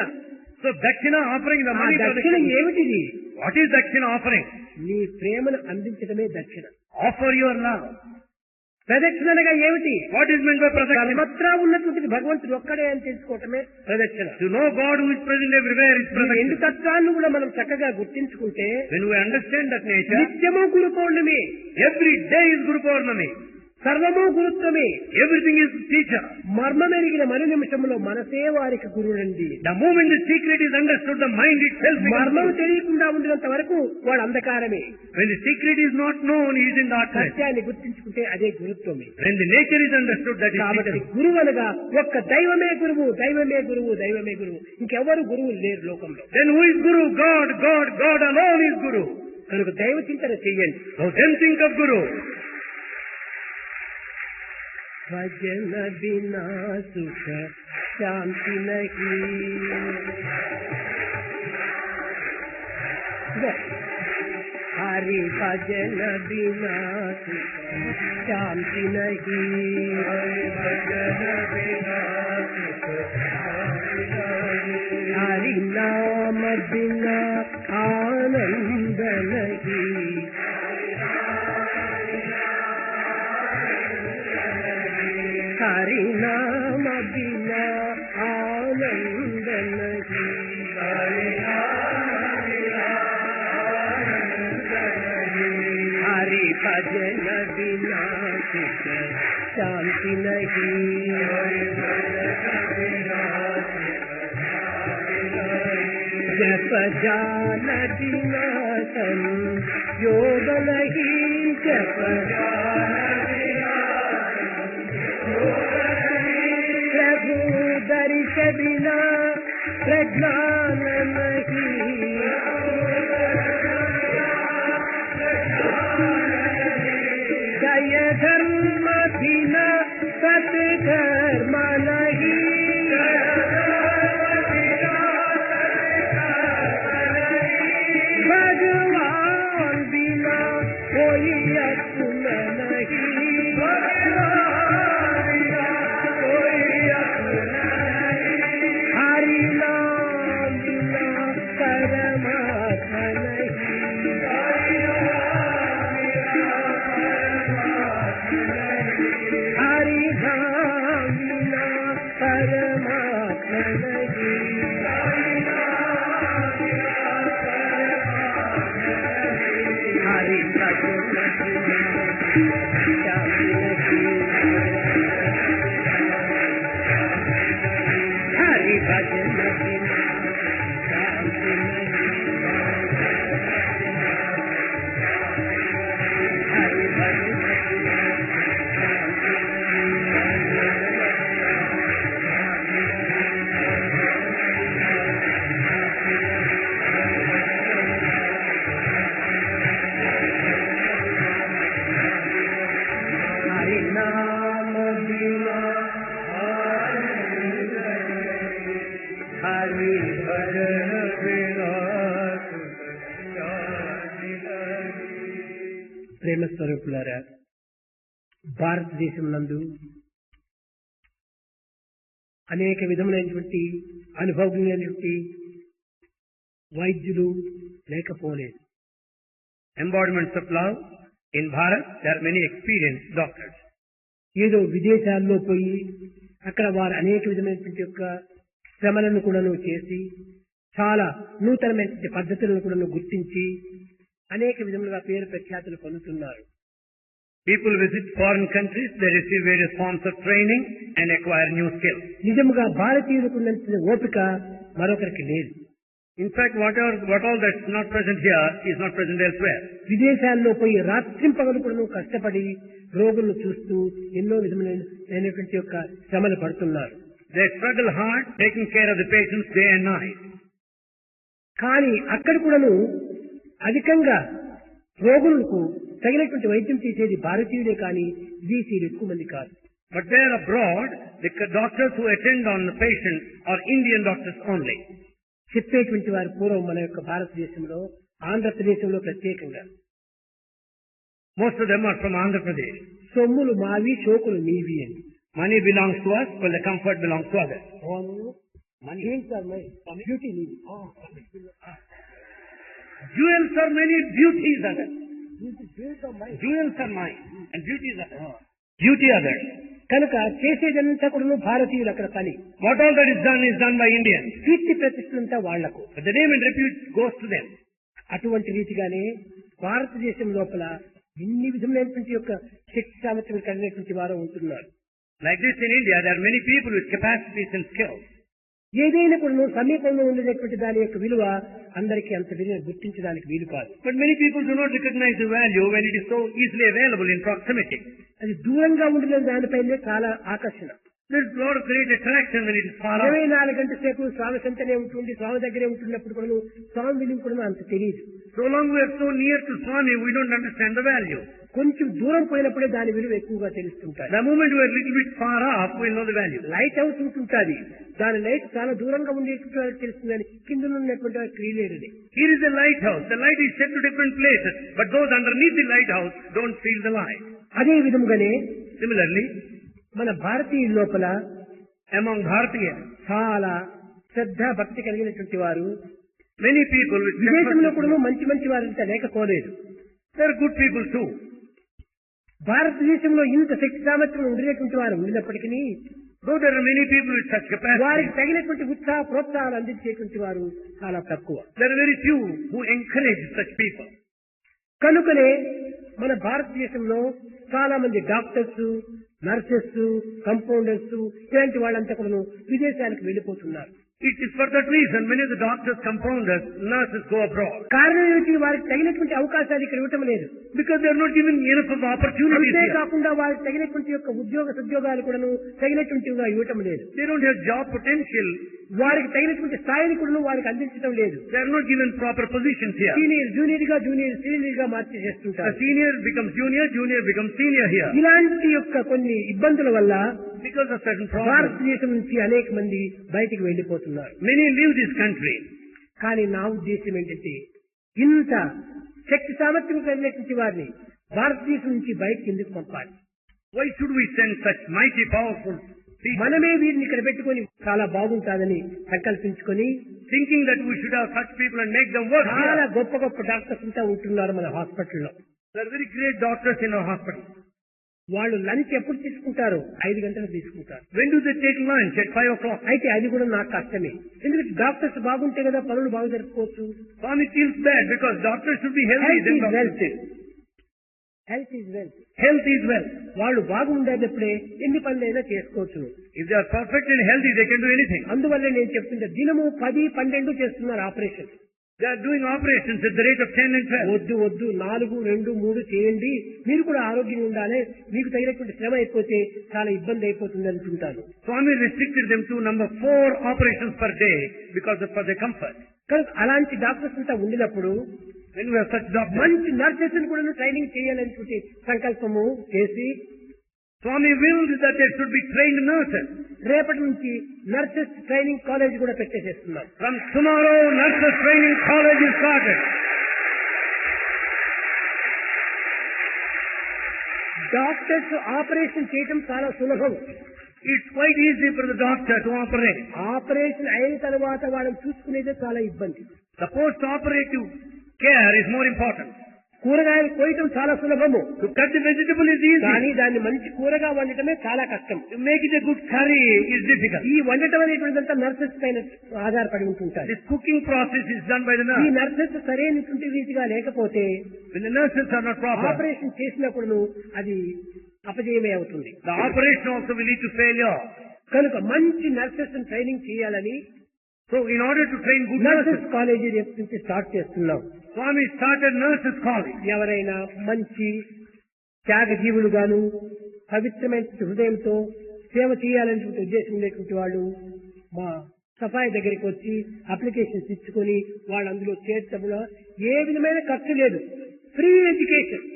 Speaker 2: So dakshina offering the
Speaker 1: ఆ
Speaker 2: money
Speaker 1: దక్షిణ
Speaker 2: pradakshina.
Speaker 1: ఏమిటిది?
Speaker 2: What is dakshina offering?
Speaker 1: నీ ప్రేమను అందించడమే దక్షిణ.
Speaker 2: Offer your love.
Speaker 1: ప్రదక్షిణగా ఏమిటి?
Speaker 2: What is meant by pradakshina?
Speaker 1: సర్వత్రా ఉన్నటువంటి భగవంతుడు ఒక్కడే అని తెలుసుకోవటమే ప్రదక్షిణ.
Speaker 2: To know God who is present everywhere is
Speaker 1: ఈ రెండు
Speaker 2: pradakshina.
Speaker 1: తత్వాన్ని కూడా మనం చక్కగా గుర్తించుకుంటే
Speaker 2: When we understand that nature,
Speaker 1: నిత్యము గురు పౌర్ణమి.
Speaker 2: every day is Guru Purnami.
Speaker 1: సర్వము గురుత్వమే.
Speaker 2: Everything is teacher.
Speaker 1: మర్మమెరిగిన మరు నిమిషంలో మనసే వారికి గురుడండి.
Speaker 2: The moment the secret is understood, the mind itself becomes
Speaker 1: మర్మం
Speaker 2: Guru.
Speaker 1: తెలియకుండా ఉండినంత వరకు వాడు అంధకారమే.
Speaker 2: When the secret is not known, he is in darkness.
Speaker 1: సత్యాన్ని గుర్తించుకుంటే అదే గురుత్వమే.
Speaker 2: When the nature is understood, that is
Speaker 1: కాబట్టి
Speaker 2: teacher.
Speaker 1: గురువు అనగా ఒక్క దైవమే గురువు, దైవమే గురువు, దైవమే గురువు. ఇంకెవరు గురువులు లేరు లోకంలో.
Speaker 2: Then who is Guru? God, God, God alone is Guru.
Speaker 1: కనుక దైవ చింతన చెయ్యండి.
Speaker 2: So then think of Guru.
Speaker 1: భజన బినా సుఖ శాంతి నహీ. హరి భజన బినా సుఖ శాంతి నహీ. హరి నామ బినా ఆనంద నహీ. हरि नाम बिना आनंद नहीं. हरि भजन बिना सुख शांति नहीं. जप जान बिना संयोग नहीं. जप प्रभु दर्श बिना प्रज्ञान नहीं. जय धर्म बिना सत्कर्म नहीं. भगवान बिना कोई अपना नहीं. हरि नाम बिना परमात्मा नहीं. हरि नाम बिना परमात्मा नहीं. हरि भजन शांति नहीं. हरि भजन बिना शांति नहीं. हरि भजन बिना शांति नहीं. हरि नाम बिना हरि भजन बिना ప్రేమ స్వరూపులారా, భారతదేశం నందు అనేక విధములైనటువంటి అనుభవమైనటువంటి వైద్యులు లేకపోలేదు.
Speaker 2: Embodiments of love. In Bharat, there are many experienced doctors.
Speaker 1: ఏదో విదేశాల్లో పోయి అక్కడ వారు అనేక విధమైనటువంటి యొక్క శ్రమలను కూడాను చేసి చాలా నూతనమైనటువంటి పద్ధతులను కూడాను గుర్తించి అనేక విధములుగా పేరు ప్రఖ్యాతులు పొందుతున్నారు.
Speaker 2: People visit foreign countries, they receive various forms of training and acquire new skills.
Speaker 1: నిజముగా భారతీయులకు ఉన్నంత ఓపిక మరొకరికి లేదు.
Speaker 2: In fact, what all that's not present here is not present elsewhere.
Speaker 1: విదేశాల్లో పోయి రాత్రింపగలు కూడా కష్టపడి రోగులను చూస్తూ ఎన్నో విధమైనటువంటి యొక్క శ్రమలు పడుతున్నారు.
Speaker 2: They struggle hard, taking care of the patients day and night.
Speaker 1: కానీ అక్కడ కూడాను అధికంగా రోగులకు తగినటువంటి వైద్యం చేసేది భారతీయులే కానీ విదేశీయులు ఎక్కువ మంది కాదు.
Speaker 2: But there abroad, the doctors who attend on the patients are Indian doctors only.
Speaker 1: చెప్పేటువంటి వారు పూర్వం మన యొక్క భారతదేశంలో ఆంధ్రప్రదేశంలో ప్రత్యేకంగా
Speaker 2: Most of them are from Andhra Pradesh.
Speaker 1: సొమ్ములు మావి శోకులు నీవి అని.
Speaker 2: Money belongs to us, but the comfort belongs to others. Jewels are many, beauties others. Jewels are mine, and beauties others. Beauty others.
Speaker 1: కనుక చేసేదంతా కూడా భారతీయులు అక్కడ పని.
Speaker 2: What all that is done by Indians.
Speaker 1: కీర్తి ప్రతిష్టలంతా వాళ్లకు.
Speaker 2: But the name and repute goes to them.
Speaker 1: అటువంటి రీతిగానే భారతదేశం లోపల ఇన్ని విధములైనటువంటి యొక్క శక్తి సామర్థ్యం కలిగినటువంటి వారు ఉంటున్నారు.
Speaker 2: Like this in India, there are many people with capacities and skills.
Speaker 1: ఏదైనా కూడా సమీపంలో ఉండేటువంటి దాని యొక్క విలువ అందరికీ అంత విలువ గుర్తించడానికి వీలు కాదు.
Speaker 2: But many people do not recognize the value when it is so easily available in proximity.
Speaker 1: అది దూరంగా ఉండిన దానిపైనే చాలా ఆకర్షణ.
Speaker 2: There is a lot of great attraction when it is far off.
Speaker 1: 24 గంటల సేపు స్వామి సంతనే ఉంటుంది, స్వామి దగ్గరే ఉంటున్నప్పుడు కూడా స్వామి విలువ కూడా అంత తెలియదు.
Speaker 2: So long we are so near to Swami, we don't understand the value.
Speaker 1: కొంచెం దూరం పోయినప్పుడే దాని విలువ ఎక్కువగా తెలుస్తుంటారు.
Speaker 2: The moment we are a little bit far off, we will know the value.
Speaker 1: Lighthouse ఉంటుంటుంది, దాని లైట్ చాలా దూరంగా ఉండేటువంటి తెలుస్తుందని కింద ఉన్నటువంటి క్రియలేదు.
Speaker 2: Here is a lighthouse. The light is set to different places, but those underneath the lighthouse don't feel the light.
Speaker 1: అదే విధముగానే
Speaker 2: Similarly,
Speaker 1: మన భారతీయుల లోపల
Speaker 2: among Bharatiyas,
Speaker 1: చాలా శ్రద్ధ భక్తి కలిగినటువంటి వారు
Speaker 2: many people with
Speaker 1: విదేశంలో కూడా మంచి మంచి వారంతా లేకపోలేదు.
Speaker 2: there are good people too.
Speaker 1: భారతదేశంలో ఇంత శక్తి సామర్థ్యం ఉండేటువంటి వారు ఉండినప్పటికీ
Speaker 2: Though there are many people with such
Speaker 1: వారికి
Speaker 2: capacity,
Speaker 1: తగినటువంటి ఉత్సాహ ప్రోత్సాహాలు అందించేటువంటి వారు చాలా తక్కువ.
Speaker 2: there are very few who encourage such people.
Speaker 1: కనుకనే మన భారతదేశంలో చాలా మంది డాక్టర్స్, నర్సెస్, కంపౌండర్స్ ఇలాంటి వాళ్ళంతా కూడా విదేశాలకు వెళ్లిపోతున్నారు.
Speaker 2: It is for that reason many of the doctors, compounders, nurses go abroad.
Speaker 1: కారణం ఏమిటి? వారికి తగినటువంటి అవకాశాలు ఇక్కడ ఇవ్వటం లేదు.
Speaker 2: Because they are not given enough of opportunities here.
Speaker 1: అంతేకాకుండా వారికి తగినటువంటి యొక్క ఉద్యోగాలు కూడా తగినటువంటివిగా ఇవ్వటం లేదు.
Speaker 2: They don't have job potential.
Speaker 1: వారికి తగినటువంటి స్థాయిని కూడా వారికి అందించడం లేదు.
Speaker 2: They are not given proper positions here.
Speaker 1: Junior గా మార్చేస్తుంటారు.
Speaker 2: A senior becomes junior, junior becomes senior here.
Speaker 1: ఇలాంటి యొక్క కొన్ని ఇబ్బందుల వల్ల
Speaker 2: Because of certain problems.
Speaker 1: భారతదేశం నుంచి అనేక మంది బయటికి వెళ్లిపోతున్నారు.
Speaker 2: Many leave this country.
Speaker 1: కానీ నా ఉద్దేశం ఏంటంటే ఇంత శక్తి సామర్థ్యం కలిగినటువంటి వారిని భారతదేశం నుంచి బయటకు ఎందుకు పంపాలి?
Speaker 2: Why should we send such mighty, powerful people?
Speaker 1: మనమే వీరిని ఇక్కడ పెట్టుకొని చాలా బాగుంటాదని సంకల్పించుకొని
Speaker 2: Thinking that we should have such people and make them work
Speaker 1: చాలా
Speaker 2: here.
Speaker 1: గొప్ప గొప్ప డాక్టర్స్ అంతా ఉంటున్నారు మన హాస్పిటల్లో.
Speaker 2: There are very great doctors in our hospital.
Speaker 1: వాళ్ళు లంచ్ ఎప్పుడు తీసుకుంటారు? 5 గంటలకు తీసుకుంటారు.
Speaker 2: When do they take lunch? At 5 o'clock.
Speaker 1: అయితే అది కూడా నాకు కష్టమే. ఎందుకంటే డాక్టర్స్ బాగుంటే కదా పనులు బాగా జరుపుకోవచ్చు.
Speaker 2: Swami feels bad because doctors should be healthy.
Speaker 1: Health
Speaker 2: Then
Speaker 1: is
Speaker 2: doctors-
Speaker 1: wealth. Health is wealth.
Speaker 2: Health is wealth.
Speaker 1: వాళ్ళు బాగుండేటప్పుడే ఎన్ని పనులైనా చేసుకోవచ్చు.
Speaker 2: If they are perfect and healthy, they can do anything.
Speaker 1: అందువల్ల నేను చెప్తుంటే దినము 10, 12 చేస్తున్నారు operation.
Speaker 2: They are doing operations at the rate of 10 and 12.
Speaker 1: వద్దు 4, 2, 3 చేయండి. మీరు కూడా ఆరోగ్యంగా ఉండాలి. మీకు తగినటువంటి శ్రమ అయిపోతే చాలా ఇబ్బంది అయిపోతుంది అనుకుంటాను.
Speaker 2: Swami restricted them to number 4 operations per day because of for their comfort.
Speaker 1: కనుక అలాంటి డాక్టర్స్ అంతా ఉండినప్పుడు
Speaker 2: When we have such doctors,
Speaker 1: మంచి నర్సెస్ కూడా ట్రైనింగ్ చేయాలనుకుంటే సంకల్పము చేసి
Speaker 2: Swami willed that there should be trained nurses.
Speaker 1: రేపటి నుంచి నర్సెస్ ట్రైనింగ్ కాలేజ్ కూడా పెట్టేసేస్తున్నాం.
Speaker 2: From tomorrow, nurses training college is started.
Speaker 1: Doctors operation చేయటం చాలా సులభం.
Speaker 2: It's quite easy for the doctor to operate.
Speaker 1: Operation అయిన తర్వాత వాళ్ళని చూసుకునేదే చాలా ఇబ్బంది.
Speaker 2: The post-operative care is more important.
Speaker 1: కూరగాయలు కోయటం చాలా సులభము.
Speaker 2: To cut the vegetable is easy.
Speaker 1: కానీ దాన్ని మంచి కూరగా వండటమే చాలా కష్టం.
Speaker 2: To make it a good curry is difficult.
Speaker 1: ఈ వండటం అనేటువంటిదంతా నర్సెస్ పైన ఆధారపడి ఉంటుంటారు.
Speaker 2: This cooking process is done by the
Speaker 1: ఈ
Speaker 2: nurse.
Speaker 1: నర్సెస్ సరైనటువంటి రీతిగా లేకపోతే
Speaker 2: When the nurses are not proper,
Speaker 1: operation చేసినప్పుడు అది అపజయమే అవుతుంది.
Speaker 2: the operation also will lead to failure.
Speaker 1: కనుక మంచి నర్సెస్ ట్రైనింగ్ చేయాలని
Speaker 2: So in order to train good
Speaker 1: nurses
Speaker 2: nurses,
Speaker 1: college రేపు నుంచి స్టార్ట్ చేస్తున్నాం.
Speaker 2: Swami started nurses college.
Speaker 1: ఎవరైనా మంచి త్యాగజీవులుగాను పవిత్రమైన హృదయంతో సేవ చేయాలనేటువంటి ఉద్దేశం ఉండేటువంటి వాళ్ళు మా సఫాయి దగ్గరికి వచ్చి అప్లికేషన్స్ ఇచ్చుకొని వాళ్ళు అందులో చేర్చడంలో ఏ విధమైన ఖర్చు లేదు. Free education.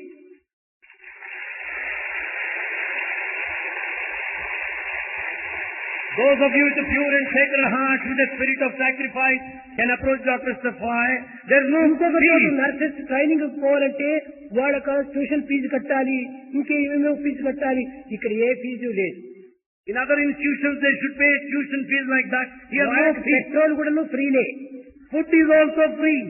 Speaker 2: Those of you with a pure and sacred heart, with a spirit of sacrifice, can approach Dr. Safai. There is no fee.
Speaker 1: Nurses training పోవాలంటే వాళ్ళకు ట్యూషన్ ఫీజు కట్టాలి, ఇంకేమేమో ఫీజు కట్టాలి. ఇక్కడ ఏ ఫీజు లేదు.
Speaker 2: In other institutions, they should pay tuition fees like that. Here, no fee.
Speaker 1: Petrol కూడా ఫ్రీనే.
Speaker 2: Food is also free.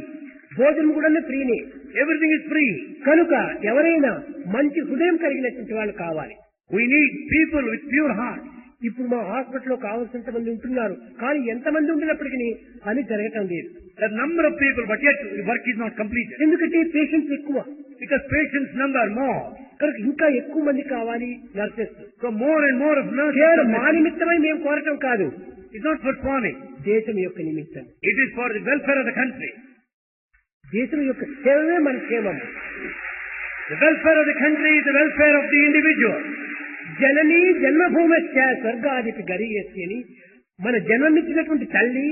Speaker 1: భోజనం కూడా ఫ్రీనే.
Speaker 2: Everything is free.
Speaker 1: కనుక ఎవరైనా మంచి హృదయం కలిగినటువంటి వాళ్ళు కావాలి.
Speaker 2: We need people with pure heart.
Speaker 1: ఇప్పుడు మా హాస్పిటల్లో కావాల్సినంత మంది ఉంటున్నారు, కానీ ఎంతమంది ఉండినప్పటికీ పని జరగటం లేదు.
Speaker 2: The number of people, but yet work is not completed.
Speaker 1: ఎందుకంటే పేషెంట్స్ ఎక్కువ.
Speaker 2: because patients number more.
Speaker 1: కనుక ఇంకా ఎక్కువ మంది కావాలి nurses.
Speaker 2: So more and more of nurses.
Speaker 1: కేవలం మా నిమిత్తమై మేము కోరటం కాదు,
Speaker 2: It's not for Swami.
Speaker 1: దేశం యొక్క నిమిత్తం.
Speaker 2: It is for the welfare of the country.
Speaker 1: దేశం యొక్క సేవమే మన క్షేమం.
Speaker 2: The welfare of the country is the welfare of the individual.
Speaker 1: జననీ జన్మభూమశ్చ స్వర్గాదిపి గరీయసి అని మన జన్మమిచ్చినటువంటి తల్లి,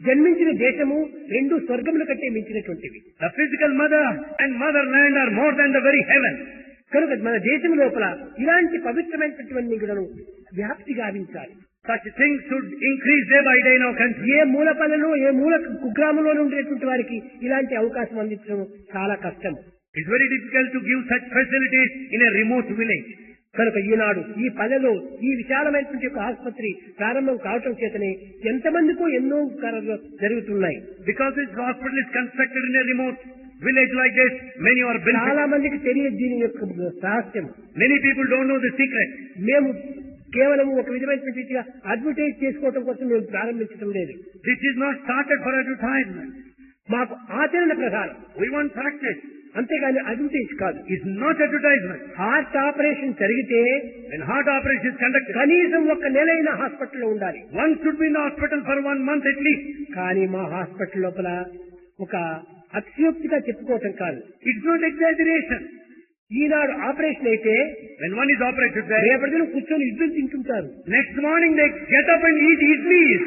Speaker 1: జన్మించిన దేశము రెండు స్వర్గముల కంటే మించినటువంటివి.
Speaker 2: The physical mother and motherland are more than the very heaven.
Speaker 1: కనుక మన దేశం లోపల ఇలాంటి పవిత్రమైనటువంటి కూడా వ్యాప్తి గావించాలి.
Speaker 2: Such things should increase day by day in our country.
Speaker 1: ఏ మూల పల్లెలో ఏ మూల కుగ్రామంలో ఉండేటువంటి వారికి ఇలాంటి అవకాశం అందించడం చాలా కష్టం.
Speaker 2: It's very difficult to give such facilities in a remote village.
Speaker 1: కనుక ఈనాడు ఈ పల్లెలో ఈ విశాలమైనటువంటి యొక్క ఆసుపత్రి ప్రారంభం కావటం చేతనే ఎంతమందికో ఎన్నో కార్యాలు జరుగుతున్నాయి.
Speaker 2: Because this hospital is constructed in a remote village like this, many are
Speaker 1: చాలా
Speaker 2: benefiting.
Speaker 1: మందికి తెలియదు దీని యొక్క రహస్యం.
Speaker 2: Many people don't know the secret.
Speaker 1: మేము కేవలం ఒక విధమైనటువంటి రీతిగా అడ్వర్టైజ్ చేసుకోవడం కోసం మేము ప్రారంభించడం లేదు.
Speaker 2: This is not started for advertisement.
Speaker 1: మాకు ఆచరణ ప్రధానం,
Speaker 2: We want practice.
Speaker 1: అంతేగాని అడ్వర్టైజ్ కాదు.
Speaker 2: It's not advertisement.
Speaker 1: Heart operation జరిగితే
Speaker 2: When heart operation is conducted,
Speaker 1: కనీసం ఒక నెలైన హాస్పిటల్లో ఉండాలి.
Speaker 2: one should be in the hospital for 1 month at least.
Speaker 1: కానీ మా హాస్పిటల్ లోపల ఒక అతిశయోక్తిగా చెప్పుకోవటం కాదు,
Speaker 2: It's not exaggeration.
Speaker 1: Eenadu operation అయితే
Speaker 2: When one is operated there,
Speaker 1: రేపటి దినం కూర్చొని ఇడ్లీలు తింటుంటారు.
Speaker 2: next morning they get up and eat idlis.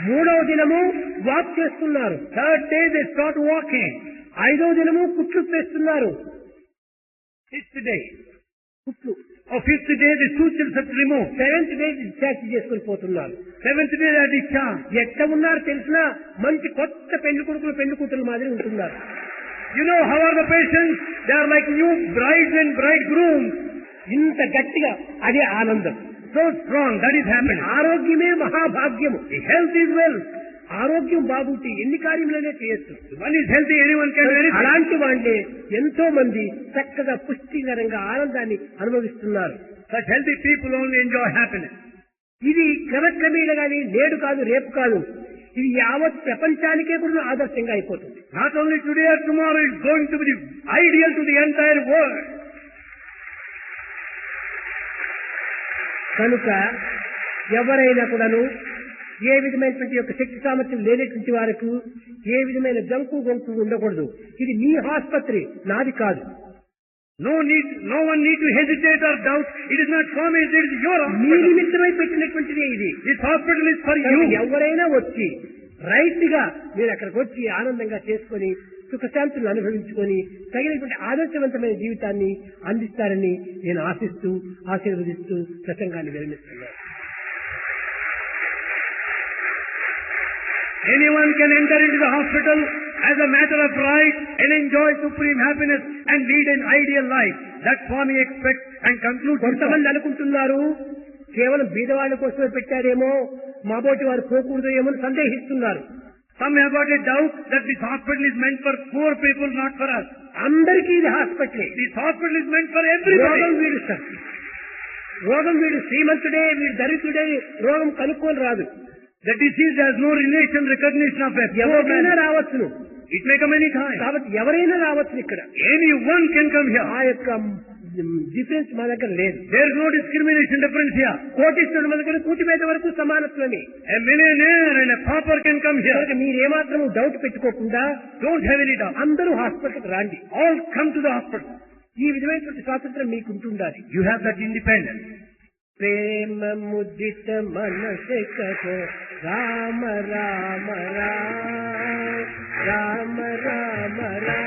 Speaker 1: మూడవ దినము వాక్ చేస్తున్నారు.
Speaker 2: Third day they start walking.
Speaker 1: ఐదవ దినము కుట్లు వేస్తున్నారు.
Speaker 2: Sixth day.
Speaker 1: కుట్లు.
Speaker 2: Or fifth day the sutures are removed.
Speaker 1: Seventh day discharge చేసుకుని పోతున్నారు.
Speaker 2: Seventh day they are discharged.
Speaker 1: ఎట్లా ఉన్నారు తెలిసినా మంచి కొత్త పెళ్లి కొడుకులు పెళ్లి కూతురు మాదిరి ఉంటున్నారు.
Speaker 2: You know how are the patients? They are like new brides and bridegrooms.
Speaker 1: ఇంత గట్టిగా అదే ఆనందం.
Speaker 2: So strong, that is happening.
Speaker 1: ఆరోగ్యమే మహాభాగ్యము.
Speaker 2: The health is wealth.
Speaker 1: ఆరోగ్యం బాగుంటే ఎన్ని కార్యములనే చేయొచ్చు.
Speaker 2: If one is healthy, anyone can do anything.
Speaker 1: అలాంటి వాళ్ళే ఎంతో మంది చక్కగా పుష్టికరంగా ఆనందాన్ని అనుభవిస్తున్నారు.
Speaker 2: Such healthy people only enjoy happiness.
Speaker 1: ఇది క్రమక్రమేణగాని నేడు కాదు రేపు కాదు, ఇది యావత్ ప్రపంచానికే కూడా ఆదర్శంగా అయిపోతుంది.
Speaker 2: Not only today or tomorrow, it's going to be the ideal to the entire world.
Speaker 1: కనుక ఎవరైనా కూడాను ఏ విధమైనటువంటి యొక్క శక్తి సామర్థ్యం లేనటువంటి వారికి ఏ విధమైన జంకు గొంకు ఉండకూడదు. ఇది మీ ఆసుపత్రి, నాది కాదు.
Speaker 2: No one need to hesitate or doubt. It is not Swami's, it is your
Speaker 1: me
Speaker 2: hospital.
Speaker 1: నిమిత్తమై పెట్టినటువంటిదే ఇది.
Speaker 2: This hospital is for you.
Speaker 1: ఎవరైనా వచ్చి రైట్ గా మీరు అక్కడికి వచ్చి ఆనందంగా చేసుకొని సుఖశాంతులను అనుభవించుకొని తగినటువంటి ఆదర్శవంతమైన జీవితాన్ని అందిస్తారని నేను ఆశిస్తూ ఆశీర్వదిస్తూ ప్రసంగాన్ని విరమిస్తున్నాను.
Speaker 2: Anyone can enter into the hospital as a matter of right and enjoy supreme happiness and lead an ideal life. That Swami expects and concludes.
Speaker 1: కొంతమంది అనుకుంటున్నారు కేవలం బీదవాళ్ల కోసమే పెట్టారేమో, మాబోటి వారు పోకూడదు ఏమో సందేహిస్తున్నారు.
Speaker 2: Some have got a doubt that this hospital is meant for poor people, not for us.
Speaker 1: అందరికీ ఇది హాస్పిటలే.
Speaker 2: This hospital is meant for everybody.
Speaker 1: రోగం వీడు శ్రీమంతుడే వీడు దరిద్రుడే రోగం కనుక్కొని రాదు.
Speaker 2: The disease has no relation, recognition of a poor
Speaker 1: ఎవరైనా
Speaker 2: man.
Speaker 1: రావచ్చును.
Speaker 2: It may come any time.
Speaker 1: కాబట్టి ఎవరైనా రావచ్చు ఇక్కడ.
Speaker 2: Anyone can come here.
Speaker 1: ఆ యొక్క డిఫరెన్స్ మా దగ్గర లేదు.
Speaker 2: There is no discrimination difference here.
Speaker 1: కోటీశ్వరుడు మన దగ్గర కూటిపేట వరకు సమానత్వమే.
Speaker 2: A millionaire and a pauper can come here.
Speaker 1: కనుక మీరేమాత్రం డౌట్ పెట్టుకోకుండా
Speaker 2: Don't have any doubt.
Speaker 1: అందరూ హాస్పిటల్కి రాండి.
Speaker 2: All come to the hospital.
Speaker 1: ఈ విధమైనటువంటి స్వాతంత్రం మీకు ఉంటుండాలి.
Speaker 2: You have that independence.
Speaker 1: ప్రేమ ముదిత మనసే కహో రామ రామ రామ రామ రామ రామ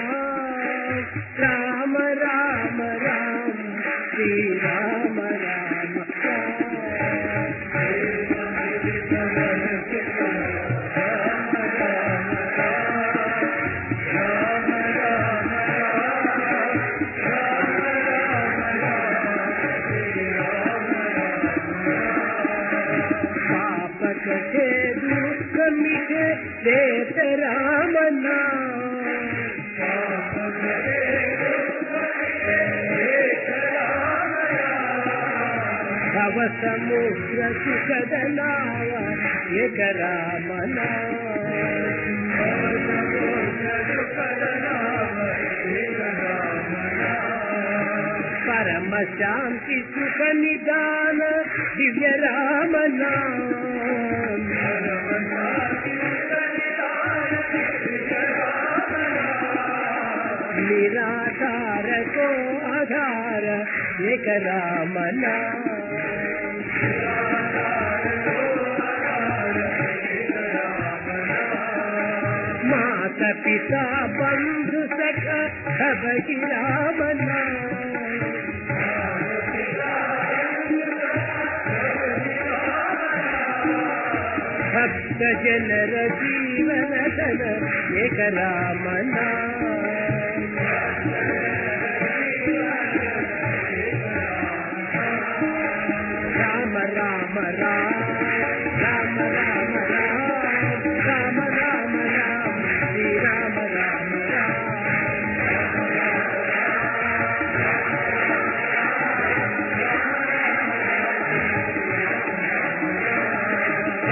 Speaker 1: రామ రామ రామ శ్రీ రామ రామ देत राम नाम భవ సముద్ర సుఖద నావ ఏక రామ పరమ శాంతి సుఖ నిదాన దివ్య రామ నిరాధార కో ఆధార ఏక రామ మాత పితా బంధు సఖ సభకి రామ భక్త జనర జీవన ధన ఏక రామ రామ రామ రామ రామ రామ రామ రామ రామ రామ శ్రీ రామ రామ రామ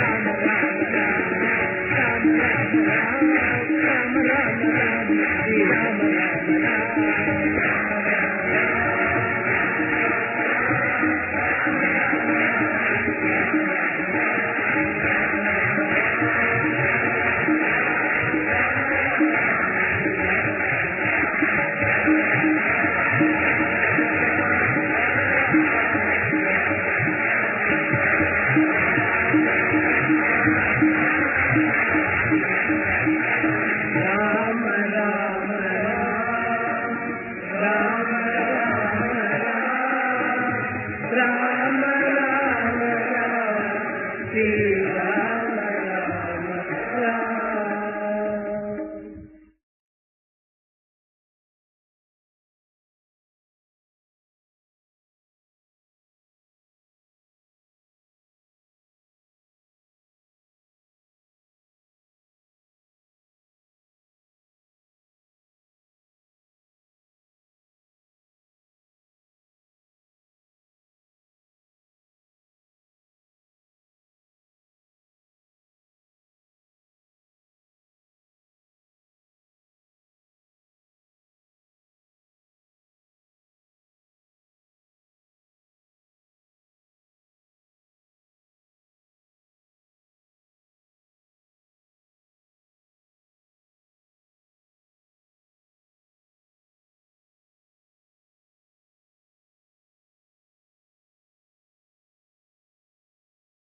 Speaker 1: రామ రామ రామ రామ రామ శ్రీ రామ రామ